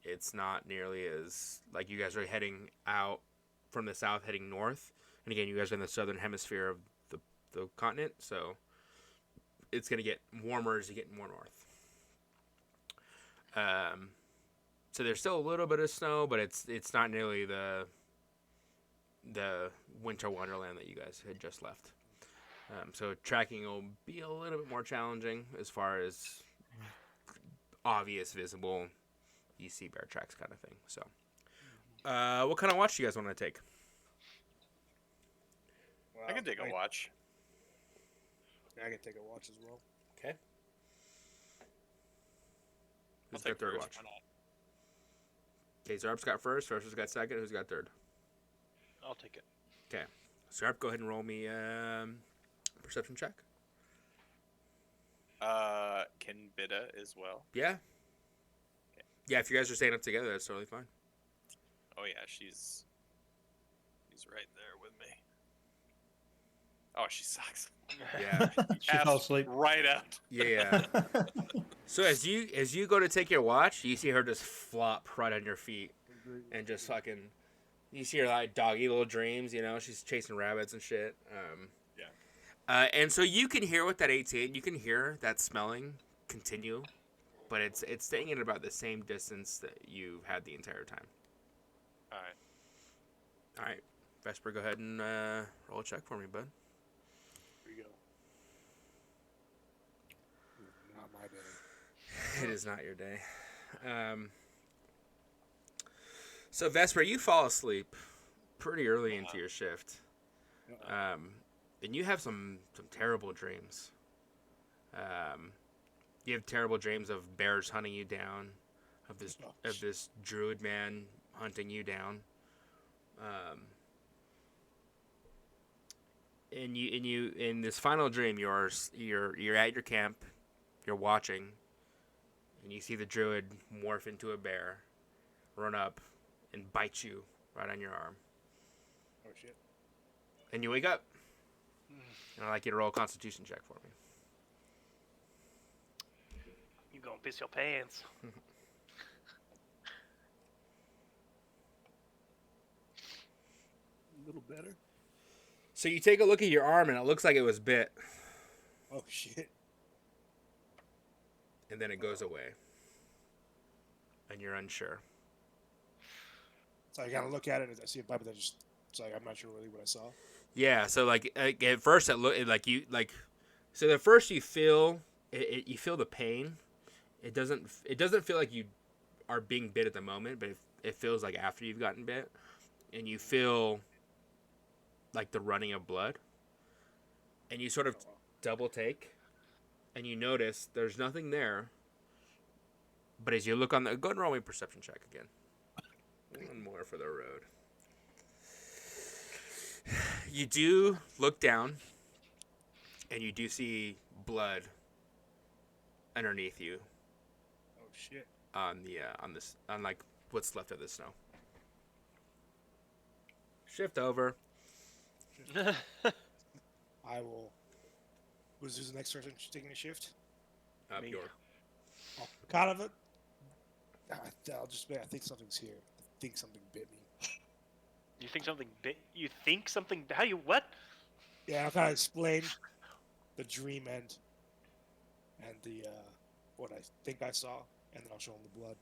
Speaker 1: It's not nearly as like you guys are heading out from the south, heading north, and again, you guys are in the southern hemisphere of the continent, so it's gonna get warmer as you get more north. So there's still a little bit of snow, but it's not nearly the winter wonderland that you guys had just left. So tracking will be a little bit more challenging as far as obvious, visible, you see bear tracks kind of thing. So, what kind of watch do you guys want to take?
Speaker 4: I can take a watch.
Speaker 3: I can take a watch as well.
Speaker 1: Okay.
Speaker 4: I'll
Speaker 1: Who's got
Speaker 4: take
Speaker 1: third
Speaker 4: first,
Speaker 1: watch?
Speaker 4: why not?
Speaker 1: Okay, Zarp's got first. Versus got second. Who's got third?
Speaker 2: I'll take it.
Speaker 1: Okay. Zarp, go ahead and roll me perception check.
Speaker 4: Can Bida as well?
Speaker 1: Yeah. Yeah, if you guys are staying up together, that's totally fine.
Speaker 4: Oh yeah, she's right there with me. Oh, she sucks.
Speaker 1: Yeah.
Speaker 5: She fell
Speaker 4: Ass
Speaker 5: asleep.
Speaker 4: right out.
Speaker 1: Yeah. So as you go to take your watch, you see her just flop right on your feet, and just fucking. You see her like doggy little dreams, you know. She's chasing rabbits and shit.
Speaker 4: Yeah.
Speaker 1: And so you can hear with that 18, you can hear that smelling continue, but it's staying at about the same distance that you've had the entire time.
Speaker 4: All right.
Speaker 1: All right, Vesper, go ahead and roll a check for me, bud.
Speaker 3: Here we go. Not my day.
Speaker 1: It is not your day. So Vesper, you fall asleep pretty early into your shift, and you have some terrible dreams. You have terrible dreams of bears hunting you down, of this druid man hunting you down. And you in this final dream, you're at your camp, you're watching, and you see the druid morph into a bear, run up, and bite you right on your arm.
Speaker 3: Oh shit.
Speaker 1: And you wake up. And I'd like you to roll a Constitution check for me.
Speaker 2: You gonna piss your pants.
Speaker 3: A little better.
Speaker 1: So you take a look at your arm, and it looks like it was bit,
Speaker 3: Oh shit.
Speaker 1: and then it goes away. And you're unsure.
Speaker 3: So I gotta look at it as I see a bite, but it's like I'm not sure really what I saw.
Speaker 1: Yeah, so like at first it look like you like, so the first you feel you feel the pain. It doesn't feel like you are being bit at the moment, but it feels like after you've gotten bit, and you feel like the running of blood, and you sort of double take, and you notice there's nothing there. But as you look on the, go ahead and roll me a perception check again. One more for the road. You do look down, and you do see blood underneath you
Speaker 3: Oh shit.
Speaker 1: on like what's left of the snow. Shift over.
Speaker 3: I will. Who's the next person taking a shift?
Speaker 1: Up
Speaker 2: Me.
Speaker 1: your.
Speaker 3: Oh, kind of a. I'll just say I think something's here. I think something bit me.
Speaker 2: You think something big? You think something? How you what?
Speaker 3: Yeah, I'll kind of explain the dream end and the what I think I saw, and then I'll show him the blood.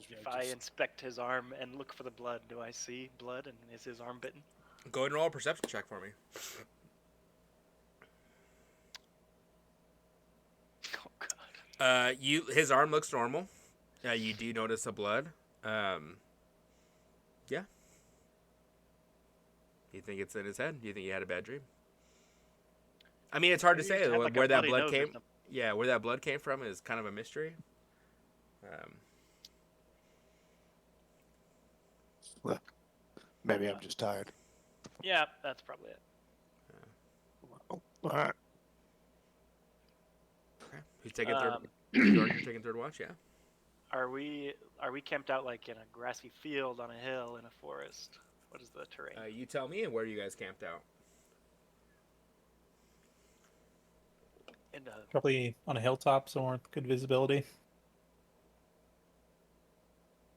Speaker 2: If I inspect his arm and look for the blood, do I see blood? And is his arm bitten?
Speaker 1: Go ahead and roll a perception check for me.
Speaker 2: Oh God.
Speaker 1: His arm looks normal. You do notice the blood. Yeah. You think it's in his head? Do you think he had a bad dream? I mean, it's hard to
Speaker 2: Maybe he
Speaker 1: say
Speaker 2: just had, like, a
Speaker 1: where that
Speaker 2: bloody
Speaker 1: blood
Speaker 2: nose or
Speaker 1: came.
Speaker 2: something.
Speaker 1: Yeah, where that blood came from is kind of a mystery.
Speaker 3: Well, maybe I'm just tired.
Speaker 2: Yeah, that's probably it.
Speaker 3: Oh, all right.
Speaker 1: Okay. Who's taking third?
Speaker 2: Um,
Speaker 1: You're taking third watch, yeah.
Speaker 2: Are we camped out like in a grassy field, on a hill, in a forest? What is the terrain?
Speaker 1: You tell me, and where you guys camped out?
Speaker 2: In a,
Speaker 5: Probably on a hilltop somewhere with good visibility.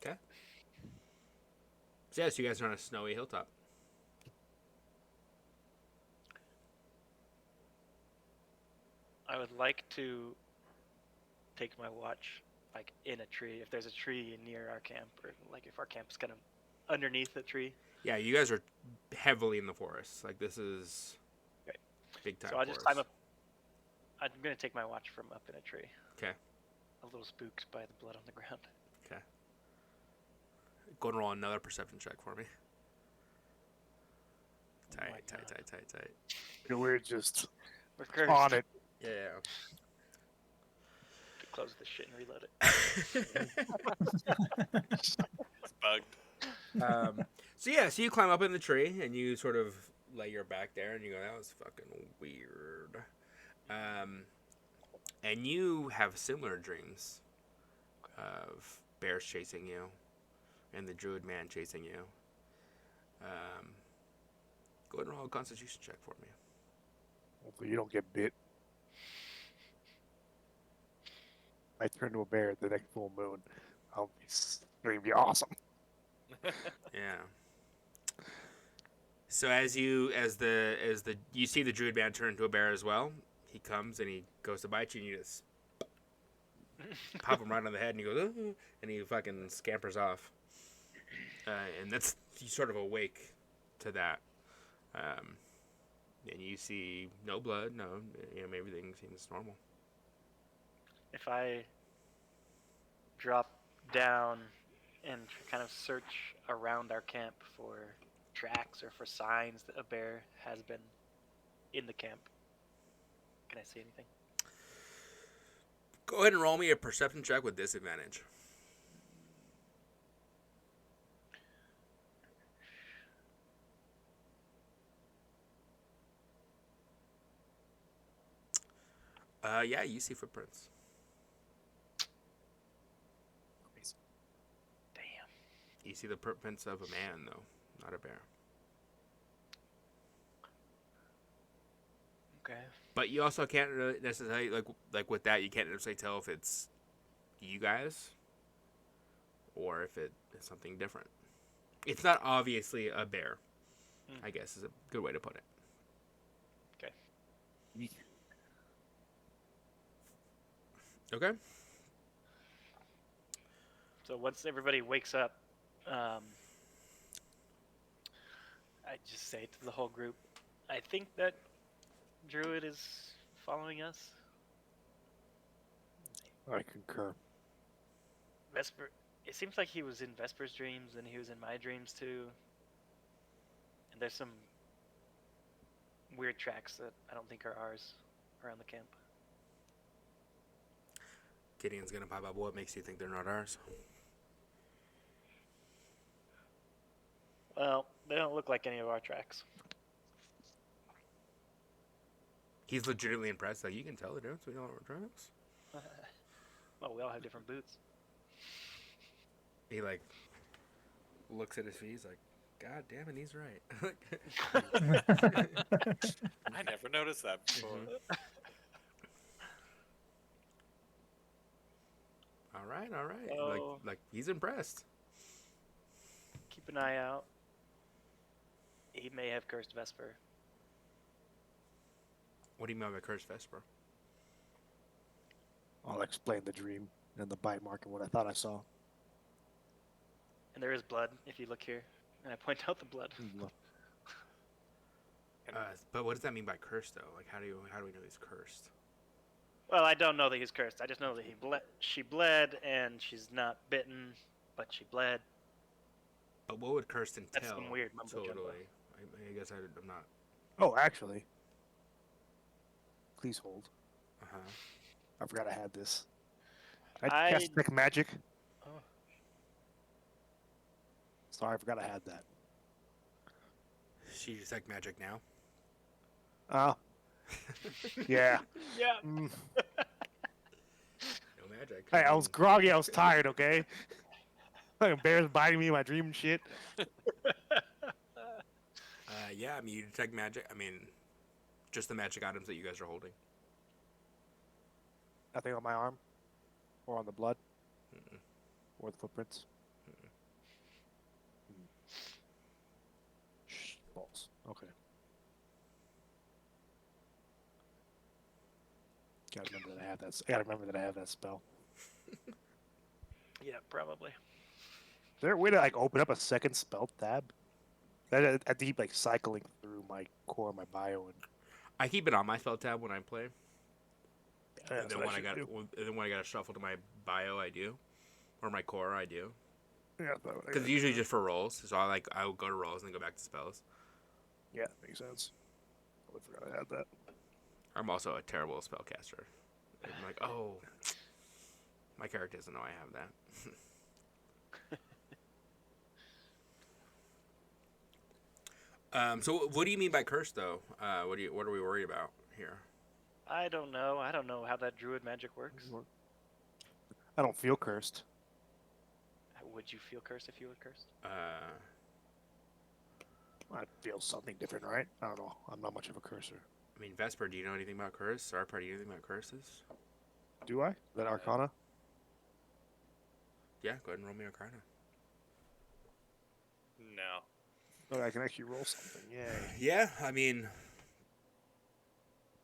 Speaker 1: Okay. So yes, you guys are on a snowy hilltop.
Speaker 2: I would like to take my watch, like in a tree. If there's a tree near our camp, or like if our camp's kind of underneath the tree.
Speaker 1: Yeah, you guys are heavily in the forest. Like this is
Speaker 2: Okay.
Speaker 1: big time.
Speaker 2: So I'll just
Speaker 1: forest.
Speaker 2: climb up. I'm gonna take my watch from up in a tree.
Speaker 1: Okay.
Speaker 2: A little spooked by the blood on the ground.
Speaker 1: Okay. Go and roll another perception check for me.
Speaker 2: Oh my
Speaker 1: Tight.
Speaker 3: We're just
Speaker 2: We're cursed.
Speaker 3: on it.
Speaker 1: Yeah.
Speaker 2: Close this shit and reload it.
Speaker 4: It's bugged.
Speaker 1: So you climb up in the tree and you sort of lay your back there and you go, that was fucking weird. And you have similar dreams of bears chasing you and the druid man chasing you. Go ahead and roll a constitution check for me.
Speaker 3: Hopefully you don't get bit. I turn to a bear at the next full moon. It's gonna be awesome.
Speaker 1: Yeah. So as you see the druid man turn into a bear as well, he comes and he goes to bite you and you just pop him right on the head and he goes, "Ooh," and he fucking scampers off. And that's you sort of awake to that. And you see no blood, everything seems normal.
Speaker 2: If I drop down and kind of search around our camp for tracks or for signs that a bear has been in the camp, can I see anything?
Speaker 1: Go ahead and roll me a perception check with disadvantage. Yeah, you see footprints.
Speaker 2: Damn.
Speaker 1: You see the footprints of a man, though, not a bear.
Speaker 2: Okay.
Speaker 1: But you also can't really necessarily like with that. You can't necessarily tell if it's you guys or if it is something different. It's not obviously a bear. I guess is a good way to put it.
Speaker 2: Okay.
Speaker 1: Okay.
Speaker 2: So once everybody wakes up, I just say to the whole group, I think that Druid is following us.
Speaker 3: I concur.
Speaker 2: Vesper, it seems like he was in Vesper's dreams and he was in my dreams too. And there's some weird tracks that I don't think are ours around the camp.
Speaker 1: Gideon's gonna pop up. What makes you think they're not ours?
Speaker 2: Well, They don't look like any of our tracks.
Speaker 1: He's legitimately impressed. Like, you can tell the difference between all our tracks.
Speaker 2: Well, we all have different boots.
Speaker 1: He like looks at his feet. He's like, "God damn it, he's right."
Speaker 4: I never noticed that before.
Speaker 1: All right, all right.
Speaker 2: Oh.
Speaker 1: Like he's impressed.
Speaker 2: Keep an eye out. He may have cursed Vesper.
Speaker 1: What do you mean by cursed Vesper?
Speaker 3: I'll explain the dream and the bite mark and what I thought I saw.
Speaker 2: And there is blood, if you look here. And I point out the blood.
Speaker 1: But what does that mean by cursed though? Like, how do we know he's cursed?
Speaker 2: Well, I don't know that he's cursed. I just know that she bled, and she's not bitten, but she bled.
Speaker 1: But what would cursed entail?
Speaker 2: That's some weird mumbo jumbo.
Speaker 1: Totally. I guess I'm not.
Speaker 3: Oh, actually. Please hold.
Speaker 1: Uh-huh.
Speaker 3: I forgot I had this. I cast Detect Magic.
Speaker 2: Oh.
Speaker 3: Sorry, I forgot I had that.
Speaker 1: She detect magic now.
Speaker 3: Oh. Yeah.
Speaker 2: Yeah.
Speaker 1: No magic.
Speaker 3: Hey, I was groggy. I was tired, okay? Like bears biting me in my dream and shit.
Speaker 1: Yeah, I mean, you detect magic. I mean, just the magic items that you guys are holding.
Speaker 3: Nothing on my arm? Or on the blood?
Speaker 1: Mm-mm.
Speaker 3: Or the footprints?
Speaker 1: Mm-mm.
Speaker 3: Shh, balls. Okay. Gotta remember that I have that. I gotta remember that I have that spell.
Speaker 2: Yeah, probably.
Speaker 3: Is there a way to like open up a second spell tab? I keep like cycling through my core, my bio, and
Speaker 1: I keep it on my spell tab when I play.
Speaker 3: yeah,
Speaker 1: And then when I got to shuffle to my bio, I do, or my core, I do.
Speaker 3: yeah,
Speaker 1: Because it's usually just for rolls, so I will go to rolls and then go back to spells.
Speaker 3: yeah, makes sense. I forgot I had that.
Speaker 1: I'm also a terrible spellcaster. I'm like, oh, my character doesn't know I have that. So what do you mean by curse, though? What are we worried about here?
Speaker 2: I don't know. I don't know how that druid magic works.
Speaker 3: I don't feel cursed.
Speaker 2: Would you feel cursed if you were cursed?
Speaker 3: I feel something different, right? I don't know. I'm not much of a cursor.
Speaker 1: I mean, Vesper, do you know anything about curse? Sarpa, do you know anything about curses?
Speaker 3: Do I? Is that Arcana?
Speaker 1: Yeah, go ahead and roll me Arcana.
Speaker 4: No.
Speaker 3: Oh, I can actually roll something. Yay.
Speaker 1: Yeah, I mean,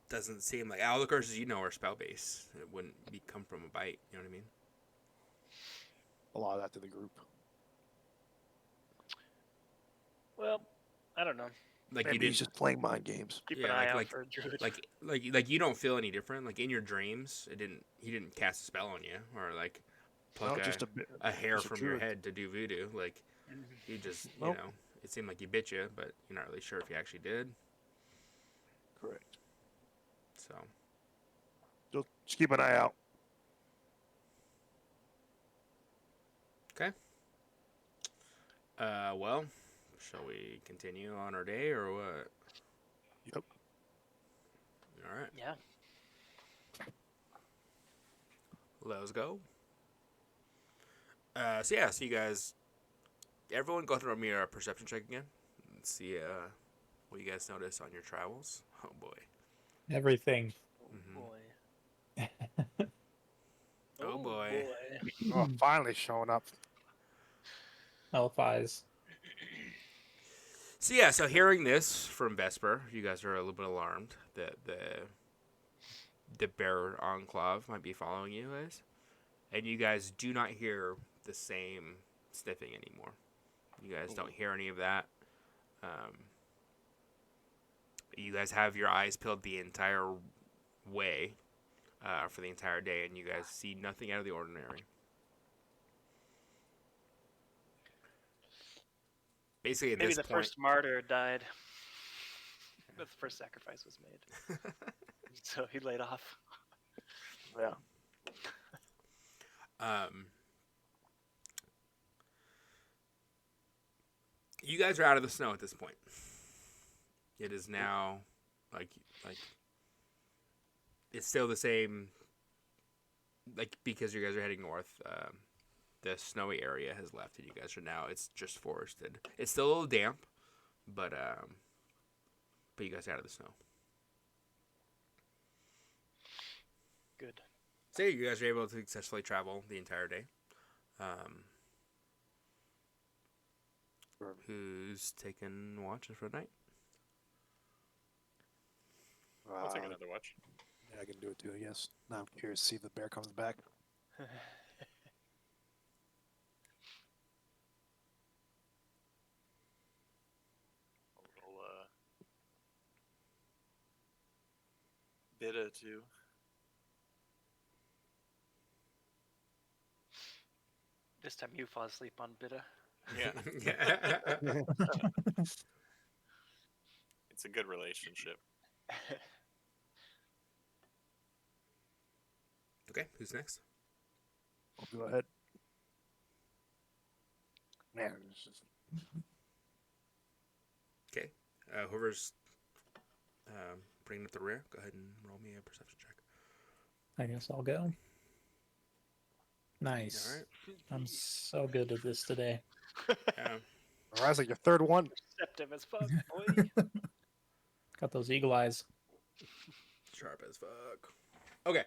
Speaker 1: doesn't seem like all the curses you know are spell based. It wouldn't come from a bite. You know what I mean?
Speaker 3: A lot of that to the group.
Speaker 2: Well, I don't know.
Speaker 1: Like
Speaker 3: Maybe
Speaker 1: you
Speaker 3: he's
Speaker 1: didn't.
Speaker 3: just playing mind games.
Speaker 2: Keep
Speaker 1: Yeah,
Speaker 2: an eye out
Speaker 1: like-
Speaker 2: for a druid.
Speaker 1: Like you don't feel any different. Like in your dreams, he didn't cast a spell on you or like pluck
Speaker 3: No, just a bit.
Speaker 1: a hair
Speaker 3: just a
Speaker 1: from your
Speaker 3: druid.
Speaker 1: head to do voodoo. Like he just
Speaker 3: Nope.
Speaker 1: it seemed like he bit you, but you're not really sure if he actually did.
Speaker 3: Correct.
Speaker 1: So
Speaker 3: Just keep an eye out.
Speaker 1: okay. Well, shall we continue on our day or what?
Speaker 3: Yep.
Speaker 1: All right,
Speaker 2: Yeah.
Speaker 1: let's go. So you guys, everyone go through me a perception check again. Let's see what you guys notice on your travels. Oh boy.
Speaker 5: Everything.
Speaker 1: Mhm.
Speaker 2: Boy.
Speaker 1: Oh, boy.
Speaker 3: Oh, finally showing up.
Speaker 5: Elf eyes.
Speaker 1: So hearing this from Vesper, you guys are a little bit alarmed that the Bear Enclave might be following you guys, and you guys do not hear the same sniffing anymore. You guys don't hear any of that. You guys have your eyes peeled the entire way for the entire day, and you guys see nothing out of the ordinary. Basically, at
Speaker 2: Maybe
Speaker 1: this
Speaker 2: the
Speaker 1: point,
Speaker 2: first martyr died. But the first sacrifice was made. So he laid off.
Speaker 3: Yeah.
Speaker 1: You guys are out of the snow at this point. It is now like it's still the same. Like because you guys are heading north, the snowy area has left, and you guys are now. It's just forested. It's still a little damp, but you guys are out of the snow.
Speaker 2: Good.
Speaker 1: So you guys are able to successfully travel the entire day. Who's taking watches for the night?
Speaker 4: I'll take another watch.
Speaker 3: Yeah, I can do it too, I guess. Now I'm curious to see if the bear comes back.
Speaker 6: A little bit or two.
Speaker 2: This time you fall asleep on Bitta.
Speaker 6: Yeah,
Speaker 1: Yeah.
Speaker 6: it's a good relationship.
Speaker 1: Okay, who's next?
Speaker 3: I'll go ahead. Man, it's just...
Speaker 1: Okay, whoever's bringing up the rear, go ahead and roll me a perception check.
Speaker 5: I guess I'll go. Nice.
Speaker 1: All right.
Speaker 5: I'm so good at this today.
Speaker 1: Yeah.
Speaker 3: Horizon, your third one.
Speaker 2: Perceptive as fuck, boy.
Speaker 5: Got those eagle eyes.
Speaker 1: Sharp as fuck. Okay,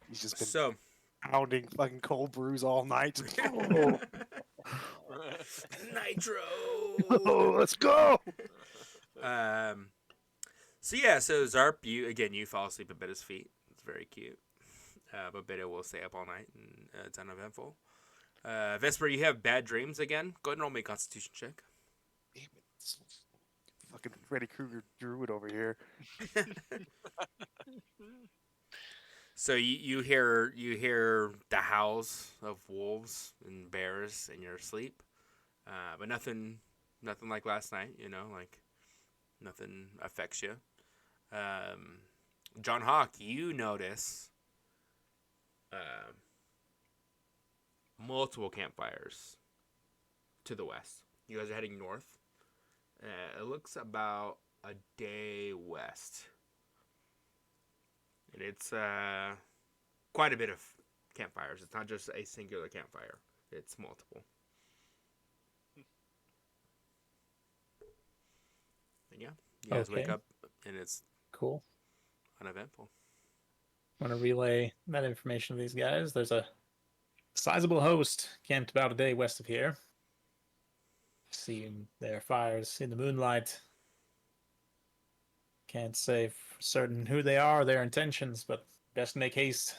Speaker 3: He's just been
Speaker 1: so
Speaker 3: pounding fucking cold brews all night.
Speaker 1: Nitro.
Speaker 3: Oh, let's go.
Speaker 1: So yeah, so Zarp, you fall asleep at Bitta's feet. It's very cute. But Bitta will stay up all night, and it's uneventful. Vesper, you have bad dreams again. Go ahead and roll me a Constitution check.
Speaker 3: Damn it. Fucking Freddy Krueger Druid over here.
Speaker 1: So you hear the howls of wolves and bears in your sleep, but nothing like last night. Like nothing affects you. John Hawk, you notice multiple campfires to the west. You guys are heading north. It looks about a day west. And it's quite a bit of campfires. It's not just a singular campfire. It's multiple. And yeah, you guys wake
Speaker 5: Okay.
Speaker 1: up and it's
Speaker 5: Cool.
Speaker 1: uneventful.
Speaker 5: Want to relay that information to these guys. There's a sizable host camped about a day west of here. Seeing their fires in the moonlight. Can't say for certain who they are or their intentions, but best make haste.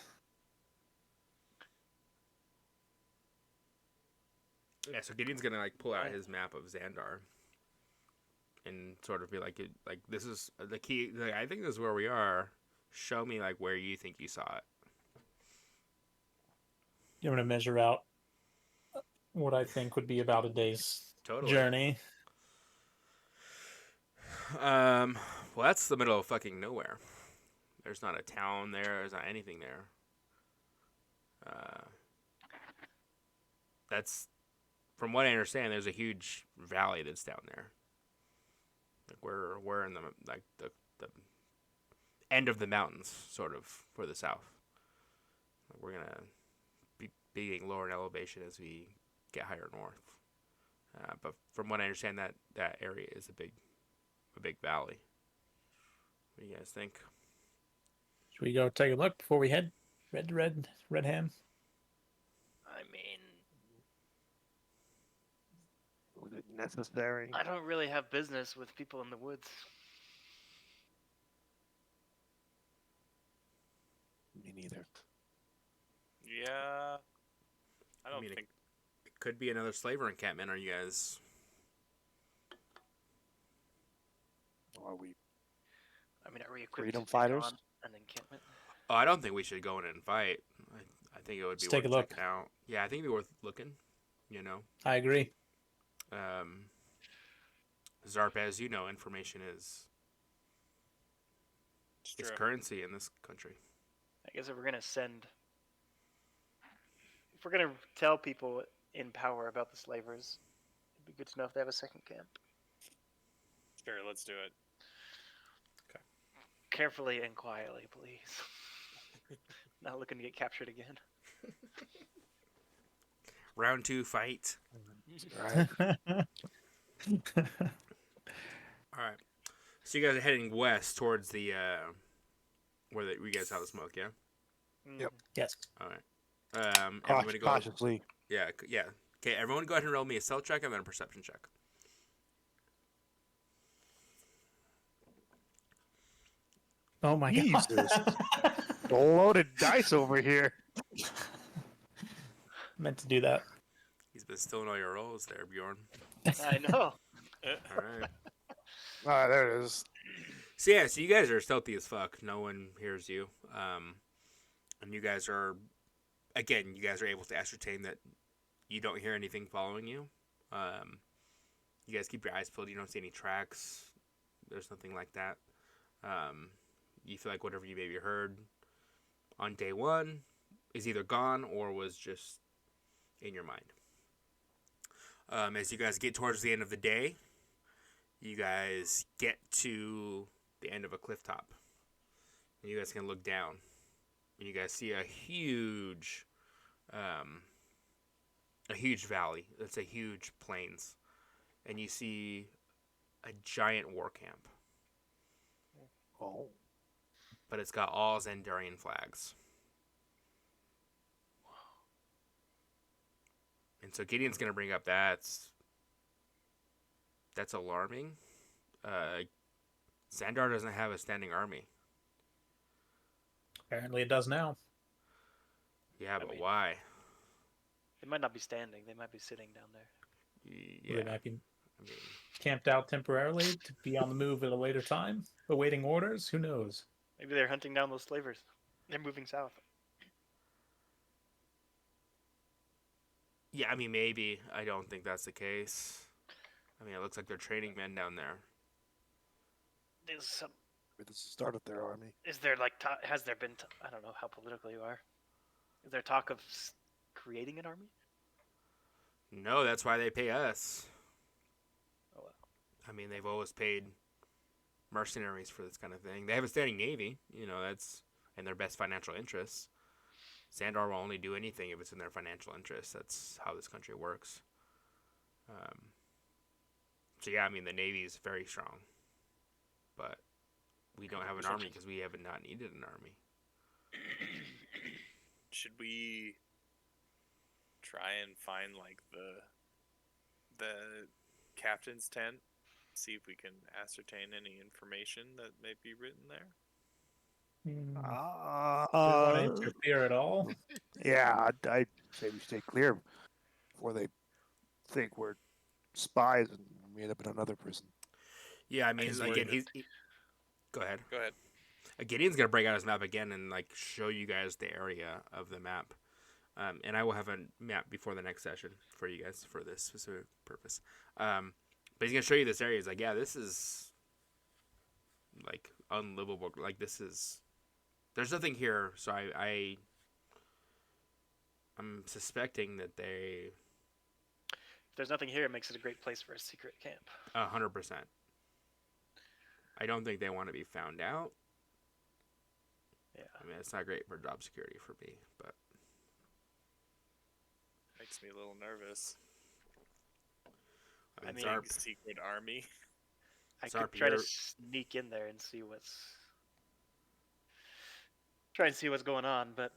Speaker 1: Yeah, so Gideon's gonna pull out his map of Xandar and sort of be like, this is the key. I think this is where we are. Show me where you think you saw it.
Speaker 5: I'm going to measure out what I think would be about a day's
Speaker 1: Totally.
Speaker 5: journey.
Speaker 1: Well, that's the middle of fucking nowhere. There's not a town there. There's not anything there. That's, from what I understand, there's a huge valley that's down there. We're in the end of the mountains, sort of, for the south. We're gonna be getting lower in elevation as we get higher north. But from what I understand, that area is a big valley. What do you guys think?
Speaker 5: Should we go take a look before we head? Red ham.
Speaker 2: I mean,
Speaker 3: Was it necessary?
Speaker 2: I don't really have business with people in the woods.
Speaker 3: Me neither.
Speaker 6: Yeah, I don't
Speaker 1: mean,
Speaker 6: think.
Speaker 1: It could be another slaver encampment. Are you guys?
Speaker 3: Are we?
Speaker 2: I mean, are we equipped
Speaker 3: Freedom
Speaker 2: to take
Speaker 3: fighters?
Speaker 2: on an encampment?
Speaker 1: Oh, I don't think we should go in and fight. I think it would be
Speaker 5: Let's take
Speaker 1: worth
Speaker 5: a look.
Speaker 1: checking out. Yeah, I think it'd be worth looking.
Speaker 5: I agree.
Speaker 1: Zarp, as you know, information is
Speaker 6: It's true.
Speaker 1: currency in this country.
Speaker 2: I guess if we're gonna tell people in power about the slavers, It'd be good to know if they have a second camp.
Speaker 4: Sure, let's do it.
Speaker 2: Carefully and quietly, please. Not looking to get captured again.
Speaker 1: Round 2 fight.
Speaker 3: Right.
Speaker 1: All right. So you guys are heading west towards the where you guys saw the smoke, yeah?
Speaker 3: Yep.
Speaker 5: Yes.
Speaker 1: All right. Everybody go.
Speaker 3: Cautiously.
Speaker 1: Yeah. Okay, everyone go ahead and roll me a stealth check and then a perception check.
Speaker 5: Oh my
Speaker 3: Jesus.
Speaker 5: god.
Speaker 3: Loaded dice over here.
Speaker 5: Meant to do that.
Speaker 1: He's been stealing all your rolls there, Bjorn.
Speaker 2: I know.
Speaker 1: All right.
Speaker 3: Ah, there it is.
Speaker 1: So yeah, so you guys are stealthy as fuck. No one hears you. And you guys are able to ascertain that you don't hear anything following you. You guys keep your eyes peeled. You don't see any tracks. There's nothing like that. You feel like whatever you maybe heard on day 1 is either gone or was just in your mind. As you guys get towards the end of the day, you guys get to the end of a cliff top. And you guys can look down. And you guys see a huge valley. It's a huge plains. And you see a giant war camp.
Speaker 3: Oh.
Speaker 1: But it's got all Xandarian flags. And so Gideon's going to bring up that's alarming. Xandar doesn't have a standing army.
Speaker 5: Apparently it does now.
Speaker 1: Yeah, but
Speaker 2: mean-
Speaker 1: why?
Speaker 2: They might not be standing. They might be sitting down there.
Speaker 1: Yeah,
Speaker 5: They might be
Speaker 1: I mean,
Speaker 5: camped out temporarily to be on the move at a later time, awaiting orders. Who knows?
Speaker 2: Maybe they're hunting down those slavers. They're moving south.
Speaker 1: yeah, I mean, maybe. I don't think that's the case. I mean, it looks like they're training men down there.
Speaker 2: There's some.
Speaker 3: This is the start of their army.
Speaker 2: Is there like has there been? I don't know how political you are. Is there talk of creating an army?
Speaker 1: No, that's why they pay us.
Speaker 2: Oh well.
Speaker 1: I mean, they've always paid mercenaries for this kind of thing. They have a standing navy. You know, that's in their best financial interests. Xandar will only do anything if it's in their financial interests. That's how this country works. So yeah, I mean, the navy is very strong, but we don't have an army because we haven't not needed an army.
Speaker 4: Should we try and find like the captain's tent? See if we can ascertain any information that may be written there.
Speaker 5: Do you want to interfere at all?
Speaker 3: Yeah, I'd say we stay clear before they think we're spies and we end up in another prison.
Speaker 1: Yeah, I mean,
Speaker 5: He's
Speaker 1: again,
Speaker 5: worried.
Speaker 1: Go ahead.
Speaker 4: Go ahead.
Speaker 1: Gideon's gonna break out his map again and like show you guys the area of the map, and I will have a map before the next session for you guys for this specific purpose. But he's gonna show you this area. He's like, yeah, this is like unlivable. Like this is, there's nothing here. So I'm suspecting that they
Speaker 2: If there's nothing here, it makes it a great place for a secret camp.
Speaker 1: 100%. I don't think they want to be found out.
Speaker 2: Yeah.
Speaker 1: I mean, it's not great for job security for me, but
Speaker 4: Makes me a little nervous.
Speaker 1: I mean,
Speaker 2: mean,
Speaker 1: Zarp,
Speaker 4: Secret army.
Speaker 2: I
Speaker 1: Zarp,
Speaker 2: could try to
Speaker 1: you're-
Speaker 2: sneak in there and see try and see what's going on, but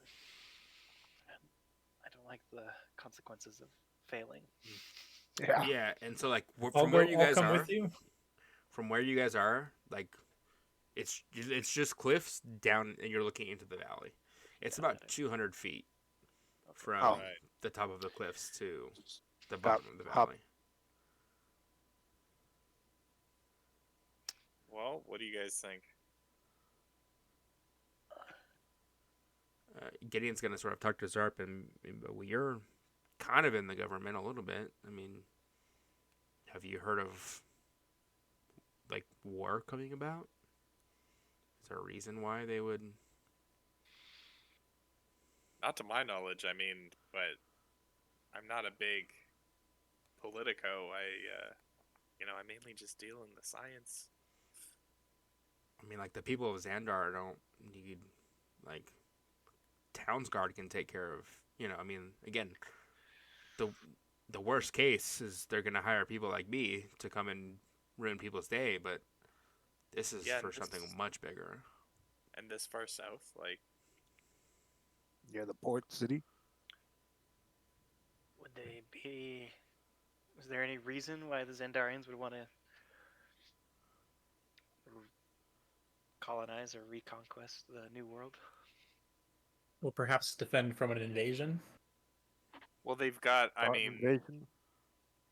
Speaker 2: I don't like the consequences of failing.
Speaker 3: Yeah.
Speaker 1: yeah, and so like
Speaker 5: I'll
Speaker 1: from where you
Speaker 5: I'll
Speaker 1: guys
Speaker 5: come
Speaker 1: are,
Speaker 5: with you.
Speaker 1: from where you guys are, like it's just cliffs down, and you're looking into the valley. It's
Speaker 2: Yeah,
Speaker 1: about
Speaker 2: got it.
Speaker 1: 200 feet from
Speaker 3: Oh.
Speaker 4: Right.
Speaker 1: the top of the cliffs to the
Speaker 3: About
Speaker 1: bottom of the
Speaker 3: hop-
Speaker 1: valley.
Speaker 4: Well, what do you guys think?
Speaker 1: Gideon's gonna sort of talk to Zarp, and you're kind of in the government a little bit. I mean, have you heard of like war coming about? Is there a reason why they would?
Speaker 4: Not to my knowledge, I mean, but I'm not a big Politico, I mainly just deal in the science.
Speaker 1: I mean, like the people of Xandar don't need like Townsguard can take care of. I mean, again, the the worst case is they're gonna hire people like me to come and ruin people's day, but this is
Speaker 4: Yeah,
Speaker 1: for something much bigger.
Speaker 4: and this far south, like,
Speaker 3: Yeah, the port city.
Speaker 2: Would they be? Is there any reason why the Zendarians would want to colonize or reconquest the New World?
Speaker 5: Or perhaps defend from an invasion.
Speaker 4: well, they've got. I
Speaker 3: Start an
Speaker 4: mean,
Speaker 3: invasion.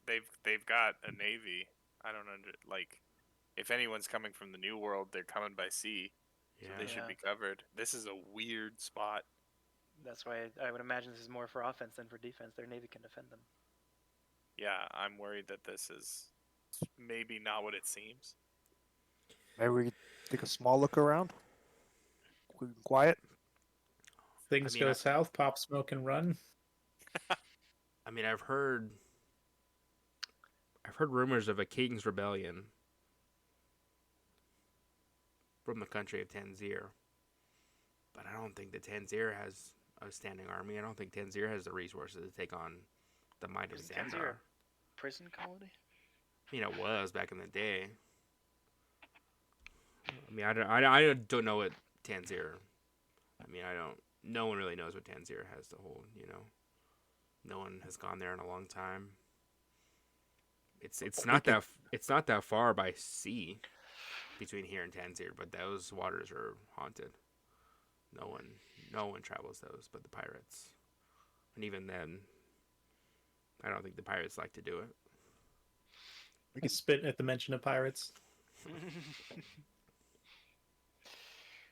Speaker 4: they've got a navy. I don't like. If anyone's coming from the New World, they're coming by sea, so
Speaker 1: Yeah.
Speaker 4: they should
Speaker 2: Yeah.
Speaker 4: be covered. This is a weird spot.
Speaker 2: That's why I would imagine this is more for offense than for defense. Their navy can defend them.
Speaker 4: Yeah, I'm worried that this is maybe not what it seems.
Speaker 3: Maybe we could take a small look around. Quick and quiet.
Speaker 5: Things
Speaker 1: I mean,
Speaker 5: go
Speaker 1: I-
Speaker 5: south, pop, smoke, and run.
Speaker 1: I mean, I've heard rumors of a king's rebellion from the country of Tanzir, but I don't think that Tanzir has a standing army. I don't think Tanzir has the resources to take on the might of
Speaker 2: Isn't Tanzir
Speaker 1: Xandar.
Speaker 2: a prison colony?
Speaker 1: I mean, it was back in the day. I mean, I don't know what Tanzir. I mean, I don't. No one really knows what Tanzir has to hold. No one has gone there in a long time. It's not that far by sea between here and Tanzir, but those waters are haunted. No one travels those but the pirates, and even then, I don't think the pirates like to do it.
Speaker 5: We can spit at the mention of pirates.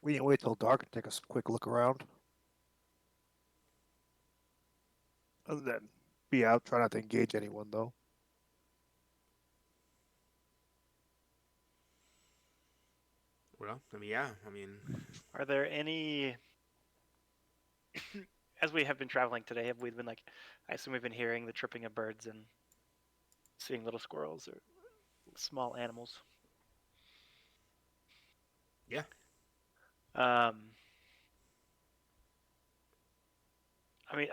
Speaker 3: We can wait till dark and take a quick look around. Other than be out, try not to engage anyone though.
Speaker 1: Well, I mean, yeah, I mean,
Speaker 2: Are there any? As we have been traveling today, have we been like? I assume we've been hearing the tripping of birds and seeing little squirrels or small animals.
Speaker 1: Yeah.
Speaker 2: I mean,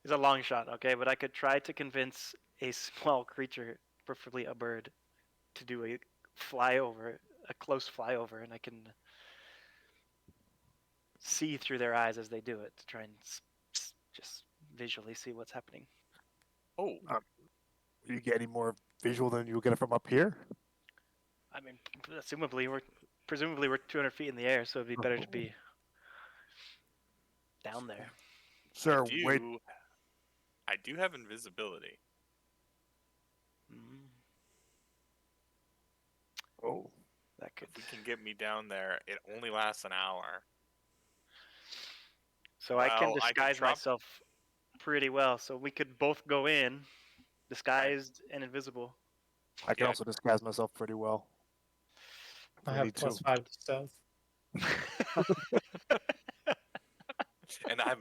Speaker 2: it's a long shot, okay, but I could try to convince a small creature, preferably a bird, to do a close flyover, and I can see through their eyes as they do it to try and just visually see what's happening.
Speaker 4: Oh,
Speaker 3: You get any more visual than you'll get from up here?
Speaker 2: I mean, presumably we're 200 feet in the air, so it'd be better to be down there.
Speaker 3: Sir, wait.
Speaker 4: I do have invisibility.
Speaker 2: Mm,
Speaker 3: Oh,
Speaker 2: that could.
Speaker 4: If you can get me down there, it only lasts an hour.
Speaker 2: So I can
Speaker 4: Well, I could
Speaker 2: disguise
Speaker 4: drop-
Speaker 2: myself pretty well, so we could both go in, disguised and invisible.
Speaker 3: I can
Speaker 4: Yeah.
Speaker 3: also disguise myself pretty well.
Speaker 5: I
Speaker 3: We
Speaker 5: have
Speaker 3: need
Speaker 5: plus
Speaker 3: to.
Speaker 5: 5 to stealth.
Speaker 4: And I'm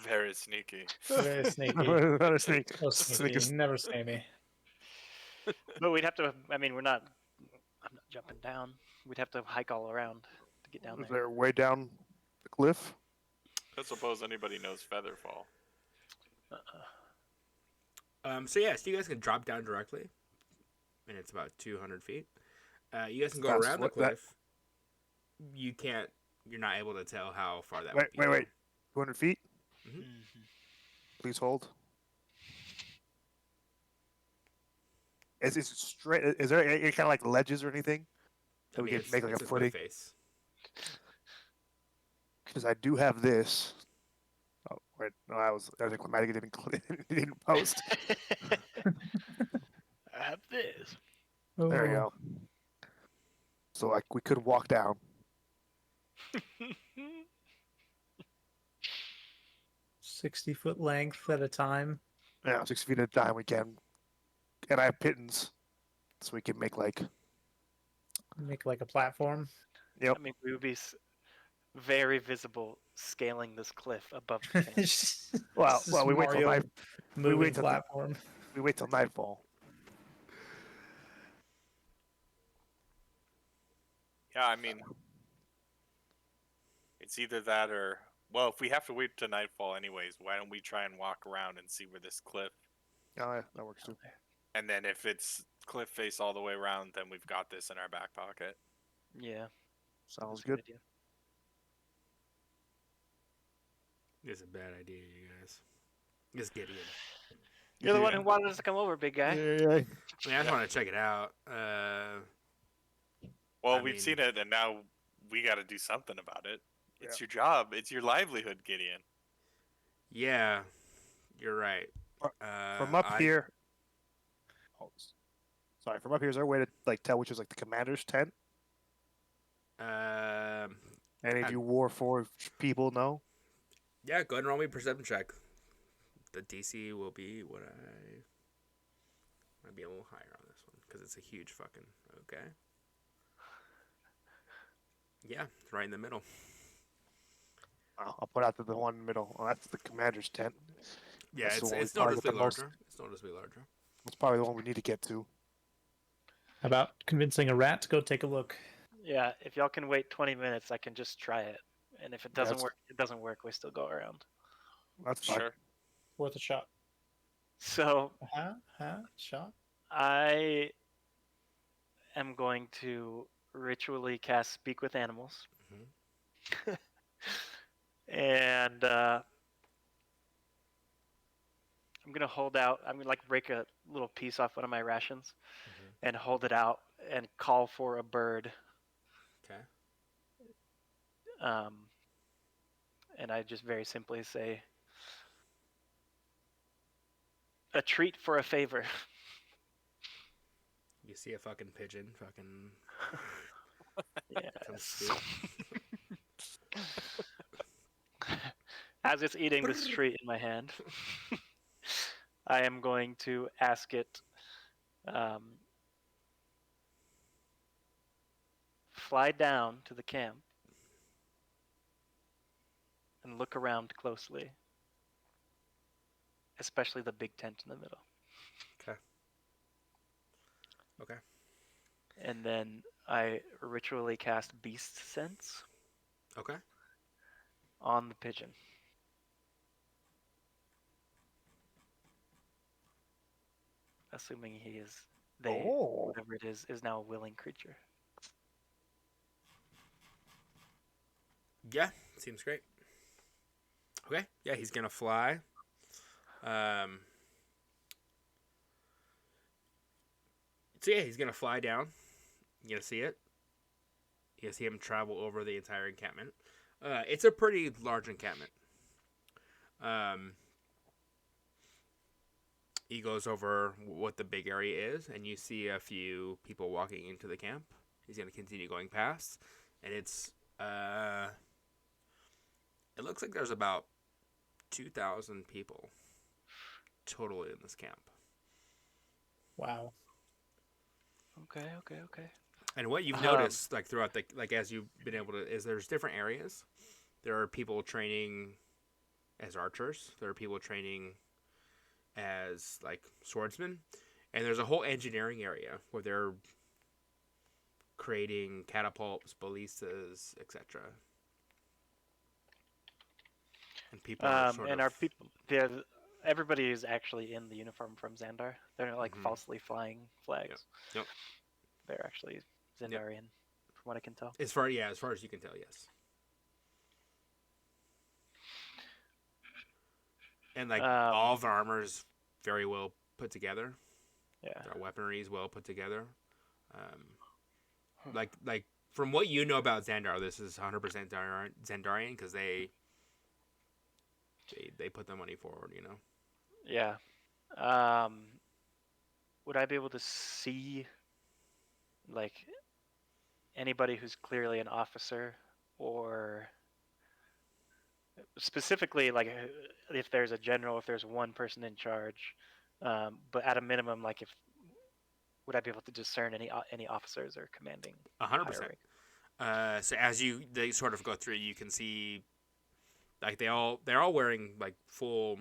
Speaker 4: very sneaky.
Speaker 5: Very sneaky.
Speaker 3: Another sneak.
Speaker 5: So sneaky.
Speaker 3: Sneak
Speaker 5: Never say me.
Speaker 2: But we'd have to. I mean, I'm not jumping down. We'd have to hike all around to get down
Speaker 3: Is
Speaker 2: there.
Speaker 3: there way down the cliff?
Speaker 4: Don't suppose anybody knows Featherfall.
Speaker 1: So you guys can drop down directly, and it's about 200 feet. You guys can go
Speaker 3: That's
Speaker 1: around the
Speaker 3: what that-
Speaker 1: cliff. You can't. You're not able to tell how far that
Speaker 3: Wait,
Speaker 1: would be.
Speaker 3: wait. 200 feet?
Speaker 2: Mhm.
Speaker 3: Please hold. Is it straight? Is there any kind of like ledges or anything that we can make like
Speaker 1: it's
Speaker 3: a
Speaker 1: cliff
Speaker 3: footing?
Speaker 1: face.
Speaker 3: Because I do have this. Oh wait, no, that was anticlimactic. It didn't it didn't post.
Speaker 2: I have this.
Speaker 3: There you
Speaker 5: Oh,
Speaker 3: go. So like we could walk down.
Speaker 5: 60-foot length at a time.
Speaker 3: Yeah, 6 feet at a time we can. And I have pittons, so we can make like.
Speaker 5: Make like a platform.
Speaker 3: Yep.
Speaker 2: I mean, we would be very visible scaling this cliff above the fence.
Speaker 3: Well,
Speaker 5: This is
Speaker 3: we wait till
Speaker 5: Mario
Speaker 3: night.
Speaker 5: moving
Speaker 3: wait till the-
Speaker 5: platform.
Speaker 3: We wait till nightfall.
Speaker 4: Yeah, I mean, it's either that or, well, if we have to wait till nightfall anyways, why don't we try and walk around and see where this cliff,
Speaker 3: Oh, yeah, that works too.
Speaker 4: and then if it's cliff face all the way around, then we've got this in our back pocket.
Speaker 2: Yeah.
Speaker 3: Sounds
Speaker 2: that's a good
Speaker 3: good.
Speaker 2: idea.
Speaker 1: It's a bad idea, you guys. It's Gideon.
Speaker 2: You're the one
Speaker 3: Yeah.
Speaker 2: who wanted us to come over, big guy.
Speaker 3: Yeah.
Speaker 1: I mean, I just want to check it out.
Speaker 4: Well,
Speaker 1: I
Speaker 4: we've
Speaker 1: mean-
Speaker 4: seen it, and now we got to do something about it. It's
Speaker 3: Yeah.
Speaker 4: your job. It's your livelihood, Gideon.
Speaker 1: Yeah, you're right.
Speaker 3: From up
Speaker 1: I-
Speaker 3: here. Oh, sorry, from up here, is there a way to like tell which is like the commander's tent? Any of
Speaker 1: I-
Speaker 3: you War 4 people know?
Speaker 1: yeah, go ahead and roll me a perception check. The DC will be what I might be a little higher on this one because it's a huge fucking okay. Yeah, it's right in the middle.
Speaker 3: I'll put out the one in the middle. Oh, that's the commander's tent.
Speaker 1: Yeah,
Speaker 3: That's the
Speaker 1: it's
Speaker 3: one we
Speaker 1: it's
Speaker 3: target
Speaker 1: noticeably
Speaker 3: the most.
Speaker 1: larger. It's noticeably larger.
Speaker 3: That's probably the one we need to get to.
Speaker 5: How about convincing a rat to go take a look?
Speaker 2: Yeah, if y'all can wait 20 minutes, I can just try it. And if it doesn't
Speaker 3: That's-
Speaker 2: work, it doesn't work. We still go around.
Speaker 3: That's fine.
Speaker 4: Sure.
Speaker 5: Worth a shot.
Speaker 2: So
Speaker 5: Shot.
Speaker 2: I am going to ritually cast Speak with Animals. And I'm going to hold out. I'm going to like break a little piece off one of my rations and hold it out and call for a bird.
Speaker 1: Okay.
Speaker 2: And I just very simply say, a treat for a favor.
Speaker 1: You see a fucking pigeon, fucking comes
Speaker 2: Yes.
Speaker 1: through.
Speaker 2: As it's eating this treat in my hand, I am going to ask it fly down to the camp and look around closely, especially the big tent in the middle.
Speaker 1: Okay.
Speaker 2: And then I ritually cast Beast Sense
Speaker 1: Okay.
Speaker 2: on the pigeon. Assuming he is, whatever it is now a willing creature.
Speaker 1: Yeah, seems great. Okay. Yeah, he's gonna fly. So yeah, he's gonna fly down. You're gonna see it. You gonna see him travel over the entire encampment. It's a pretty large encampment. He goes over what the big area is, and you see a few people walking into the camp. He's gonna continue going past, and it's it looks like there's about 2,000 people total in this camp.
Speaker 5: Wow.
Speaker 2: Okay.
Speaker 1: And what you've noticed, like throughout the, like as you've been able to, is there's different areas. There are people training as archers. There are people training as like swordsmen, and there's a whole engineering area where they're creating catapults, ballistas, etc. And people are sort
Speaker 2: And
Speaker 1: of
Speaker 2: our people, everybody is actually in the uniform from Xandar. They're not like falsely flying flags.
Speaker 1: Yep.
Speaker 2: They're actually Xandarian, from what I can tell.
Speaker 1: as far as you can tell, yes. And like all of the armor is very well put together.
Speaker 2: Yeah.
Speaker 1: Their weaponry is well put together. Like from what you know about Xandar, this is 100% Xandarian because they put the money forward, you know.
Speaker 2: Yeah. Would I be able to see like anybody who's clearly an officer, or specifically like if there's a general, if there's one person in charge, but at a minimum, like if would I be able to discern any officers or commanding?
Speaker 1: 100%. So as they sort of go through, you can see like they're all wearing like full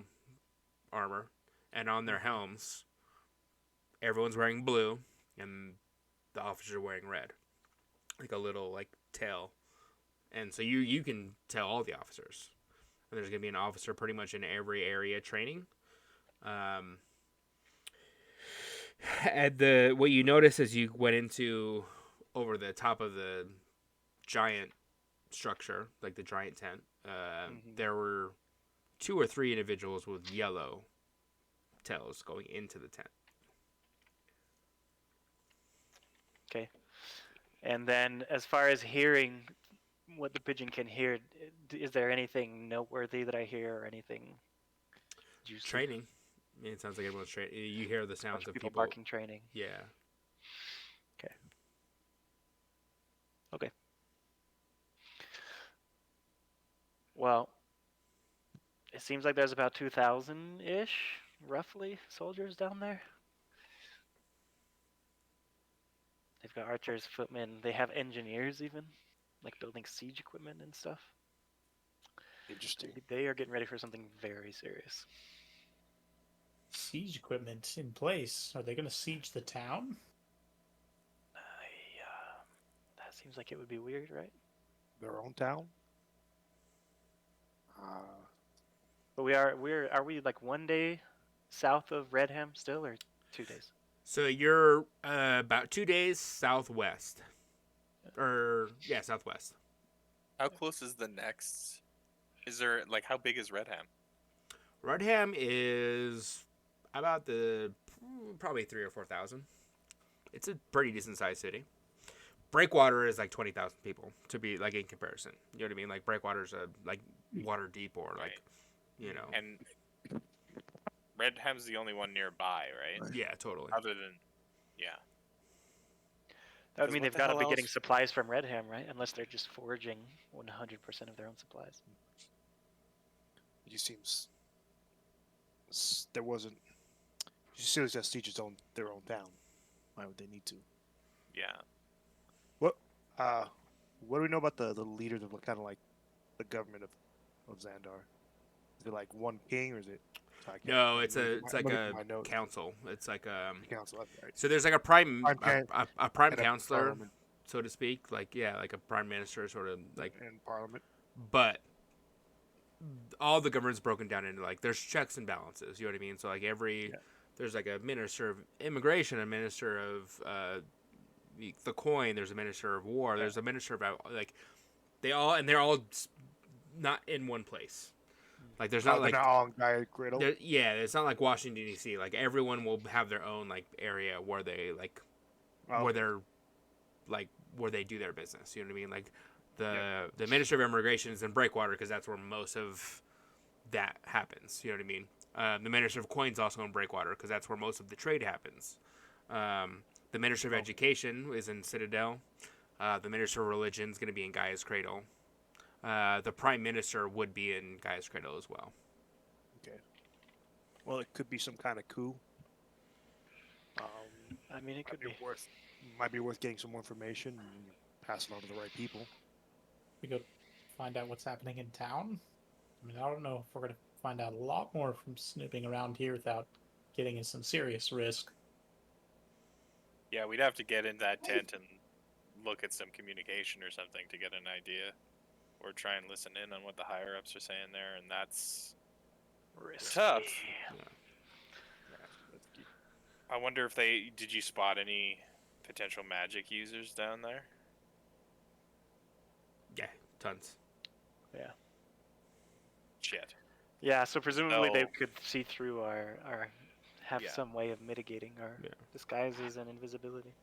Speaker 1: armor, and on their helms everyone's wearing blue, and the officers are wearing red, like a little like tail. And so you can tell all the officers. And there's gonna be an officer pretty much in every area training. And the what you notice as you went into over the top of the giant structure, like the giant tent, there were 2 or 3 individuals with yellow tails going into the tent.
Speaker 2: Okay. And then, as far as hearing what the pigeon can hear, is there anything noteworthy that I hear or anything juicy?
Speaker 1: Training. I mean, it sounds like everyone's training. You hear the
Speaker 2: Bunch
Speaker 1: sounds
Speaker 2: of
Speaker 1: of
Speaker 2: people
Speaker 1: people.
Speaker 2: barking training.
Speaker 1: Yeah.
Speaker 2: Okay. Well, it seems like there's about 2,000-ish, roughly, soldiers down there. They've got archers, footmen. They have engineers even, like building siege equipment and stuff.
Speaker 3: Interesting.
Speaker 2: They are getting ready for something very serious.
Speaker 5: Siege equipment in place. Are they going to siege the town?
Speaker 2: That seems like it would be weird, right?
Speaker 3: Their own town.
Speaker 2: But are we like 1 day south of Redham still, or 2 days?
Speaker 1: So you're about 2 days southwest. Southwest.
Speaker 4: How close is the next? Is there like how big is Redham?
Speaker 1: Redham is about probably 3,000 or 4,000. It's a pretty decent sized city. Breakwater is like 20,000 people to be like in comparison. You know what I mean? Like Breakwater's like water deep or like,
Speaker 4: Right.
Speaker 1: you know.
Speaker 4: And Redham's the only one nearby, right?
Speaker 1: Yeah, totally.
Speaker 4: Other than, yeah.
Speaker 2: That would
Speaker 4: 'Cause
Speaker 2: mean
Speaker 4: what
Speaker 2: they've
Speaker 4: the
Speaker 2: got to
Speaker 4: hell
Speaker 2: be getting
Speaker 4: else?
Speaker 2: supplies from Redham, right? Unless they're just foraging 100% of their own supplies.
Speaker 3: It just seems there wasn't. You still just siege their own town. Why would they need to?
Speaker 4: Yeah.
Speaker 3: What do we know about the leaders of kind of like the government of Xandar? Is it like one king, or is it?
Speaker 1: No, it's like a
Speaker 3: notes.
Speaker 1: council. It's like
Speaker 3: Council. Right.
Speaker 1: so there's like a prime
Speaker 3: Prime
Speaker 1: a prime
Speaker 3: and a
Speaker 1: counselor,
Speaker 3: parliament
Speaker 1: so to speak. Like like a prime minister sort of like,
Speaker 3: and parliament.
Speaker 1: but all the government's broken down into like there's checks and balances. You know what I mean? So like there's like a minister of immigration, a minister of the coin. There's a minister of war. There's a minister of like they're all not in one place. Like there's not like
Speaker 3: they're not all in Gaia Griddle.
Speaker 1: it's not like Washington D.C. Like everyone will have their own like area where they like where they're like where they do their business. You know what I mean? Like the Minister of Immigration is in Breakwater because that's where most of that happens. You know what I mean? The Minister of Coin's also in Breakwater because that's where most of the trade happens. The Minister of Education is in Citadel. The Minister of Religion is going to be in Gaia's Cradle. The Prime Minister would be in Gaia's Cradle as well.
Speaker 3: Okay. Well, it could be some kind of coup.
Speaker 2: I mean, it could be.
Speaker 3: Might be worth getting some more information and passing on to the right people.
Speaker 5: We go find out what's happening in town. I mean, I don't know if we're going to find out a lot more from snooping around here without getting in some serious risk.
Speaker 4: Yeah, we'd have to get in that tent and look at some communication or something to get an idea. Or try and listen in on what the higher ups are saying there, and that's
Speaker 2: Risky.
Speaker 4: tough. I wonder if did you spot any potential magic users down there?
Speaker 1: Yeah, tons.
Speaker 2: Yeah.
Speaker 4: Shit.
Speaker 2: Yeah, so presumably they
Speaker 4: So-
Speaker 2: could see through our have
Speaker 4: Yeah.
Speaker 2: some way of mitigating our disguises and invisibility.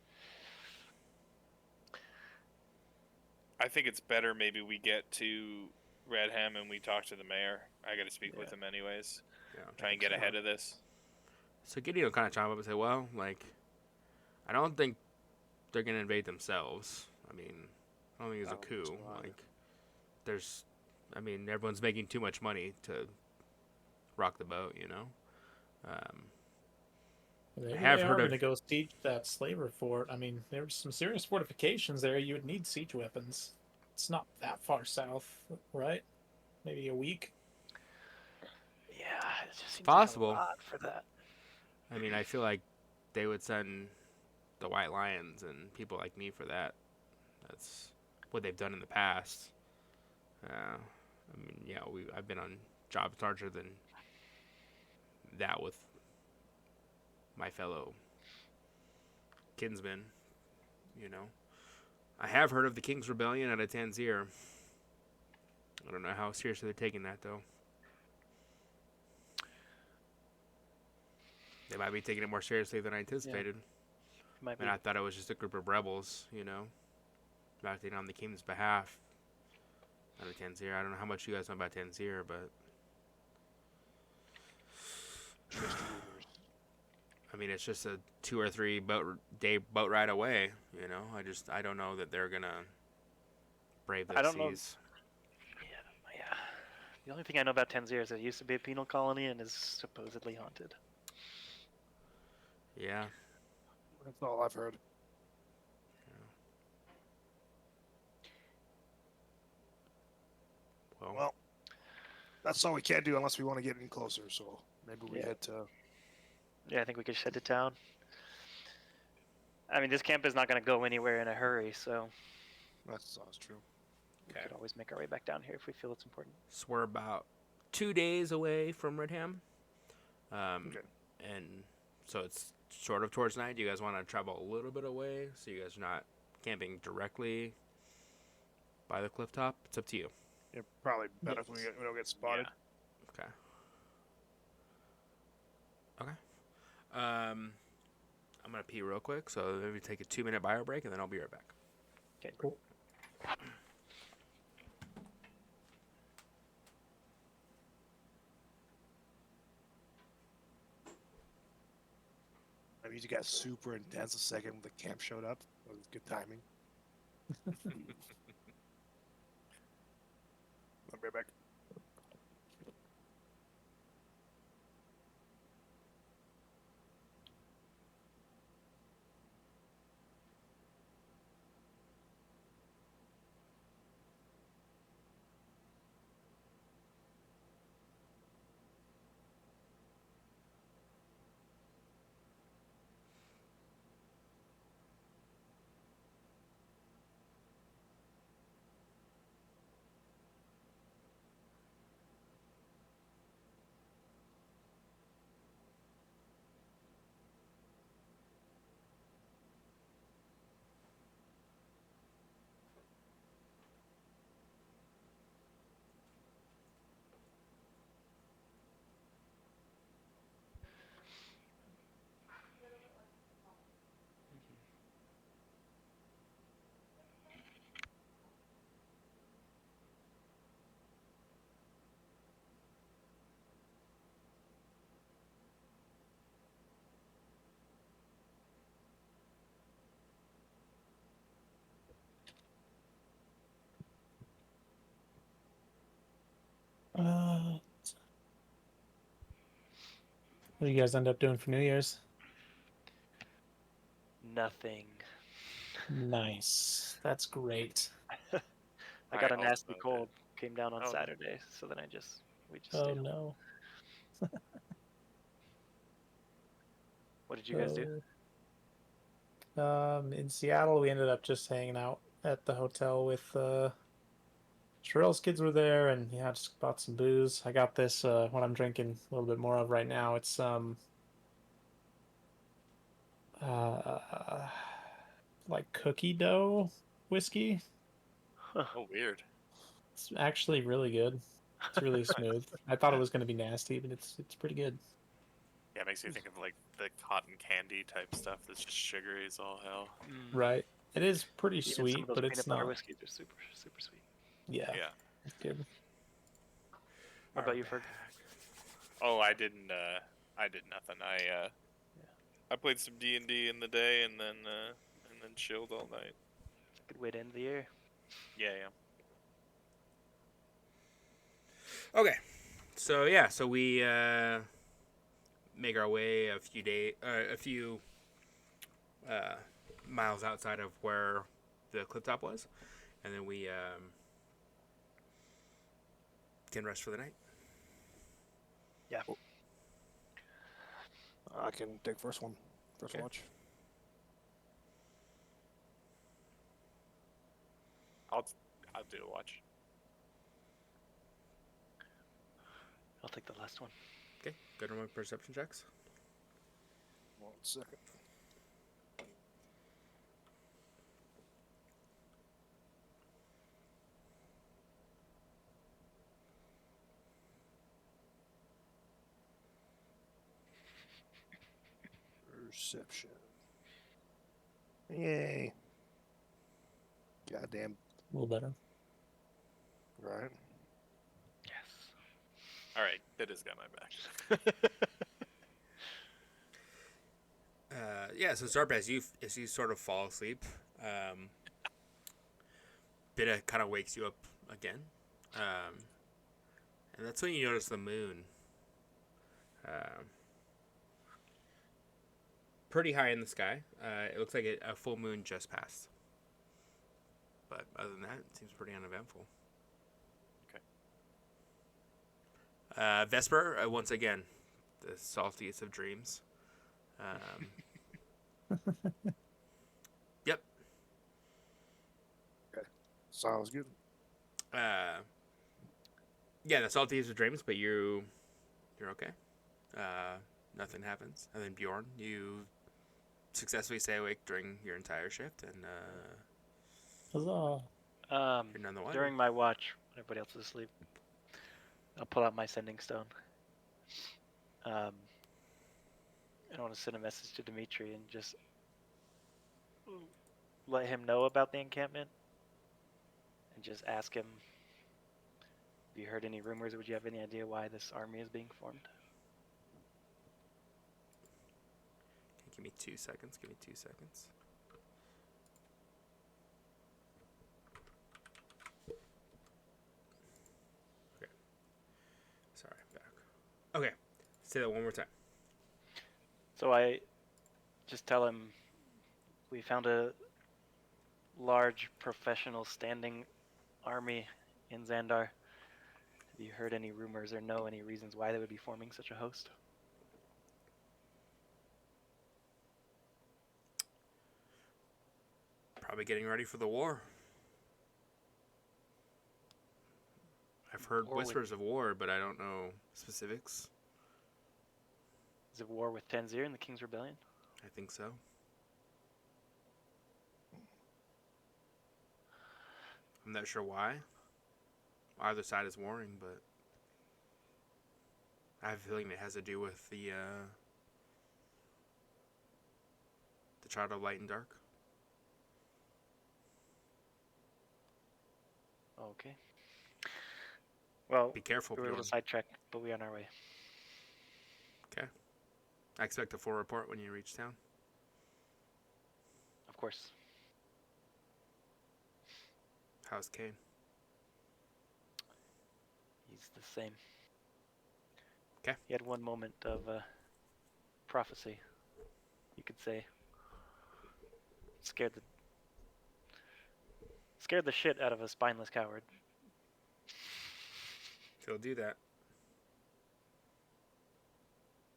Speaker 4: I think it's better maybe we get to Redham and we talk to the mayor. I got to speak with him anyways.
Speaker 1: Yeah.
Speaker 4: Try and get ahead of this.
Speaker 1: So Gideon will kind of chime up and say, well, like, I don't think they're going to invade themselves. I mean, I don't think it's a coup. Like, everyone's making too much money to rock the boat, you know?
Speaker 5: They
Speaker 1: have heard
Speaker 5: are
Speaker 1: of-
Speaker 5: going to go siege that slaver fort. I mean, there's some serious fortifications there. You would need siege weapons. It's not that far south, right? Maybe a week.
Speaker 2: Yeah, it just seems
Speaker 1: possible.
Speaker 2: like a lot for that.
Speaker 1: I mean, I feel like they would send the White Lions and people like me for that. That's what they've done in the past. I mean, yeah, I've been on jobs larger than that with my fellow kinsmen. You know, I have heard of the King's Rebellion out of Tanzir. I don't know how seriously they're taking that though. They might be taking it more seriously than I anticipated.
Speaker 2: Might be.
Speaker 1: And I thought it was just a group of rebels, acting on the king's behalf out of Tanzir. I don't know how much you guys know about Tanzir, but
Speaker 3: Just rumors.
Speaker 1: I mean, it's just a 2 or 3 day boat ride away. I don't know that they're gonna brave
Speaker 2: I
Speaker 1: those
Speaker 2: don't know.
Speaker 1: seas.
Speaker 2: Yeah. The only thing I know about Tanzir is it used to be a penal colony and is supposedly haunted.
Speaker 1: Yeah.
Speaker 3: That's all I've heard. Well, that's all we can do unless we want to get any closer. So maybe we head to.
Speaker 2: Yeah, I think we could head to town. I mean, this camp is not going to go anywhere in a hurry, so
Speaker 3: That's true.
Speaker 2: we could always make our way back down here if we feel it's important.
Speaker 1: So we're about 2 days away from Redham.
Speaker 3: Okay.
Speaker 1: And so it's sort of towards night. Do you guys want to travel a little bit away so you guys are not camping directly by the cliff top? It's up to you.
Speaker 3: Yeah, probably better if we don't get spotted.
Speaker 1: Okay. I'm gonna pee real quick, so maybe take a 2-minute bio break, and then I'll be right back.
Speaker 2: Okay, cool.
Speaker 3: I mean, you got super intense the second the camp showed up. It was good timing. I'll be right back.
Speaker 5: What do you guys end up doing for New Year's?
Speaker 2: Nothing.
Speaker 5: Nice. That's great.
Speaker 2: I got a
Speaker 4: also
Speaker 2: nasty
Speaker 4: did.
Speaker 2: cold. Came down on
Speaker 6: Oh.
Speaker 2: Saturday, so then we just
Speaker 5: Oh
Speaker 2: stayed home.
Speaker 5: no.
Speaker 2: What did you guys do?
Speaker 5: In Seattle, we ended up just hanging out at the hotel with Sherelle's kids were there, and yeah, just bought some booze. I got this what I'm drinking a little bit more of right now. It's like cookie dough whiskey.
Speaker 6: Oh, weird.
Speaker 5: It's actually really good. It's really smooth. I thought it was going to be nasty, but it's pretty good.
Speaker 6: Yeah, it makes me think of like the cotton candy type stuff that's just sugary as all hell.
Speaker 5: Right. It is pretty
Speaker 2: Yeah, some
Speaker 5: sweet,
Speaker 2: of those
Speaker 5: but
Speaker 2: peanut
Speaker 5: it's
Speaker 2: butter
Speaker 5: not.
Speaker 2: whiskeys are super sweet.
Speaker 5: Yeah,
Speaker 6: Yeah.
Speaker 5: it's good.
Speaker 2: What about you, Ferg?
Speaker 6: Oh, I did nothing. I played some D&D in the day and then chilled all night.
Speaker 2: Good way to end the year.
Speaker 6: Yeah.
Speaker 1: Okay. So we make our way a few miles outside of where the cliff top was, and then we can rest for the night.
Speaker 2: Yeah.
Speaker 3: I can take first one. First
Speaker 1: Okay.
Speaker 3: watch.
Speaker 6: I'll do a watch.
Speaker 2: I'll take the last one.
Speaker 1: Okay. Good on my perception checks.
Speaker 3: 1 second. Perception. Yay. Goddamn.
Speaker 5: A little better.
Speaker 3: Right.
Speaker 2: Yes.
Speaker 6: All right, that has got my back.
Speaker 1: Yeah, so Zarp, as you sort of fall asleep, Bida kind of wakes you up again, and that's when you notice the moon, pretty high in the sky. It looks like a full moon just passed, but other than that, it seems pretty uneventful.
Speaker 6: Okay.
Speaker 1: Vesper, once again, the saltiest of dreams. Yep.
Speaker 3: Sounds good.
Speaker 1: Yeah, the saltiest of dreams, but you're okay. Nothing happens, and then Bjorn, you successfully stay awake during your entire shift, and
Speaker 5: Huzzah.
Speaker 1: you're none the wiser.
Speaker 2: During my watch, when everybody else is asleep, I'll pull out my sending stone. I want to send a message to Dimitri and just let him know about the encampment, and just ask him, have you heard any rumors, or would you have any idea why this army is being formed?
Speaker 1: Give me 2 seconds. Okay. Sorry, I'm back. Okay. Say that one more time.
Speaker 2: So I just tell him we found a large professional standing army in Xandar. Have you heard any rumors or know any reasons why they would be forming such a host?
Speaker 1: Probably getting ready for the war. I've heard
Speaker 2: War with-
Speaker 1: whispers of war, but I don't know specifics.
Speaker 2: Is it war with Tanzir and the King's Rebellion?
Speaker 1: I think so. I'm not sure why. Either side is warring, but I have a feeling it has to do with the Child of Light and Dark.
Speaker 2: Okay. Well,
Speaker 1: Be careful,
Speaker 2: we were a little
Speaker 1: Bjorn.
Speaker 2: sidetracked, but we're on our way.
Speaker 1: Okay. I expect a full report when you reach town.
Speaker 2: Of course.
Speaker 1: How's Kane?
Speaker 2: He's the same.
Speaker 1: 'Kay.
Speaker 2: He had one moment of prophecy, you could say. Scared the shit out of a spineless coward.
Speaker 1: He'll do that.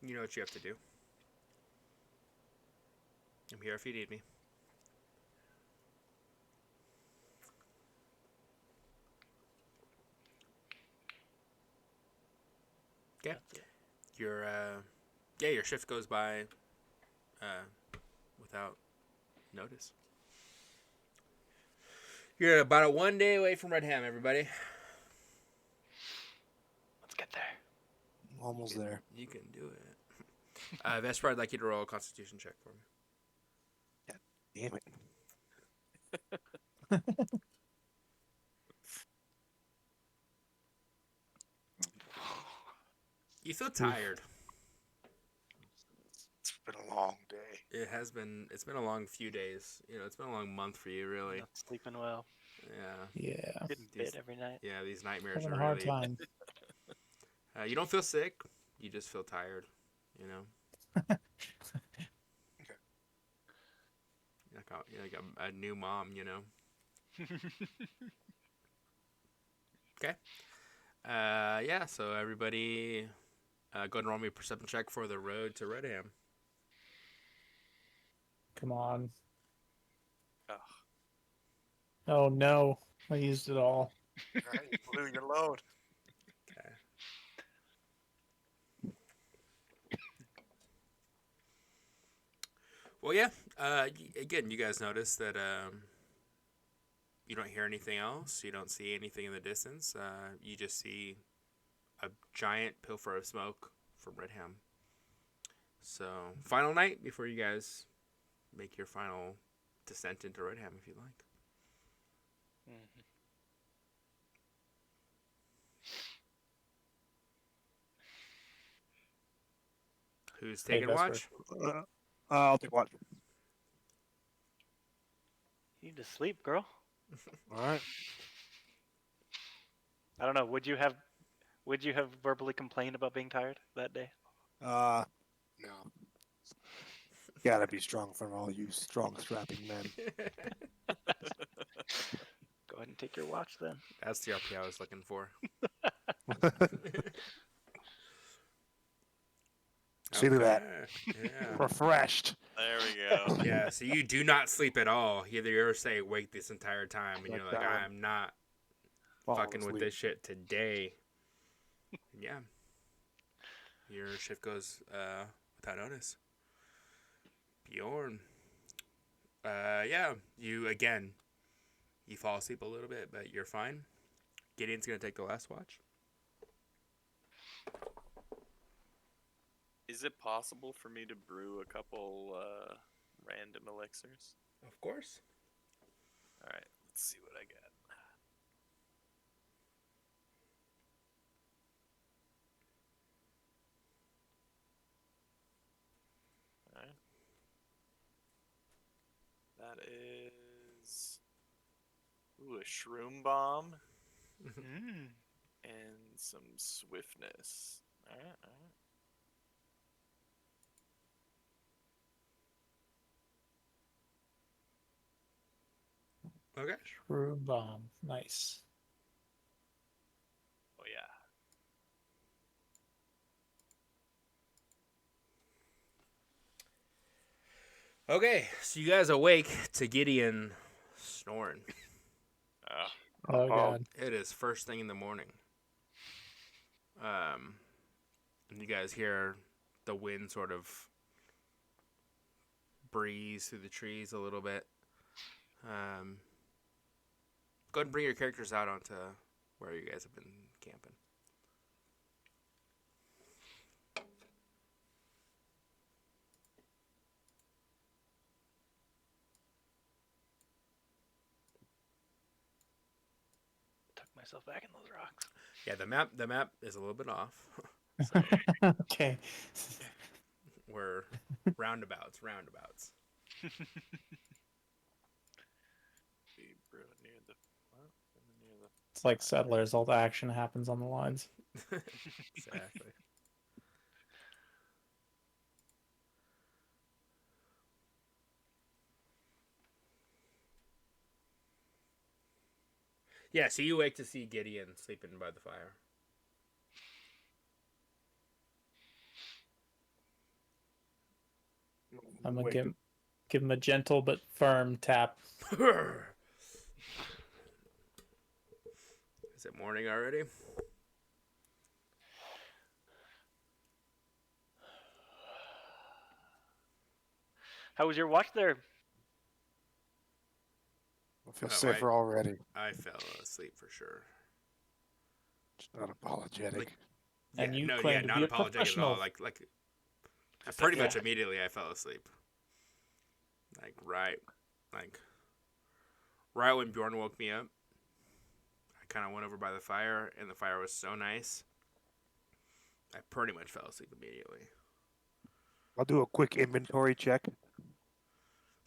Speaker 1: You know what you have to do. I'm here if you need me. Okay.
Speaker 2: That's it.
Speaker 1: Your shift goes by without notice. You're about a 1 day away from Redham, everybody.
Speaker 2: Let's get there.
Speaker 3: Almost there.
Speaker 1: You can do it. Vesper, I'd like you to roll a Constitution check for me.
Speaker 3: Damn it.
Speaker 1: You feel tired.
Speaker 3: It's been a long day.
Speaker 1: It has been. It's been a long few days. It's been a long month for you, really.
Speaker 2: Not sleeping well.
Speaker 1: Yeah.
Speaker 5: Yeah.
Speaker 2: Getting
Speaker 1: These-
Speaker 2: bit every night.
Speaker 1: Yeah, these nightmares
Speaker 5: Having
Speaker 1: are
Speaker 5: a hard
Speaker 1: really.
Speaker 5: time.
Speaker 1: You don't feel sick. You just feel tired. You're like a new mom. Okay. Yeah. So everybody, go ahead and roll me a perception check for the road to Redham.
Speaker 5: Come on.
Speaker 6: Ugh.
Speaker 5: Oh no, I used it all.
Speaker 3: Alright, you blew your load.
Speaker 1: Okay. Well, yeah. Again, you guys notice that you don't hear anything else. You don't see anything in the distance. You just see a giant pilfer of smoke from Redham. So, final night before you guys make your final descent into Redham, if you'd like.
Speaker 2: Mhm.
Speaker 1: Who's
Speaker 5: Hey,
Speaker 1: taking
Speaker 5: Vesper.
Speaker 1: watch?
Speaker 3: I'll take watch.
Speaker 2: You need to sleep, girl.
Speaker 3: Alright.
Speaker 2: I don't know. Would you have verbally complained about being tired that day?
Speaker 3: No. Gotta be strong for all you strong, strapping men.
Speaker 2: Go ahead and take your watch then.
Speaker 1: That's the RP I was looking for.
Speaker 3: See to that.
Speaker 1: Okay, yeah.
Speaker 3: Refreshed.
Speaker 6: There we go.
Speaker 1: Yeah, so you do not sleep at all. Either you're staying awake this entire time, and you're like, I'm not fucking with this shit today. Yeah. Your shift goes without notice. Bjorn. Yeah, you fall asleep a little bit, but you're fine. Gideon's gonna take the last watch.
Speaker 6: Is it possible for me to brew a couple random elixirs?
Speaker 1: Of course.
Speaker 6: All right, let's see what I got. All right. That is a shroom bomb
Speaker 2: Mm.
Speaker 6: and some swiftness. All right, all right.
Speaker 1: Okay.
Speaker 5: True bomb. Nice.
Speaker 6: Oh yeah.
Speaker 1: Okay, so you guys awake to Gideon snoring.
Speaker 5: Oh god.
Speaker 1: It is first thing in the morning. And you guys hear the wind sort of breeze through the trees a little bit. Go ahead and bring your characters out onto where you guys have been camping.
Speaker 2: Tuck myself back in those rocks.
Speaker 1: Yeah, the map is a little bit off.
Speaker 5: Okay.
Speaker 1: We're roundabouts.
Speaker 6: Be brewing near the what? Near the
Speaker 5: It's like Settlers. All the action happens on the lines.
Speaker 1: Exactly. Yeah, so you wake to see Gideon sleeping by the fire.
Speaker 5: I'm gonna give him a gentle but firm tap.
Speaker 1: Is it morning already?
Speaker 2: How was your watch there?
Speaker 3: I feel
Speaker 1: Oh,
Speaker 3: safer already.
Speaker 1: I fell asleep for sure.
Speaker 3: Just not apologetic.
Speaker 5: And you
Speaker 1: no,
Speaker 5: claim to
Speaker 1: not
Speaker 5: be a
Speaker 1: apologetic at
Speaker 5: professional.
Speaker 1: all. Like pretty
Speaker 5: Yeah.
Speaker 1: much immediately I fell asleep. Right when Bjorn woke me up, I kind of went over by the fire, and the fire was so nice. I pretty much fell asleep immediately.
Speaker 3: I'll do a quick inventory check.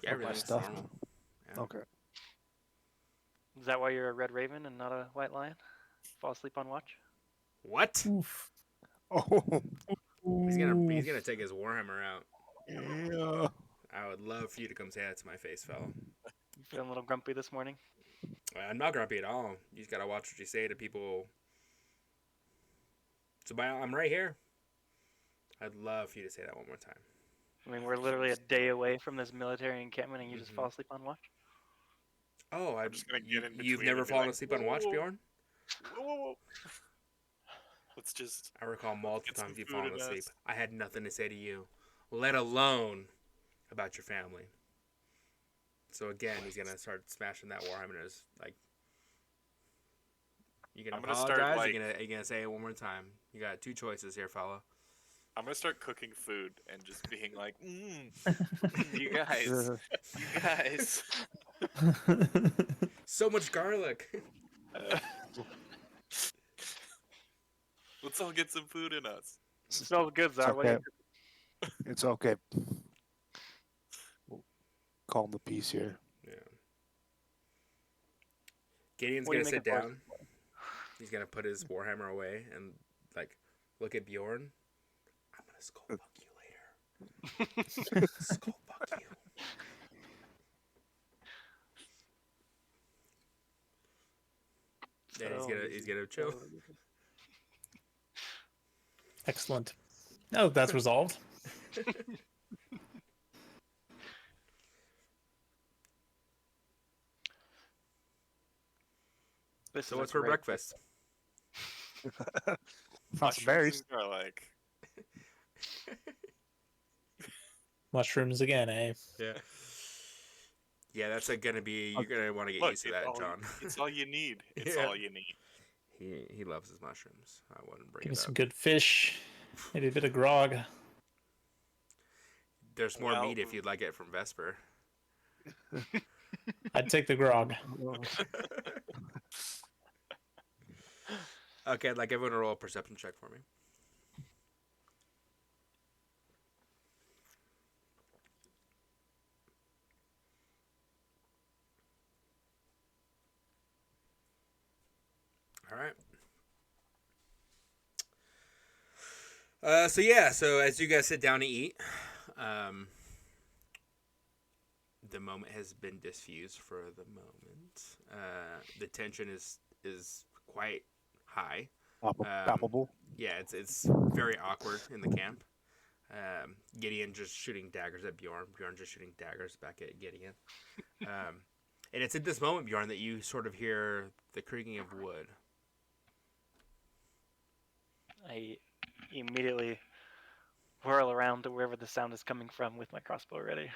Speaker 1: Yeah,
Speaker 3: for my
Speaker 1: everything's
Speaker 3: stuff.
Speaker 1: normal. Yeah.
Speaker 3: Okay.
Speaker 2: Is that why you're a red raven and not a white lion? Fall asleep on watch?
Speaker 1: What?
Speaker 5: Oof.
Speaker 3: Oh,
Speaker 1: He's gonna take his warhammer out.
Speaker 3: yeah.
Speaker 1: I would love for you to come say that to my face, fella.
Speaker 2: You feeling a little grumpy this morning?
Speaker 1: I'm not grumpy at all. You just gotta watch what you say to people. So I'm right here. I'd love for you to say that one more time.
Speaker 2: I mean, we're literally a day away from this military encampment, and you just fall asleep on watch.
Speaker 1: Oh,
Speaker 6: I'm just gonna get in
Speaker 1: you've
Speaker 6: between
Speaker 1: never
Speaker 6: and be
Speaker 1: fallen
Speaker 6: like,
Speaker 1: asleep on watch,
Speaker 6: "Whoa,
Speaker 1: Bjorn?
Speaker 6: whoa, whoa, whoa." Let's just
Speaker 1: I recall multiple
Speaker 6: get some
Speaker 1: times you've
Speaker 6: food
Speaker 1: fallen
Speaker 6: in
Speaker 1: asleep.
Speaker 6: us.
Speaker 1: I had nothing to say to you, let alone about your family. So again, he's gonna start smashing that Warhammer. And is like, you gonna
Speaker 6: I'm gonna start,
Speaker 1: apologize?
Speaker 6: like-
Speaker 1: You gonna say it one more time? You got two choices here, fella.
Speaker 6: I'm gonna start cooking food and just being like, you guys.
Speaker 1: So much garlic.
Speaker 6: Let's all get some food in us.
Speaker 2: Smells good, Zar.
Speaker 3: It's
Speaker 2: What do you
Speaker 3: okay. It's okay. We'll calm the peace here.
Speaker 1: Yeah. Gideon's
Speaker 2: What do you
Speaker 1: gonna
Speaker 2: make
Speaker 1: sit
Speaker 2: it for?
Speaker 1: down. He's gonna put his Warhammer away and like look at Bjorn. I'm gonna skull fuck you later. Skull fuck you. Then he's gonna chill.
Speaker 5: Excellent. No, that's resolved.
Speaker 2: This
Speaker 1: So
Speaker 2: is a
Speaker 1: what's for
Speaker 2: great-
Speaker 1: breakfast?
Speaker 3: Found some berries.
Speaker 6: and garlic.
Speaker 5: Mushrooms again, eh?
Speaker 1: Yeah. Yeah, that's gonna be. You're gonna want to get
Speaker 6: Look,
Speaker 1: used to
Speaker 6: it's
Speaker 1: that,
Speaker 6: all-
Speaker 1: John.
Speaker 6: It's all you need. It's
Speaker 1: Yeah.
Speaker 6: all you need.
Speaker 1: He loves his mushrooms. I wouldn't bring
Speaker 5: Give me
Speaker 1: it
Speaker 5: some
Speaker 1: up.
Speaker 5: good fish. Maybe a bit of grog.
Speaker 1: There's more
Speaker 6: Well-
Speaker 1: meat if you'd like it from Vesper.
Speaker 5: I'd take the grog.
Speaker 1: Okay, I'd like everyone to roll a perception check for me. All right. So as you guys sit down to eat, the moment has been diffused for the moment. The tension is quite high.
Speaker 3: Palpable.
Speaker 1: Yeah, it's very awkward in the camp. Gideon just shooting daggers at Bjorn. Bjorn just shooting daggers back at Gideon. And it's at this moment, Bjorn, that you sort of hear the creaking of wood.
Speaker 2: I immediately whirl around to wherever the sound is coming from with my crossbow ready.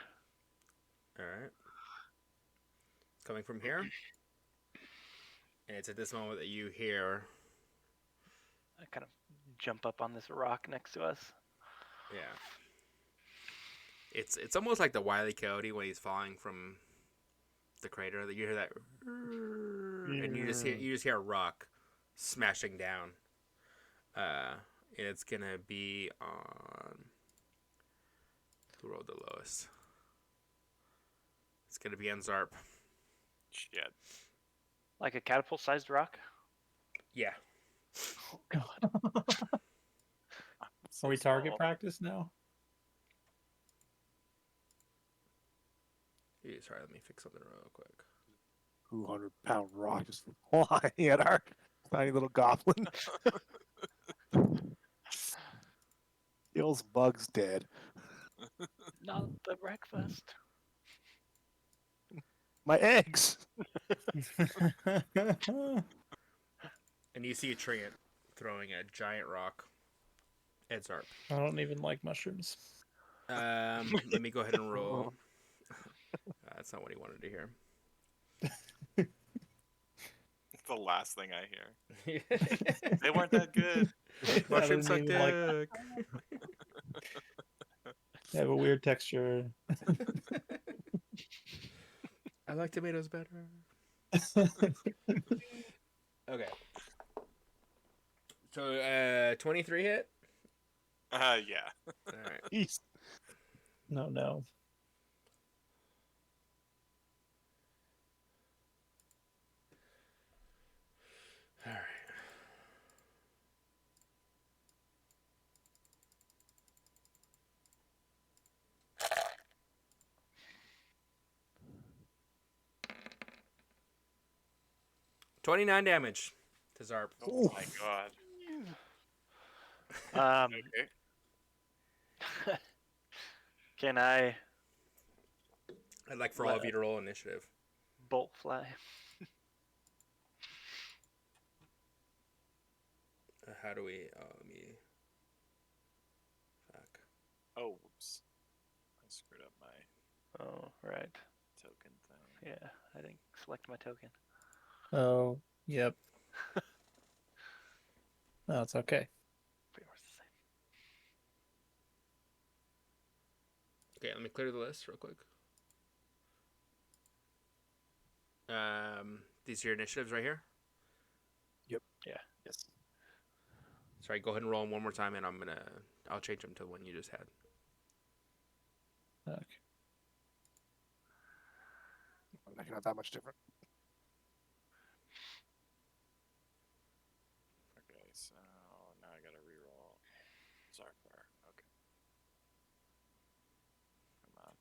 Speaker 1: All right. It's coming from here. And it's at this moment that you hear.
Speaker 2: I kind of jump up on this rock next to us.
Speaker 1: Yeah. It's almost like the Wile E. Coyote when he's falling from the crater. That you hear that, and you just hear a rock smashing down. And it's gonna be on. Who rolled the lowest? It's gonna be on Zarp.
Speaker 6: Shit.
Speaker 2: Like a catapult-sized rock?
Speaker 1: Yeah.
Speaker 5: Oh, God.
Speaker 6: So
Speaker 5: Are we target
Speaker 6: small.
Speaker 5: practice now?
Speaker 1: Sorry, let me fix something real quick.
Speaker 3: 200-pound rock just flying at our tiny little goblin. Kills bugs dead.
Speaker 2: Not the breakfast.
Speaker 3: My eggs.
Speaker 1: And you see a treant throwing a giant rock at Zarp.
Speaker 5: I don't even like mushrooms.
Speaker 1: Let me go ahead and roll. That's not what he wanted to hear.
Speaker 6: It's the last thing I hear. They weren't that good.
Speaker 1: Mushrooms suck
Speaker 5: I don't even
Speaker 1: dick.
Speaker 5: They have a weird texture.
Speaker 1: I like tomatoes better. Okay. So, 23 hit?
Speaker 6: Yeah.
Speaker 1: Alright.
Speaker 3: Jeez.
Speaker 5: No.
Speaker 1: Alright. $29 damage to Zarp.
Speaker 6: Oh my god.
Speaker 2: Um,
Speaker 6: Okay.
Speaker 2: Can I
Speaker 1: I'd like for all of you to roll initiative.
Speaker 2: bolt fly?
Speaker 1: How do we? Let me. Fuck.
Speaker 4: Oh, whoops. I screwed up my
Speaker 2: Oh, right.
Speaker 4: token thing.
Speaker 2: Yeah, I didn't select my token.
Speaker 5: Oh, yep. No, it's okay.
Speaker 2: Pretty much the same.
Speaker 1: Okay, let me clear the list real quick. These are your initiatives right here.
Speaker 3: Yes.
Speaker 1: Sorry, go ahead and roll them one more time, and I'll change them to the one you just had.
Speaker 5: Okay.
Speaker 3: Like not that much different.
Speaker 4: Okay, so now I gotta reroll. Sorry, okay. Come on.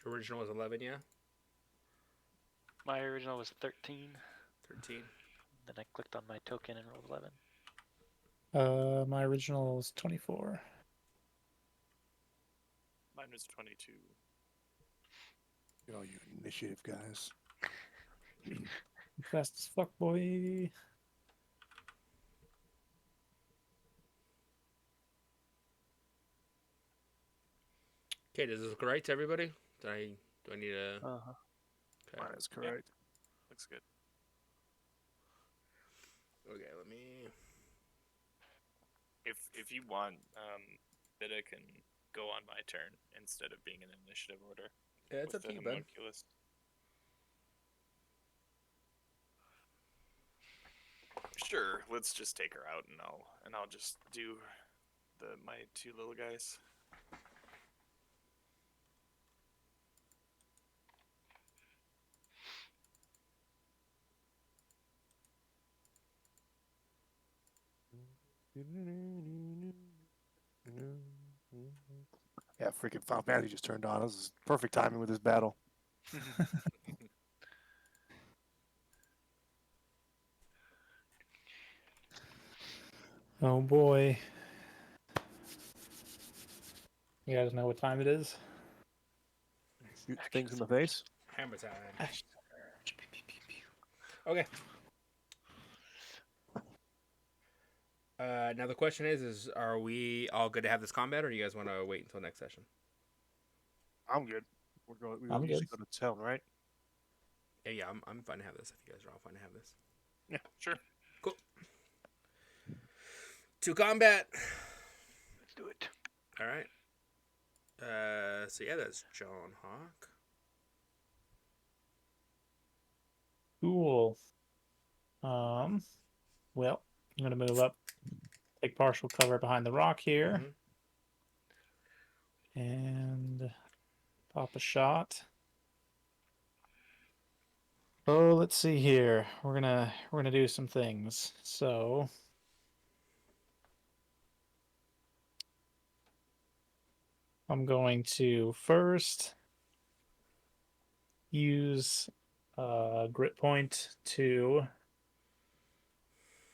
Speaker 1: Your original was 11, yeah.
Speaker 2: My original was 13.
Speaker 1: 13.
Speaker 2: Then I clicked on my token and rolled 11.
Speaker 5: My original was 24.
Speaker 4: Mine was 22.
Speaker 3: You initiative guys.
Speaker 5: Fast as fuck, boy.
Speaker 1: Okay, does this look right to everybody? Do I need a?
Speaker 2: Uh-huh.
Speaker 1: Okay.
Speaker 3: Mine is correct.
Speaker 4: Looks good.
Speaker 1: Okay, let me.
Speaker 4: If you want, Bida can go on my turn instead of being in initiative order.
Speaker 1: Yeah, it's
Speaker 4: with
Speaker 1: up to
Speaker 4: the
Speaker 1: you, bud.
Speaker 4: homunculus. Sure, let's just take her out, and I'll just do my two little guys.
Speaker 3: Yeah, freaking Final Fantasy just turned on. This is perfect timing with this battle.
Speaker 5: Oh boy. You guys know what time it is?
Speaker 3: Shoot things in the face.
Speaker 1: Hammer time. Okay. Now the question is are we all good to have this combat, or do you guys want to wait until next session?
Speaker 3: I'm good. We
Speaker 5: I'm
Speaker 3: usually
Speaker 5: good.
Speaker 3: go to town, right?
Speaker 1: Yeah, I'm fine to have this. If you guys are all fine to have this.
Speaker 4: Yeah, sure.
Speaker 1: Cool. To combat.
Speaker 2: Let's do it.
Speaker 1: All right. So yeah, that's John Hawk.
Speaker 5: Cool. Well, I'm gonna move up, take partial cover behind the rock here, and pop a shot. Oh, let's see here. We're gonna do some things. So I'm going to first use grit point to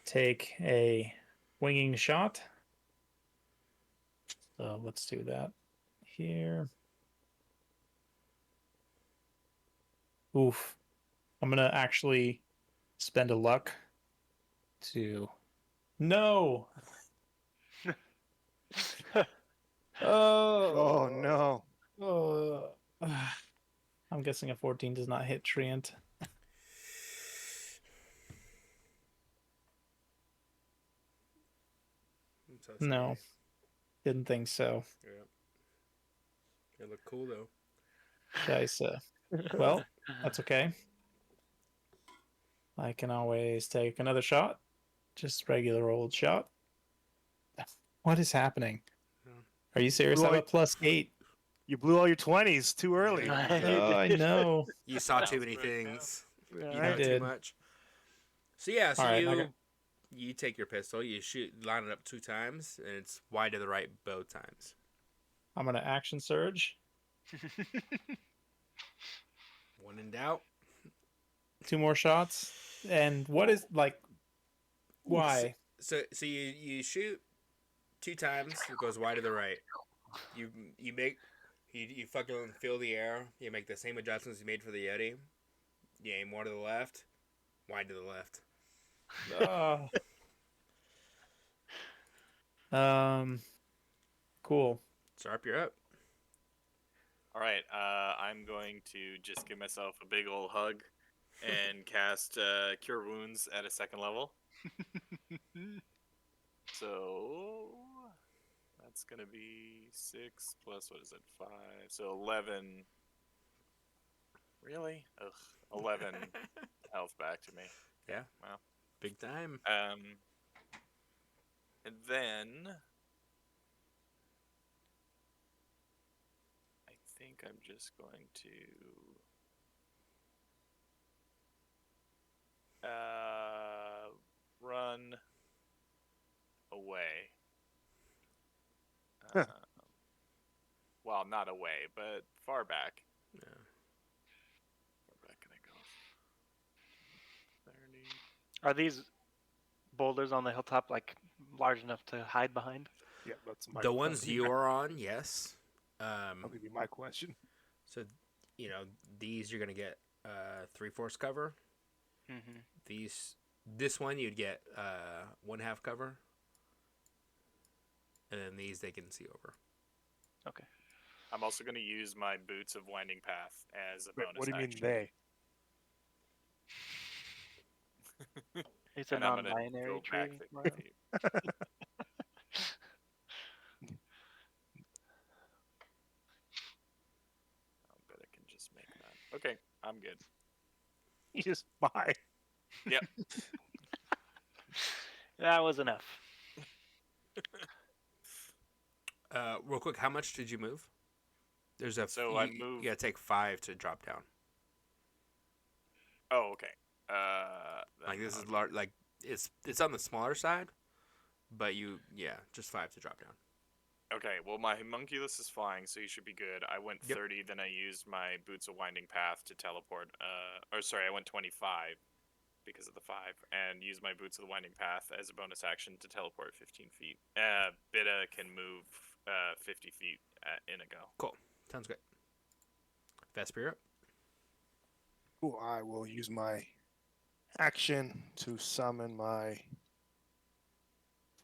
Speaker 5: take a winging shot. So let's do that here. Oof. I'm gonna actually spend a luck to. No.
Speaker 3: Oh no.
Speaker 5: Oh. I'm guessing a 14 does not hit Treant.
Speaker 1: so sorry.
Speaker 5: No. Didn't think so.
Speaker 1: Yeah. It looked cool though.
Speaker 5: Scheisse. Well, that's okay. I can always take another shot. Just regular old shot. What is happening?
Speaker 1: Yeah.
Speaker 5: Are you serious?
Speaker 3: blew
Speaker 5: I
Speaker 3: all
Speaker 5: have a +8.
Speaker 3: You blew all your 20s too early.
Speaker 1: Yeah.
Speaker 5: Oh, I know.
Speaker 1: You saw too
Speaker 4: Sounds
Speaker 1: many
Speaker 4: good, yeah.
Speaker 1: things. You
Speaker 3: I
Speaker 1: know too
Speaker 5: did.
Speaker 1: much. So yeah, so
Speaker 5: All right,
Speaker 1: you take your pistol, you line it up 2 times, and it's wide to the right both times.
Speaker 5: I'm gonna action surge.
Speaker 1: When in doubt.
Speaker 5: 2 more shots. And what is like? Why?
Speaker 1: So you shoot 2 times. It goes wide to the right. You you fucking feel the air. You make the same adjustments you made for the Yeti. You aim more to the left, wide to the left.
Speaker 5: Cool.
Speaker 1: Sarp, you're up.
Speaker 6: All right, I'm going to just give myself a big old hug and cast Cure Wounds at a 2nd level. So that's gonna be 6 plus what is it? 5. So 11. Really? Ugh. 11 health back to me.
Speaker 1: Yeah.
Speaker 6: Wow.
Speaker 1: Big time.
Speaker 6: And then I think I'm just going to run away.
Speaker 3: Huh.
Speaker 6: Well, not away, but far back.
Speaker 1: Yeah.
Speaker 6: Far back can I go? 30.
Speaker 2: Are these boulders on the hilltop like large enough to hide behind?
Speaker 3: Yeah, that's my.
Speaker 1: The ones you are on, yes.
Speaker 3: That'll be my question.
Speaker 1: So, these you're gonna get 3/4 cover.
Speaker 2: Mm-hmm.
Speaker 1: This one you'd get 1/2 cover, and then these they can see over.
Speaker 2: Okay.
Speaker 6: I'm also going to use my Boots of Winding Path as a
Speaker 3: Wait,
Speaker 6: bonus
Speaker 3: what do you mean
Speaker 6: action.
Speaker 3: they?
Speaker 2: It's a
Speaker 6: And I'm gonna
Speaker 2: non-binary
Speaker 6: go
Speaker 2: tree.
Speaker 6: back 50
Speaker 2: Mario.
Speaker 6: feet. I bet I can just make that. Okay, I'm good.
Speaker 3: You just buy.
Speaker 6: Yep.
Speaker 2: That was enough.
Speaker 1: Real quick, how much did you move? There's a
Speaker 6: So
Speaker 1: you,
Speaker 6: I
Speaker 1: you
Speaker 6: moved-
Speaker 1: gotta take 5 to drop down.
Speaker 6: Oh, okay.
Speaker 1: Like this is
Speaker 6: okay.
Speaker 1: large. Like it's on the smaller side, but just 5 to drop down.
Speaker 6: Okay, well, my homunculus is flying, so you should be good. I went
Speaker 1: Yep.
Speaker 6: 30, then I used my Boots of Winding Path to teleport. I went 25 because of the 5, and used my Boots of the Winding Path as a bonus action to teleport 15 feet. Bitta can move 50 feet in a go.
Speaker 1: Cool. Sounds great. Vesper.
Speaker 3: Cool. I will use my action to summon my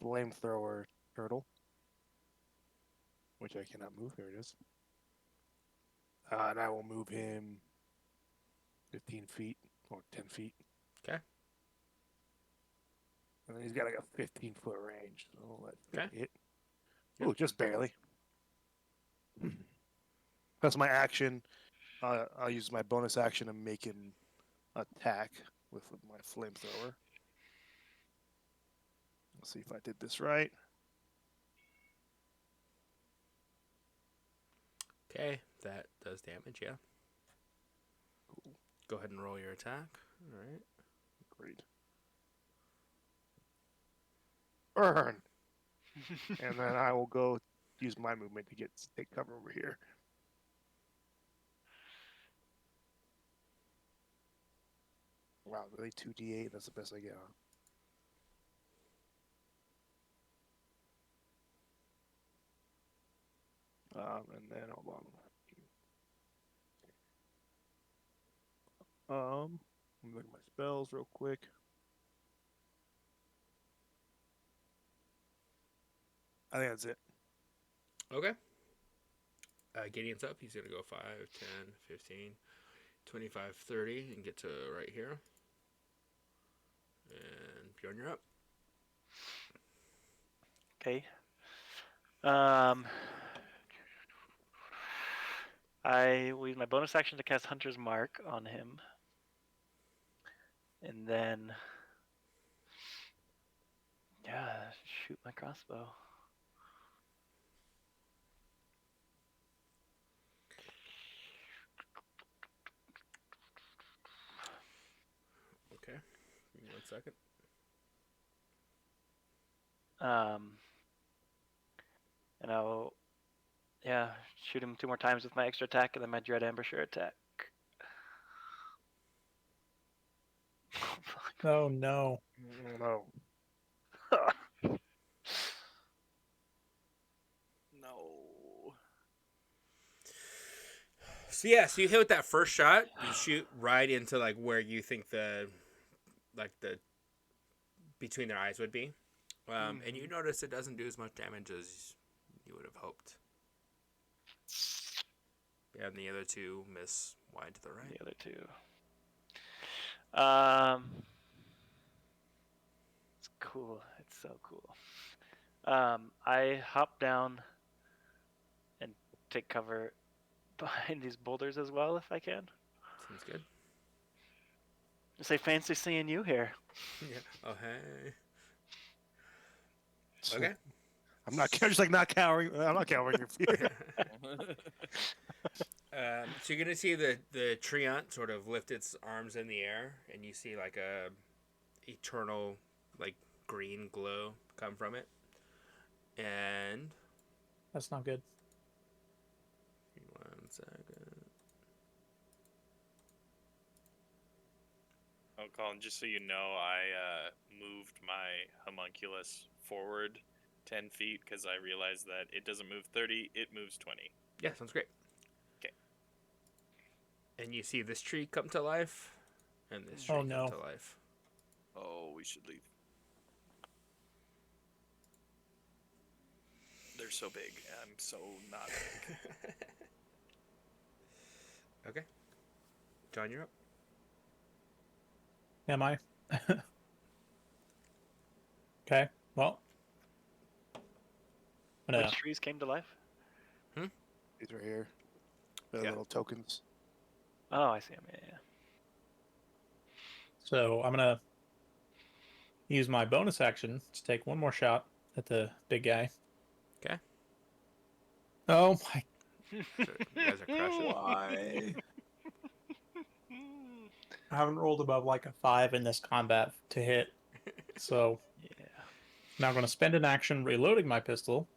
Speaker 3: flamethrower turtle, which I cannot move. There it is. And I will move him 15 feet or 10 feet.
Speaker 1: Okay.
Speaker 3: And then he's got like a 15-foot range. So I'll let
Speaker 1: Okay.
Speaker 3: hit.
Speaker 1: Yep.
Speaker 3: Ooh, just barely. That's my action. I'll use my bonus action to make him attack with my flamethrower. Let's see if I did this right.
Speaker 1: Okay, that does damage. Yeah.
Speaker 3: Cool.
Speaker 1: Go ahead and roll your attack. All right.
Speaker 3: Great. Burn. And then I will go use my movement to take cover over here. Wow, really 2d8? That's the best I get, huh? And then hold on. Let me look at my spells real quick. I think that's it.
Speaker 1: Okay. Gideon's up. He's going to go 5, 10, 15, 25, 30, and get to right here. And Bjorn, you're up.
Speaker 2: Okay. I will use my bonus action to cast Hunter's Mark on him. And then, yeah, shoot my crossbow.
Speaker 1: Okay. Give me 1 second.
Speaker 2: And I'll, shoot him 2 more times with my extra attack and then my Dread Ambusher attack.
Speaker 5: Oh no.
Speaker 3: No.
Speaker 4: No.
Speaker 1: So yeah, so you hit with that first shot. You shoot right into like where you think the between their eyes would be, and you notice it doesn't do as much damage as you would have hoped. Yeah, and the other two miss wide to the right.
Speaker 2: The other two. It's cool. It's so cool. I hop down and take cover behind these boulders as well, if I can.
Speaker 1: Seems good.
Speaker 2: Say, fancy seeing you here.
Speaker 1: Yeah. Oh hey. Okay.
Speaker 3: I'm just like not cowering. I'm not cowering your fear.
Speaker 1: So you're gonna see the treant sort of lift its arms in the air, and you see like a eternal like green glow come from it, and
Speaker 5: That's not good.
Speaker 1: 1 second.
Speaker 4: Oh, Colin, just so you know, I moved my homunculus forward 10 feet because I realized that it doesn't move 30, it moves 20.
Speaker 1: Yeah, sounds great.
Speaker 4: 'Kay.
Speaker 1: And you see this tree come to life, and this tree
Speaker 5: Oh,
Speaker 1: come
Speaker 5: no.
Speaker 1: to life.
Speaker 4: Oh, we should leave. They're so big. I'm so not big.
Speaker 1: Okay. John, you're up.
Speaker 5: Am I? Okay. Well. I'm gonna-
Speaker 2: Which trees came to life?
Speaker 3: These are here. The
Speaker 1: Yeah.
Speaker 3: little tokens.
Speaker 2: Oh, I see them. Yeah.
Speaker 5: So I'm gonna use my bonus action to take one more shot at the big guy.
Speaker 1: Okay.
Speaker 5: Oh my!
Speaker 1: So you guys are crushing.
Speaker 5: Why? I haven't rolled above like a 5 in this combat to hit, so
Speaker 2: Yeah.
Speaker 5: now I'm gonna spend an action reloading my pistol.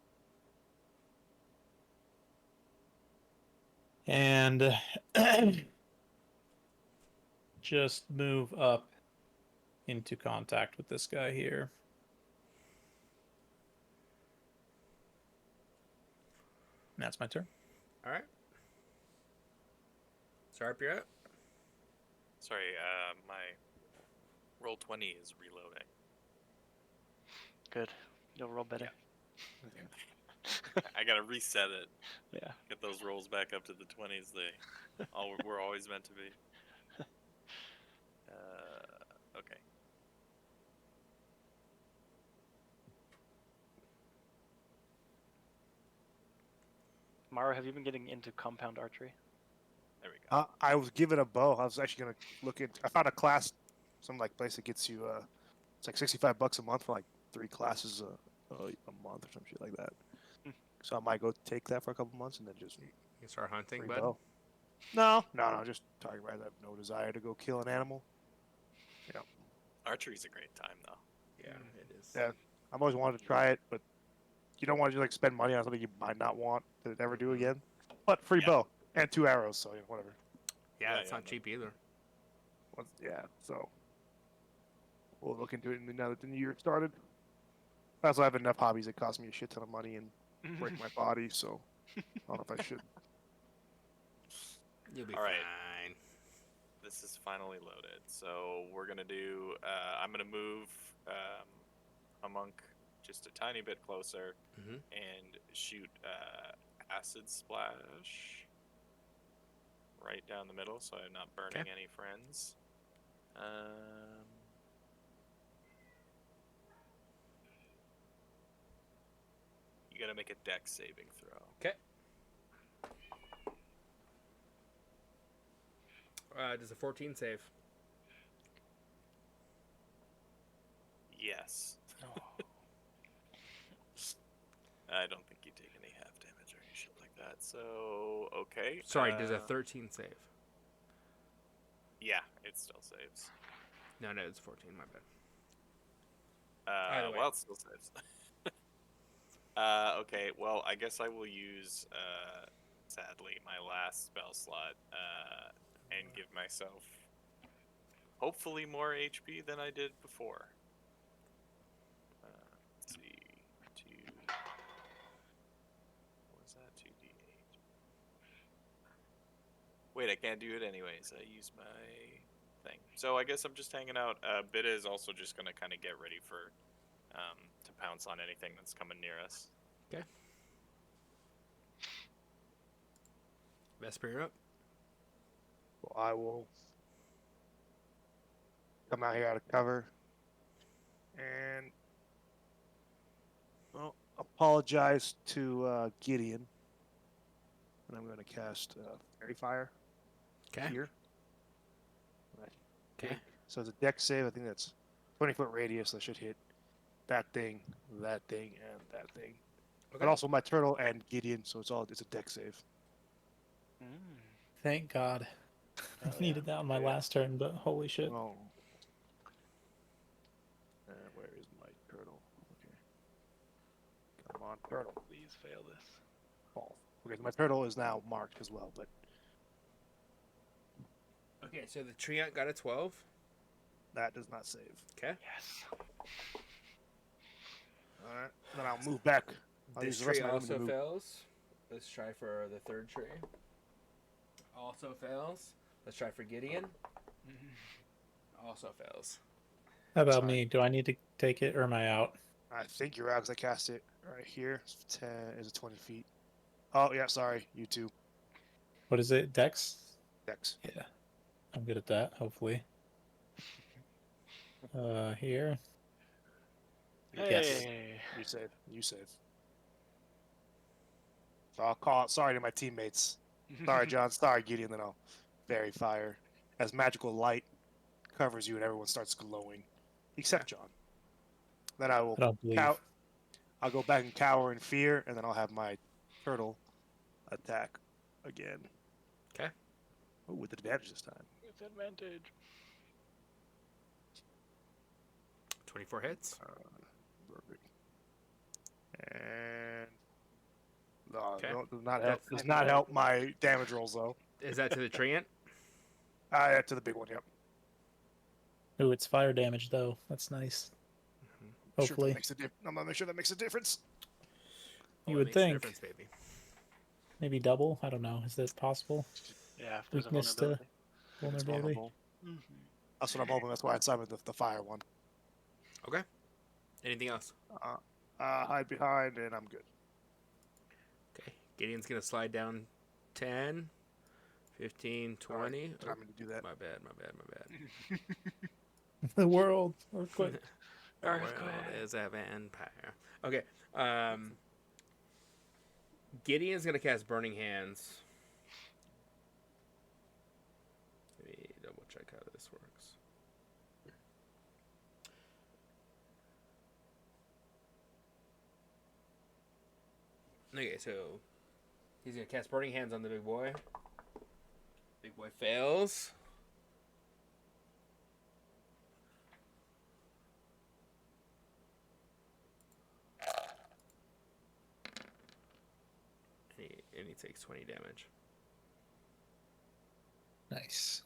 Speaker 5: And just move up into contact with this guy here. And that's my turn.
Speaker 1: All right. Sarp, you're up.
Speaker 6: Sorry, my roll 20 is reloading.
Speaker 2: Good. You'll roll better.
Speaker 6: I gotta reset it.
Speaker 2: Yeah.
Speaker 6: Get those rolls back up to the 20s they were always meant to be. Okay.
Speaker 2: Mara, have you been getting into compound archery?
Speaker 6: There we go.
Speaker 3: I was given a bow. I was actually gonna look into. I found a class, some like place that gets you. It's like $65 a month for like 3 classes a month or some shit like that. So I might go take that for a couple months and then just
Speaker 1: You can start hunting,
Speaker 3: free
Speaker 1: bud.
Speaker 3: bow. No. Just target right. I have no desire to go kill an animal.
Speaker 6: Archery's a great time though.
Speaker 1: Yeah, it is.
Speaker 3: Yeah. I've always wanted to try it, but you don't want to just like spend money on something you might not want to never do again. But free
Speaker 6: Yeah.
Speaker 3: bow and 2 arrows, so whatever.
Speaker 1: Yeah,
Speaker 6: Yeah,
Speaker 1: it's
Speaker 6: yeah,
Speaker 1: not
Speaker 6: no.
Speaker 1: cheap either.
Speaker 3: Yeah, so we'll look into it now that the new year started. I also have enough hobbies that cost me a shit ton of money and break my body, so I don't know if I should.
Speaker 1: You'll be
Speaker 6: All right.
Speaker 1: fine.
Speaker 6: This is finally loaded. So we're gonna do. I'm gonna move a monk just a tiny bit closer
Speaker 1: Mhm.
Speaker 6: and shoot acid splash right down the middle, so I'm not burning any friends. gotta make a dex saving throw.
Speaker 1: Okay. Does a 14 save?
Speaker 6: Yes.
Speaker 2: Oh.
Speaker 6: I don't think you take any half damage or any shit like that. So okay.
Speaker 1: Sorry, does a 13 save?
Speaker 6: Yeah, it still saves.
Speaker 1: No, it's 14. My bad. Either way.
Speaker 6: Well, it still saves. Okay. Well, I guess I will use sadly my last spell slot and give myself hopefully more HP than I did before. Let's see. What was that? 2d8. Wait, I can't do it anyways. I use my thing. So I guess I'm just hanging out. Bida is also just gonna kind of get ready for to pounce on anything that's coming near us.
Speaker 1: Okay. Vesper, you're up.
Speaker 3: Well, I will come out here out of cover and apologize to Gideon. And I'm going to cast Fairy Fire
Speaker 1: Okay.
Speaker 3: here.
Speaker 1: Okay.
Speaker 3: So it's a dex save. I think that's 20-foot radius. So I should hit that thing, and that thing.
Speaker 1: Okay.
Speaker 3: But also my turtle and Gideon. So it's a dex save.
Speaker 5: Thank God. I
Speaker 2: Oh,
Speaker 5: needed that on my last turn, but holy shit.
Speaker 3: Oh. Where is my turtle? Okay. Come on, turtle.
Speaker 2: Please fail this.
Speaker 3: Fall. Okay, so my turtle is now marked as well, but
Speaker 1: Okay, so the Treant got a 12.
Speaker 3: that does not save.
Speaker 1: Okay.
Speaker 2: Yes.
Speaker 3: Alright. Then I'll move back. I'll use
Speaker 1: This
Speaker 3: the rest
Speaker 1: tree
Speaker 3: of my movement to
Speaker 1: also
Speaker 3: move.
Speaker 1: fails. Let's try for the third tree. Also fails. Let's try for Gideon. Also fails.
Speaker 5: How about
Speaker 3: Sorry.
Speaker 5: me? Do I need to take it or am I out?
Speaker 3: I think you're out because I cast it right here. It's 10 is it 20 feet? Oh yeah, sorry, you two.
Speaker 5: What is it? Dex?
Speaker 3: Dex.
Speaker 5: Yeah. I'm good at that, hopefully. Here. Yes.
Speaker 2: Hey.
Speaker 3: You save. You save. So I'll call. Sorry to my teammates. Sorry, John. Sorry, Gideon. Then I'll Fairy Fire as magical light covers you and everyone starts glowing, except John. Then I will
Speaker 5: I don't believe.
Speaker 3: I'll go back and cower in fear, and then I'll have my turtle attack again.
Speaker 1: Okay.
Speaker 3: Oh, with advantage this time.
Speaker 2: With advantage.
Speaker 1: 24 hits.
Speaker 3: Perfect. And no,
Speaker 1: Okay.
Speaker 3: no, does not help.
Speaker 1: That's-
Speaker 3: Does not help my damage rolls though.
Speaker 1: Is that to the Treant?
Speaker 3: Yeah, to the big one. Yep.
Speaker 5: Ooh, it's fire damage though. That's nice. Hopefully.
Speaker 3: I'm gonna make sure that makes a difference.
Speaker 5: You
Speaker 1: it
Speaker 5: would
Speaker 1: makes a
Speaker 5: think.
Speaker 1: difference, baby.
Speaker 5: Maybe double? I don't know. Is that possible?
Speaker 2: Yeah, if there's
Speaker 5: Weakness
Speaker 2: a vulnerability.
Speaker 3: It's
Speaker 5: Vulnerability?
Speaker 3: vulnerable. That's what I'm hoping. That's why I summoned the fire one.
Speaker 1: Okay. Anything else?
Speaker 3: Hide behind, and I'm good.
Speaker 1: Okay. Gideon's going to slide down 10, 15, 20.
Speaker 3: I'm going to do that.
Speaker 1: My bad.
Speaker 5: The world. Earthquake.
Speaker 1: The world is a vampire. Okay. Gideon's going to cast Burning Hands. Let me double check how this works. Okay, so he's going to cast Burning Hands on the big boy. Big boy fails. And he takes 20 damage.
Speaker 5: Nice.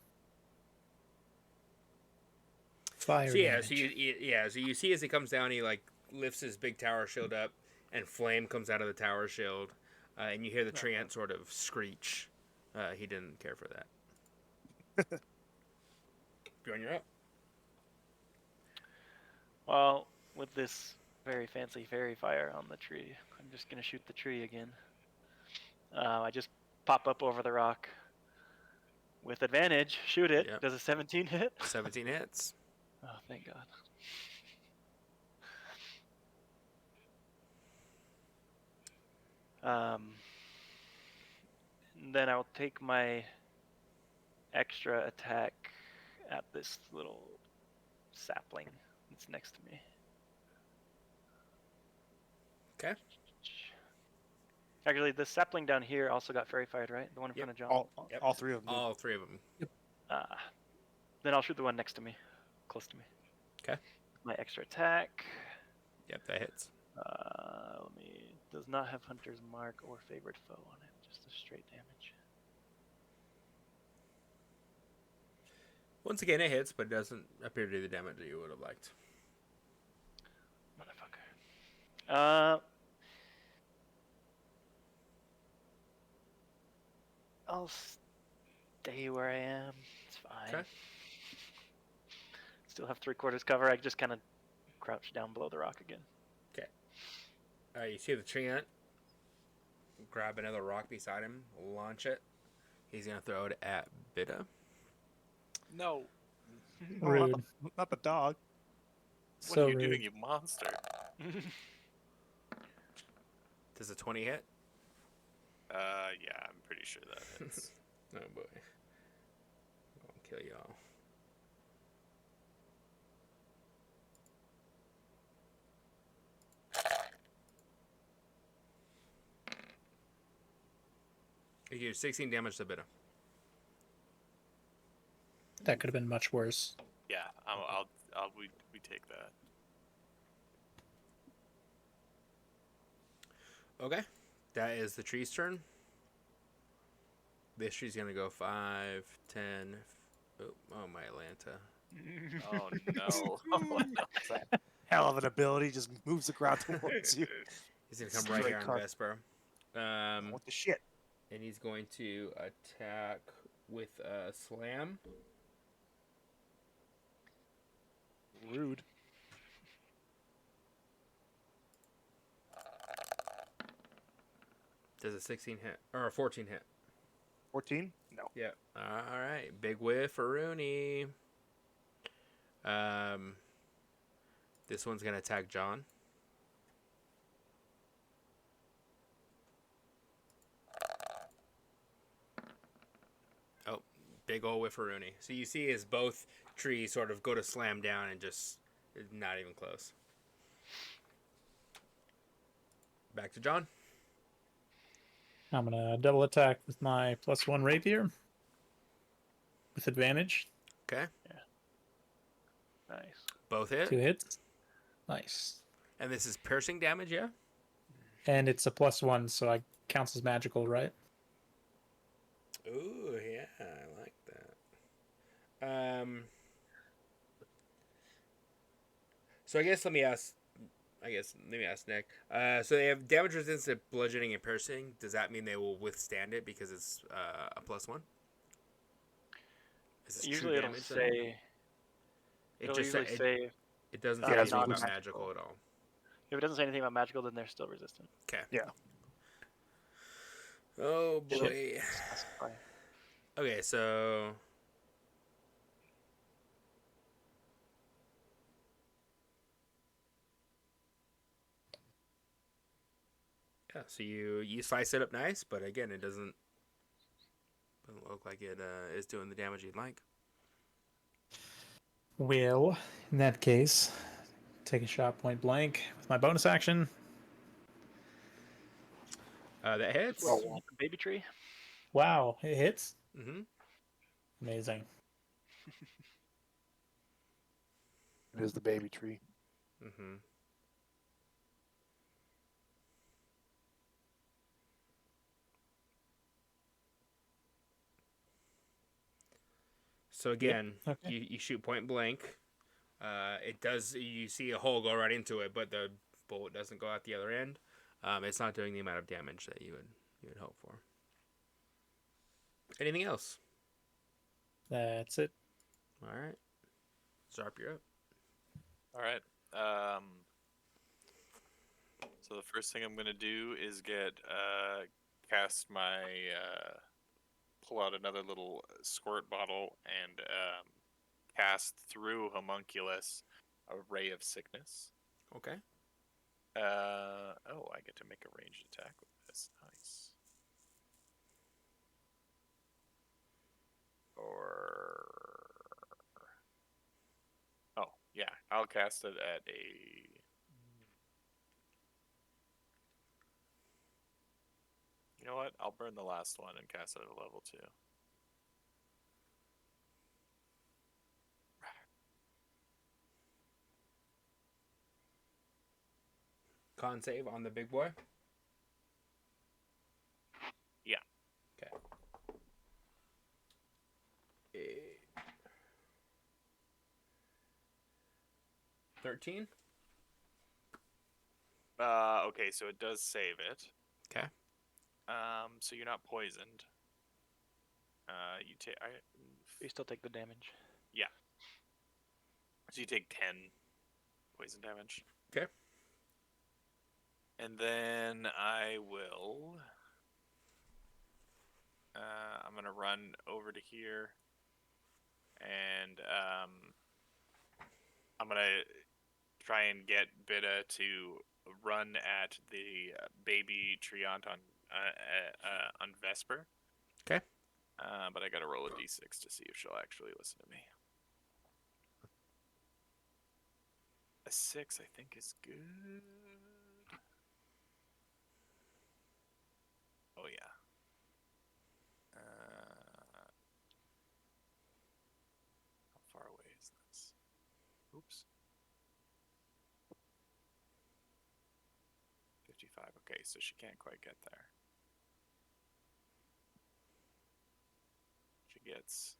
Speaker 5: Fire
Speaker 1: So
Speaker 5: damage.
Speaker 1: so you see as he comes down, he like lifts his big tower shield up, and flame comes out of the tower shield, and you hear the Treant sort of screech. He didn't care for that. Bjorn, you're up.
Speaker 2: Well, with this very fancy fairy fire on the tree, I'm just gonna shoot the tree again. I just pop up over the rock with advantage. Shoot it.
Speaker 1: Yep.
Speaker 2: Does a 17 hit?
Speaker 1: 17 hits.
Speaker 2: Oh, thank God. Then I'll take my extra attack at this little sapling that's next to me.
Speaker 1: Okay.
Speaker 2: Actually, the sapling down here also got fairy fired, right? The one in
Speaker 1: Yep.
Speaker 2: front of John.
Speaker 1: Yep.
Speaker 3: All three of them.
Speaker 1: All three of them.
Speaker 2: Then I'll shoot the one next to me, close to me.
Speaker 1: Okay.
Speaker 2: My extra attack.
Speaker 1: Yep, that hits.
Speaker 2: Does not have Hunter's Mark or Favored Foe on it, just a straight damage.
Speaker 1: Once again, it hits, but it doesn't appear to do the damage that you would have liked.
Speaker 2: Motherfucker. I'll stay where I am. It's fine.
Speaker 1: Okay.
Speaker 2: Still have 3/4 cover. I just kind of crouch down below the rock again.
Speaker 1: Okay. You see the treant. Grab another rock beside him. Launch it. He's gonna throw it at Bida.
Speaker 4: No.
Speaker 3: Oh,
Speaker 5: Rude.
Speaker 3: not the dog.
Speaker 4: What
Speaker 5: So
Speaker 4: are you
Speaker 5: rude.
Speaker 4: doing, you monster?
Speaker 1: Does a 20 hit?
Speaker 4: Yeah, I'm pretty sure that hits.
Speaker 1: Oh boy. I'll kill y'all. You do 16 damage to Bida.
Speaker 5: That could have been much worse.
Speaker 4: Yeah, we take that.
Speaker 1: Okay. That is the tree's turn. This tree's gonna go 5, 10. Oh my Atlanta.
Speaker 4: Oh no.
Speaker 3: Hell of an ability, just moves the crowd towards you.
Speaker 1: He's gonna come right
Speaker 3: Straight
Speaker 1: here on
Speaker 3: card.
Speaker 1: Vesper.
Speaker 3: What the shit?
Speaker 1: And he's going to attack with a slam.
Speaker 3: Rude.
Speaker 1: Does a 16 hit or a 14 hit?
Speaker 3: 14? No.
Speaker 1: Yeah. All right. Big whiff for Rooney. This one's gonna attack John. Oh, big ol' whiff for Rooney. So you see as both trees sort of go to slam down and just not even close. Back to John.
Speaker 5: I'm gonna double attack with my +1 rapier with advantage.
Speaker 1: Okay.
Speaker 2: Nice.
Speaker 1: Both hit.
Speaker 5: 2 hits. Nice.
Speaker 1: And this is piercing damage, yeah?
Speaker 5: And it's a +1, so I counts as magical, right?
Speaker 1: Ooh, yeah, I like that. So I guess let me ask Nick. So they have damage resistance to bludgeoning and piercing. Does that mean they will withstand it because it's a +1? Is this true
Speaker 2: Usually it'll
Speaker 1: damage, then?
Speaker 2: say.
Speaker 1: It
Speaker 2: It'll
Speaker 1: just
Speaker 2: usually say
Speaker 1: it doesn't
Speaker 2: uh,
Speaker 1: say anything
Speaker 2: not
Speaker 1: about
Speaker 3: magical.
Speaker 1: magical at all.
Speaker 2: if it doesn't say anything about magical, then they're still resistant.
Speaker 1: Okay.
Speaker 3: Yeah.
Speaker 1: Oh boy.
Speaker 2: Should specify.
Speaker 1: Okay, so yeah, so you slice it up nice, but again, it doesn't look like it is doing the damage you'd like.
Speaker 5: Well, in that case, take a shot point blank with my bonus action.
Speaker 1: That hits.
Speaker 2: Well, baby tree.
Speaker 5: Wow, it hits.
Speaker 1: Mm-hmm.
Speaker 5: Amazing.
Speaker 3: It is the baby tree.
Speaker 1: Mm-hmm. So again,
Speaker 5: Okay.
Speaker 1: you shoot point blank. It does. You see a hole go right into it, but the bullet doesn't go out the other end. It's not doing the amount of damage that you would hope for. Anything else?
Speaker 5: That's it.
Speaker 1: All right. Zarp, you're up.
Speaker 4: All right. So the first thing I'm gonna do is cast my pull out another little squirt bottle and cast through Homunculus a ray of sickness.
Speaker 1: Okay.
Speaker 4: I get to make a ranged attack with
Speaker 6: this. Nice. Or oh yeah, I'll cast it at a. You know what? I'll burn the last one and cast it at a level 2.
Speaker 1: Con save on the big boy.
Speaker 6: Yeah.
Speaker 1: Okay. 13.
Speaker 6: Okay, so it does save it.
Speaker 1: Okay.
Speaker 6: So you're not poisoned. You take.
Speaker 2: You still take the damage.
Speaker 6: So you take 10 poison damage.
Speaker 1: Okay.
Speaker 6: And then I will. I'm gonna run over to here, and I'm gonna try and get Bida to run at the baby Triant on Vesper.
Speaker 1: Okay.
Speaker 6: But I gotta roll a d6 to see if she'll actually listen to me. A 6, I think, is good. Oh yeah. How far away is this? Oops. 55. Okay, so she can't quite get there. She gets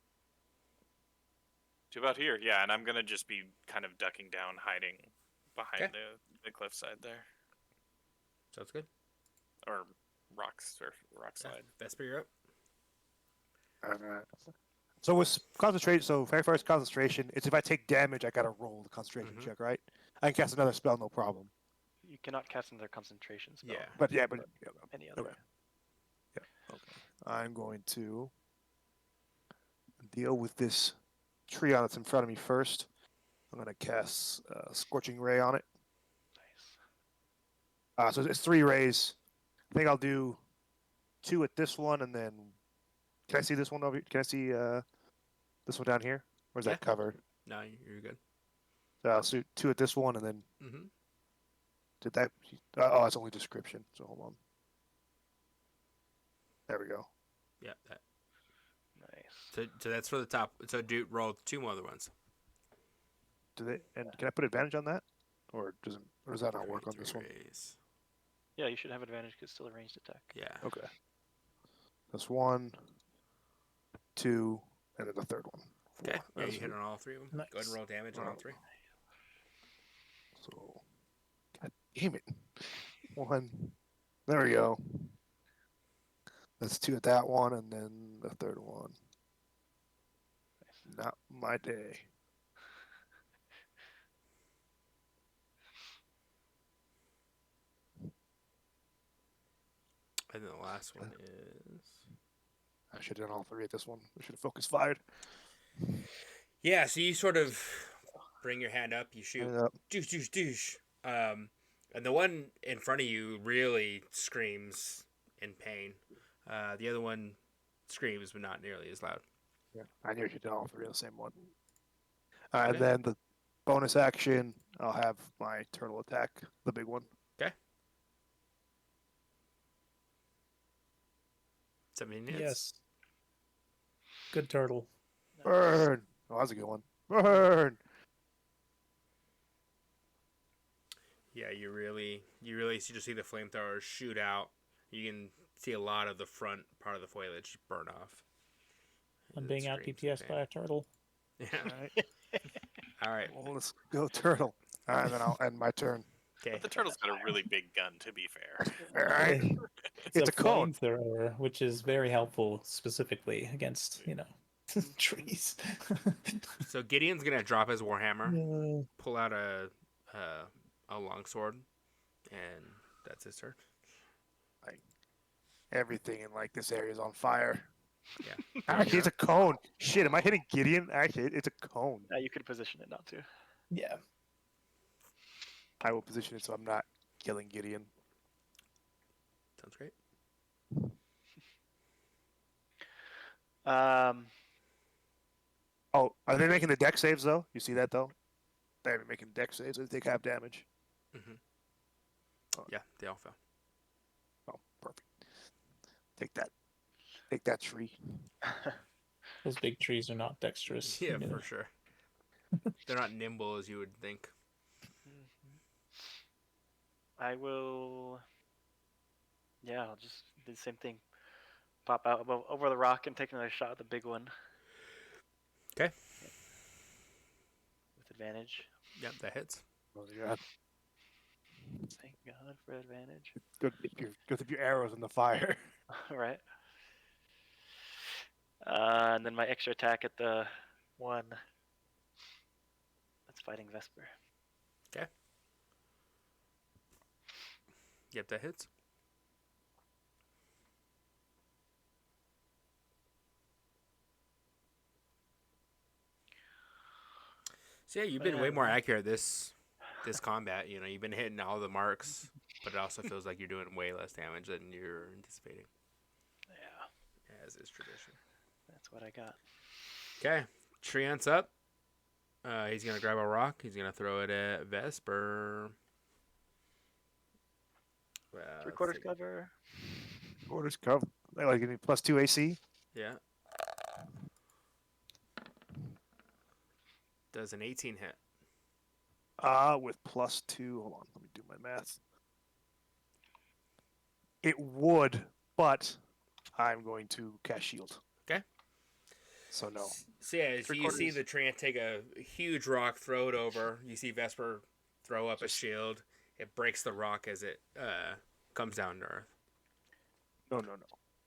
Speaker 6: to about here, yeah, and I'm gonna just be kind of ducking down, hiding behind
Speaker 1: Okay.
Speaker 6: the cliffside there,
Speaker 1: Sounds good.
Speaker 6: or rocks or rock slide.
Speaker 1: Vesper, you're up.
Speaker 3: Alright. So with concentration, so very first concentration, it's if I take damage, I gotta roll the concentration
Speaker 1: Mhm.
Speaker 3: check, right? I can cast another spell, no problem.
Speaker 2: You cannot cast another concentration spell.
Speaker 1: Yeah.
Speaker 3: But yeah,
Speaker 2: Any other.
Speaker 3: okay. Okay. I'm going to deal with this tree that's in front of me first. I'm gonna cast Scorching Ray on it.
Speaker 2: Nice.
Speaker 3: So it's 3 rays. I think I'll do 2 at this one, and then can I see this one over here? Can I see this one down here? Or is
Speaker 1: Yeah.
Speaker 3: that covered?
Speaker 1: No, you're good.
Speaker 3: So I'll shoot 2 at this one, and then
Speaker 1: Mm-hmm.
Speaker 3: did that? Oh, it's only description. So hold on. There we go.
Speaker 1: Yeah. That.
Speaker 2: Nice.
Speaker 1: So that's for the top. So do roll 2 more other ones.
Speaker 3: Do they? And can I put advantage on that, or does that not work on this one?
Speaker 1: Raise.
Speaker 2: Yeah, you should have advantage because it's still a ranged attack.
Speaker 1: Yeah.
Speaker 3: Okay. That's 1, 2, and then the third one. 4.
Speaker 1: Okay. Yeah,
Speaker 3: That's
Speaker 1: you hit on all 3 of them. Go ahead
Speaker 5: Nice.
Speaker 1: and roll damage on all 3.
Speaker 3: So, God damn it. 1. There we go. That's 2 at that one, and then the third one. Not my day.
Speaker 1: And then the last one is.
Speaker 3: I should have done all 3 at this one. We should have focused fired.
Speaker 1: Yeah. So you sort of bring your hand up. You shoot.
Speaker 3: Yep.
Speaker 1: Douche, douche, douche. And the one in front of you really screams in pain. The other one screams, but not nearly as loud.
Speaker 3: Yeah, I knew you did all 3 on the same one. And
Speaker 1: Okay.
Speaker 3: then the bonus action, I'll have my turtle attack, the big one.
Speaker 1: Okay. 17 hits.
Speaker 5: Yes. Good turtle.
Speaker 2: Nice.
Speaker 3: Burn! Oh, that's a good one. Burn!
Speaker 1: Yeah, you really just see the flamethrowers shoot out. You can see a lot of the front part of the foliage burn off.
Speaker 5: I'm
Speaker 1: It
Speaker 5: being out
Speaker 1: screams
Speaker 5: DPS
Speaker 1: in
Speaker 5: by a turtle.
Speaker 1: pain.
Speaker 3: All
Speaker 1: Yeah.
Speaker 3: right.
Speaker 1: All right.
Speaker 3: Well, let's go turtle. All right, then I'll end my turn.
Speaker 1: Okay.
Speaker 6: But the turtle's got a really big gun, to be fair.
Speaker 3: All right. It's a cone.
Speaker 5: flamethrower, which is very helpful specifically against, trees.
Speaker 1: So Gideon's gonna drop his warhammer,
Speaker 5: Yeah.
Speaker 1: pull out a longsword, and that's his turn.
Speaker 3: Everything in this area is on fire.
Speaker 1: Yeah.
Speaker 3: Actually, it's a cone. Shit, am I hitting Gideon? Actually, it's a cone.
Speaker 2: You could position it not to.
Speaker 5: Yeah.
Speaker 3: I will position it so I'm not killing Gideon.
Speaker 1: Sounds great.
Speaker 3: Oh, are they making the deck saves though? You see that though? They're making deck saves. They take half damage.
Speaker 1: Mm-hmm. Yeah, they all fell.
Speaker 3: Oh, perfect. Take that. Take that tree.
Speaker 5: Those big trees are not dexterous.
Speaker 1: Yeah, for sure. They're not nimble as you would think.
Speaker 2: I will. Yeah, I'll just do the same thing. Pop out over the rock and take another shot at the big one.
Speaker 1: 'Kay.
Speaker 2: With advantage.
Speaker 1: Yep, that hits.
Speaker 3: Oh, God.
Speaker 2: Thank God for advantage.
Speaker 3: Good if your arrows in the fire.
Speaker 2: All right. And then my extra attack at the one that's fighting Vesper.
Speaker 1: Yep, that hits. So yeah, you've been way more accurate this combat. You know, you've been hitting all the marks, but it also feels like you're doing way less damage than you're anticipating.
Speaker 2: Yeah,
Speaker 1: As is tradition.
Speaker 2: that's what I got.
Speaker 1: Okay, Treant's up. He's gonna grab a rock. He's gonna throw it at Vesper.
Speaker 2: Three-quarters cover.
Speaker 3: Quarters cover. They like give me +2 AC.
Speaker 1: Yeah. Does an 18 hit?
Speaker 3: With +2. Hold on, let me do my math. It would, but I'm going to cast shield.
Speaker 1: Okay.
Speaker 3: So no.
Speaker 1: So yeah, so you see the Treant take a huge rock, throw it over. You see Vesper throw up a shield. It breaks the rock as it comes down to Earth.
Speaker 3: No.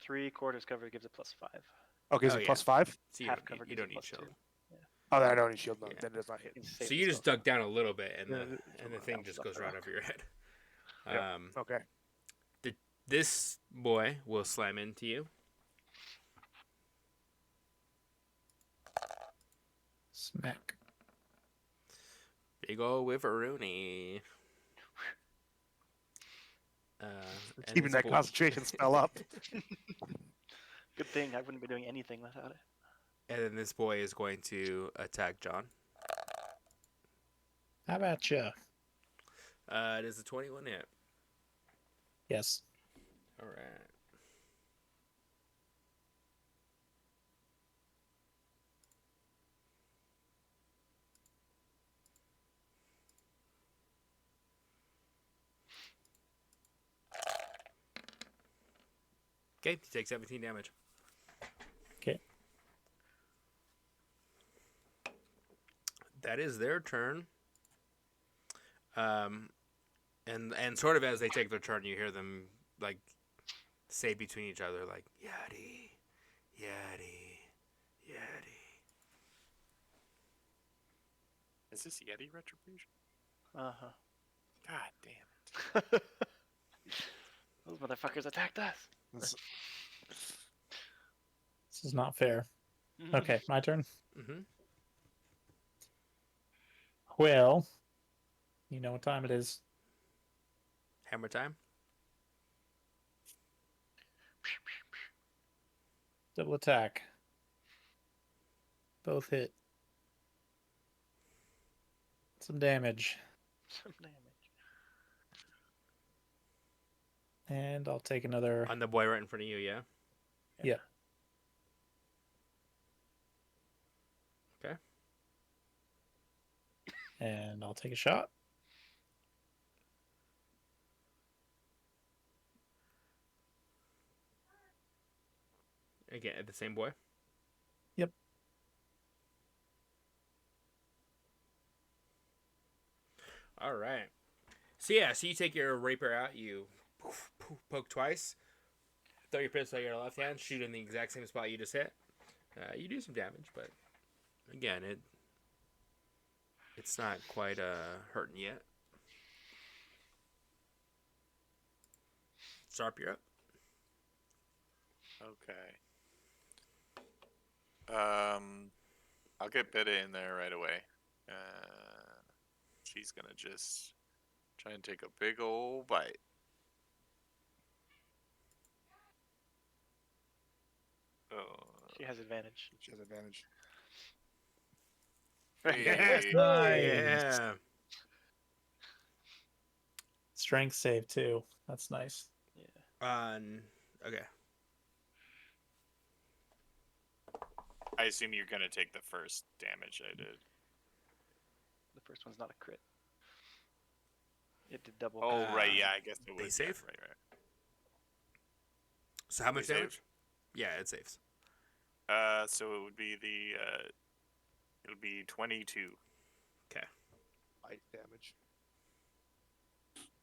Speaker 2: 3/4 cover gives it +5.
Speaker 3: Okay, is it +5?
Speaker 1: So
Speaker 2: Half cover
Speaker 1: you
Speaker 2: gives
Speaker 1: don't
Speaker 2: it
Speaker 1: need
Speaker 2: +2.
Speaker 1: shield.
Speaker 2: Yeah.
Speaker 3: Oh, I don't need shield. No,
Speaker 1: Yeah.
Speaker 3: then it does not hit.
Speaker 1: So you just dug down a little bit, and
Speaker 3: Yeah,
Speaker 1: the thing just goes right over your head.
Speaker 3: Yep. Okay.
Speaker 1: This boy will slam into you.
Speaker 5: Smack.
Speaker 1: Big ol' Whiveroony.
Speaker 3: Keeping that concentration spell up.
Speaker 2: Good thing I wouldn't be doing anything without it.
Speaker 1: And then this boy is going to attack John.
Speaker 5: How about you?
Speaker 1: It is a 21 hit.
Speaker 5: Yes.
Speaker 1: All right. Okay, you take 17 damage.
Speaker 5: Okay.
Speaker 1: That is their turn. And sort of as they take their turn, you hear them like say between each other, like Yeti, Yeti, Yeti.
Speaker 4: Is this Yeti retribution?
Speaker 2: Uh-huh.
Speaker 4: God damn it.
Speaker 2: Those motherfuckers attacked us.
Speaker 5: This is not fair. Okay, my turn.
Speaker 1: Mm-hmm.
Speaker 5: Well, you know what time it is.
Speaker 1: Hammer time.
Speaker 5: Double attack. Both hit. Some damage.
Speaker 2: Some damage.
Speaker 5: And I'll take another.
Speaker 1: On the boy right in front of you, yeah?
Speaker 5: Yeah.
Speaker 1: Okay.
Speaker 5: And I'll take a shot.
Speaker 1: Again, at the same boy?
Speaker 5: Yep.
Speaker 1: All right. So yeah, so you take your rapier out, you poke twice, throw your pistol at your left hand, shoot in the exact same spot you just hit. You do some damage, but again, it's not quite hurting yet. Sharp, you're up.
Speaker 4: Okay. I'll get Beta in there right away. She's gonna just try and take a big old bite.
Speaker 2: She has advantage.
Speaker 3: She has advantage.
Speaker 4: Hey.
Speaker 5: Nice.
Speaker 1: Yeah.
Speaker 5: Strength save too. That's nice.
Speaker 2: Yeah.
Speaker 1: Okay.
Speaker 6: I assume you're gonna take the first damage I did.
Speaker 2: The first one's not a crit. It did double.
Speaker 6: Oh right,
Speaker 1: Uh,
Speaker 6: yeah, I guess it
Speaker 1: they
Speaker 6: was.
Speaker 1: save?
Speaker 6: Yeah, right.
Speaker 1: So how
Speaker 6: They
Speaker 1: much
Speaker 6: save?
Speaker 1: damage? Yeah, it saves.
Speaker 6: So it would be it would be 22.
Speaker 3: Light damage.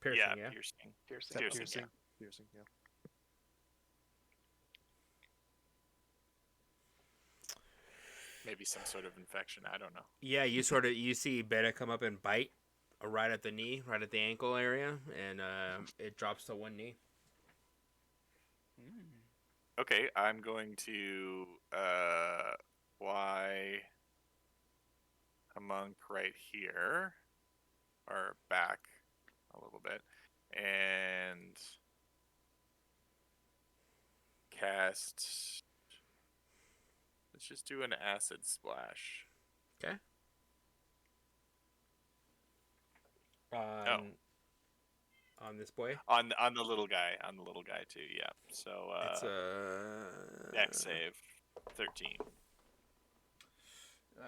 Speaker 1: Piercing, yeah.
Speaker 6: piercing.
Speaker 2: Piercing.
Speaker 3: Is that
Speaker 6: Piercing,
Speaker 3: piercing?
Speaker 6: yeah.
Speaker 3: Piercing, yeah.
Speaker 6: Maybe some sort of infection. I don't know.
Speaker 1: Yeah, you see Beta come up and bite right at the knee, right at the ankle area, and it drops to one knee.
Speaker 6: Okay, I'm going to fly a monk right here, or back a little bit, and cast. Let's just do an acid splash.
Speaker 1: Okay.
Speaker 6: Oh.
Speaker 1: On this boy.
Speaker 6: On the little guy, too. Yeah. So
Speaker 1: It's
Speaker 6: dex save 13.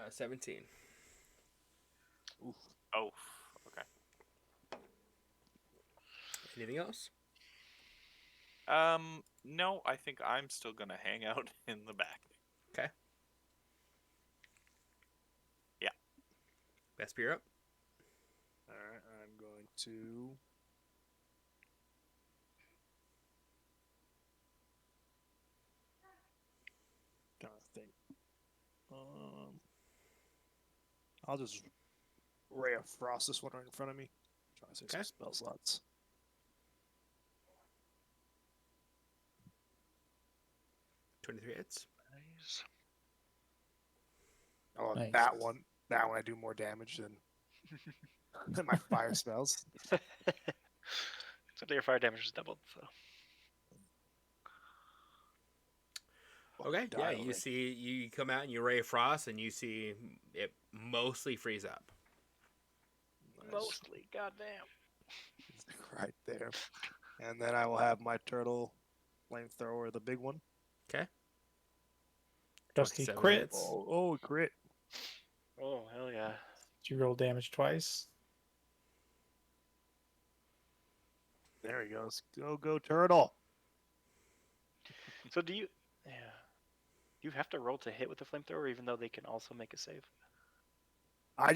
Speaker 1: 17.
Speaker 3: Oof.
Speaker 6: Oh, okay.
Speaker 1: Anything else?
Speaker 6: No, I think I'm still gonna hang out in the back.
Speaker 1: Okay.
Speaker 6: Yeah.
Speaker 1: Vesper up.
Speaker 3: All right, I'm going to. Trying to think. I'll just Ray of Frost this one right in front of me. Trying to say some
Speaker 1: Okay.
Speaker 3: spell slots.
Speaker 1: 23 hits.
Speaker 2: Nice.
Speaker 3: Oh,
Speaker 5: Nice.
Speaker 3: that one I do more damage than my fire spells.
Speaker 2: So your fire damage is doubled. So
Speaker 1: Okay. Yeah,
Speaker 3: Dial
Speaker 1: you
Speaker 3: in.
Speaker 1: see, you come out and you ray of frost, and you see it mostly freeze up.
Speaker 3: Nice.
Speaker 2: mostly, goddamn.
Speaker 3: Right there. And then I will have my turtle flamethrower, the big one.
Speaker 1: Okay.
Speaker 5: Dusty
Speaker 1: 27
Speaker 5: crit.
Speaker 1: hits.
Speaker 3: Oh, crit.
Speaker 2: Oh hell yeah.
Speaker 5: Did you roll damage twice?
Speaker 3: There he goes. Go turtle.
Speaker 2: So do you? Yeah. You have to roll to hit with the flamethrower, even though they can also make a save.
Speaker 3: I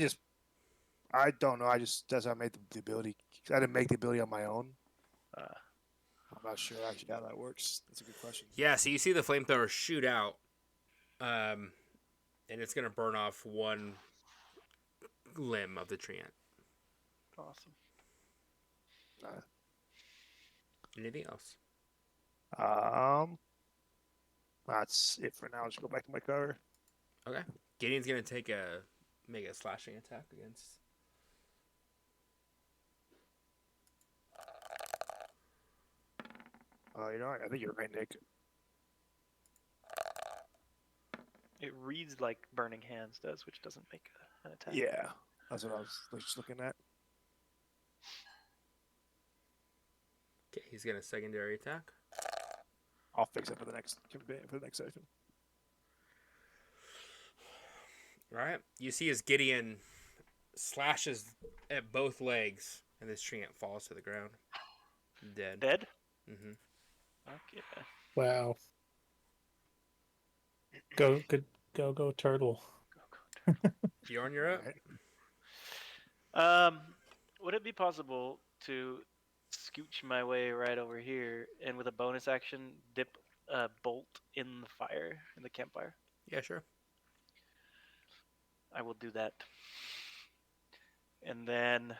Speaker 3: don't know. That's how I made the ability. I didn't make the ability on my own.
Speaker 2: Uh,
Speaker 3: I'm not sure actually how that works. That's a good question.
Speaker 1: Yeah, so you see the flamethrower shoot out, and it's gonna burn off one limb of the treant.
Speaker 2: awesome.
Speaker 1: Anything else?
Speaker 3: That's it for now. I'll just go back to my cover.
Speaker 1: Okay. Gideon's gonna make a slashing attack against.
Speaker 3: You know what? I think you're right, Nick.
Speaker 2: It reads like Burning Hands does, which doesn't make an attack.
Speaker 3: Yeah, that's what I was just looking at.
Speaker 1: Okay, he's gonna secondary attack.
Speaker 3: I'll fix it for the next session.
Speaker 1: All right. You see as Gideon slashes at both legs, and this treant falls to the ground, dead.
Speaker 2: Dead?
Speaker 1: Mm-hmm.
Speaker 2: Okay.
Speaker 5: Wow. Go turtle.
Speaker 1: Bjorn, you're up.
Speaker 3: Right.
Speaker 2: Would it be possible to scooch my way right over here and with a bonus action dip a bolt in the fire, in the campfire?
Speaker 1: Yeah, sure.
Speaker 2: I will do that. And then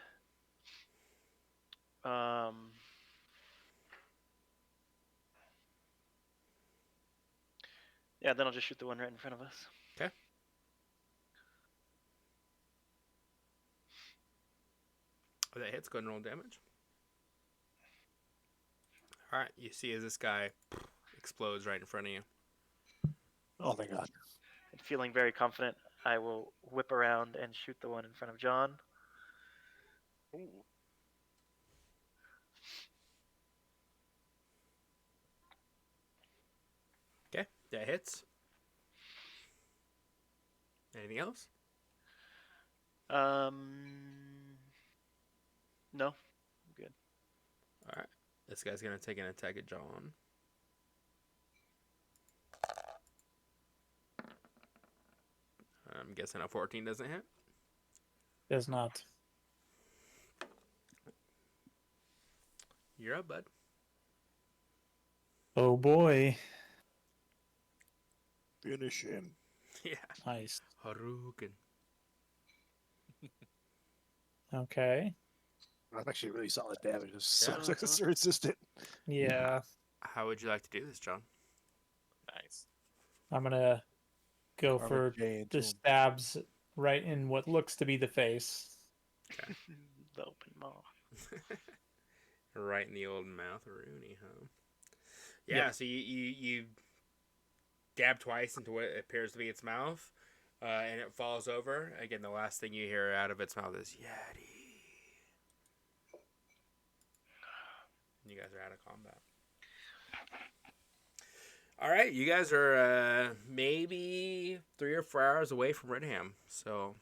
Speaker 2: yeah, then I'll just shoot the one right in front of us.
Speaker 1: Okay. Oh, that hits. Go ahead and roll damage. All right. You see as this guy explodes right in front of you.
Speaker 3: Oh, thank God.
Speaker 2: And feeling very confident, I will whip around and shoot the one in front of John.
Speaker 4: Ooh.
Speaker 1: Okay, that hits. Anything else?
Speaker 2: No, I'm good.
Speaker 1: All right. This guy's gonna take an attack at John. I'm guessing a 14 doesn't hit.
Speaker 5: Does not.
Speaker 1: You're up, bud.
Speaker 5: Oh boy.
Speaker 3: Finish him.
Speaker 1: Yeah.
Speaker 5: Nice.
Speaker 1: Haruken.
Speaker 5: Okay.
Speaker 3: That's actually really solid damage. It's so,
Speaker 1: Yeah.
Speaker 3: so resistant.
Speaker 5: Yeah.
Speaker 1: How would you like to do this, John?
Speaker 6: Nice.
Speaker 5: I'm gonna go
Speaker 3: Carve a
Speaker 5: for
Speaker 3: J into
Speaker 5: the
Speaker 3: him.
Speaker 5: stabs right in what looks to be the face.
Speaker 2: The open maw.
Speaker 1: Right in the old mouth, Rooney, huh? Yeah.
Speaker 5: Yep.
Speaker 1: So you dab twice into what appears to be its mouth, and it falls over. Again, the last thing you hear out of its mouth is Yeti. You guys are out of combat. All right, you guys are maybe 3 or 4 hours away from Redham, so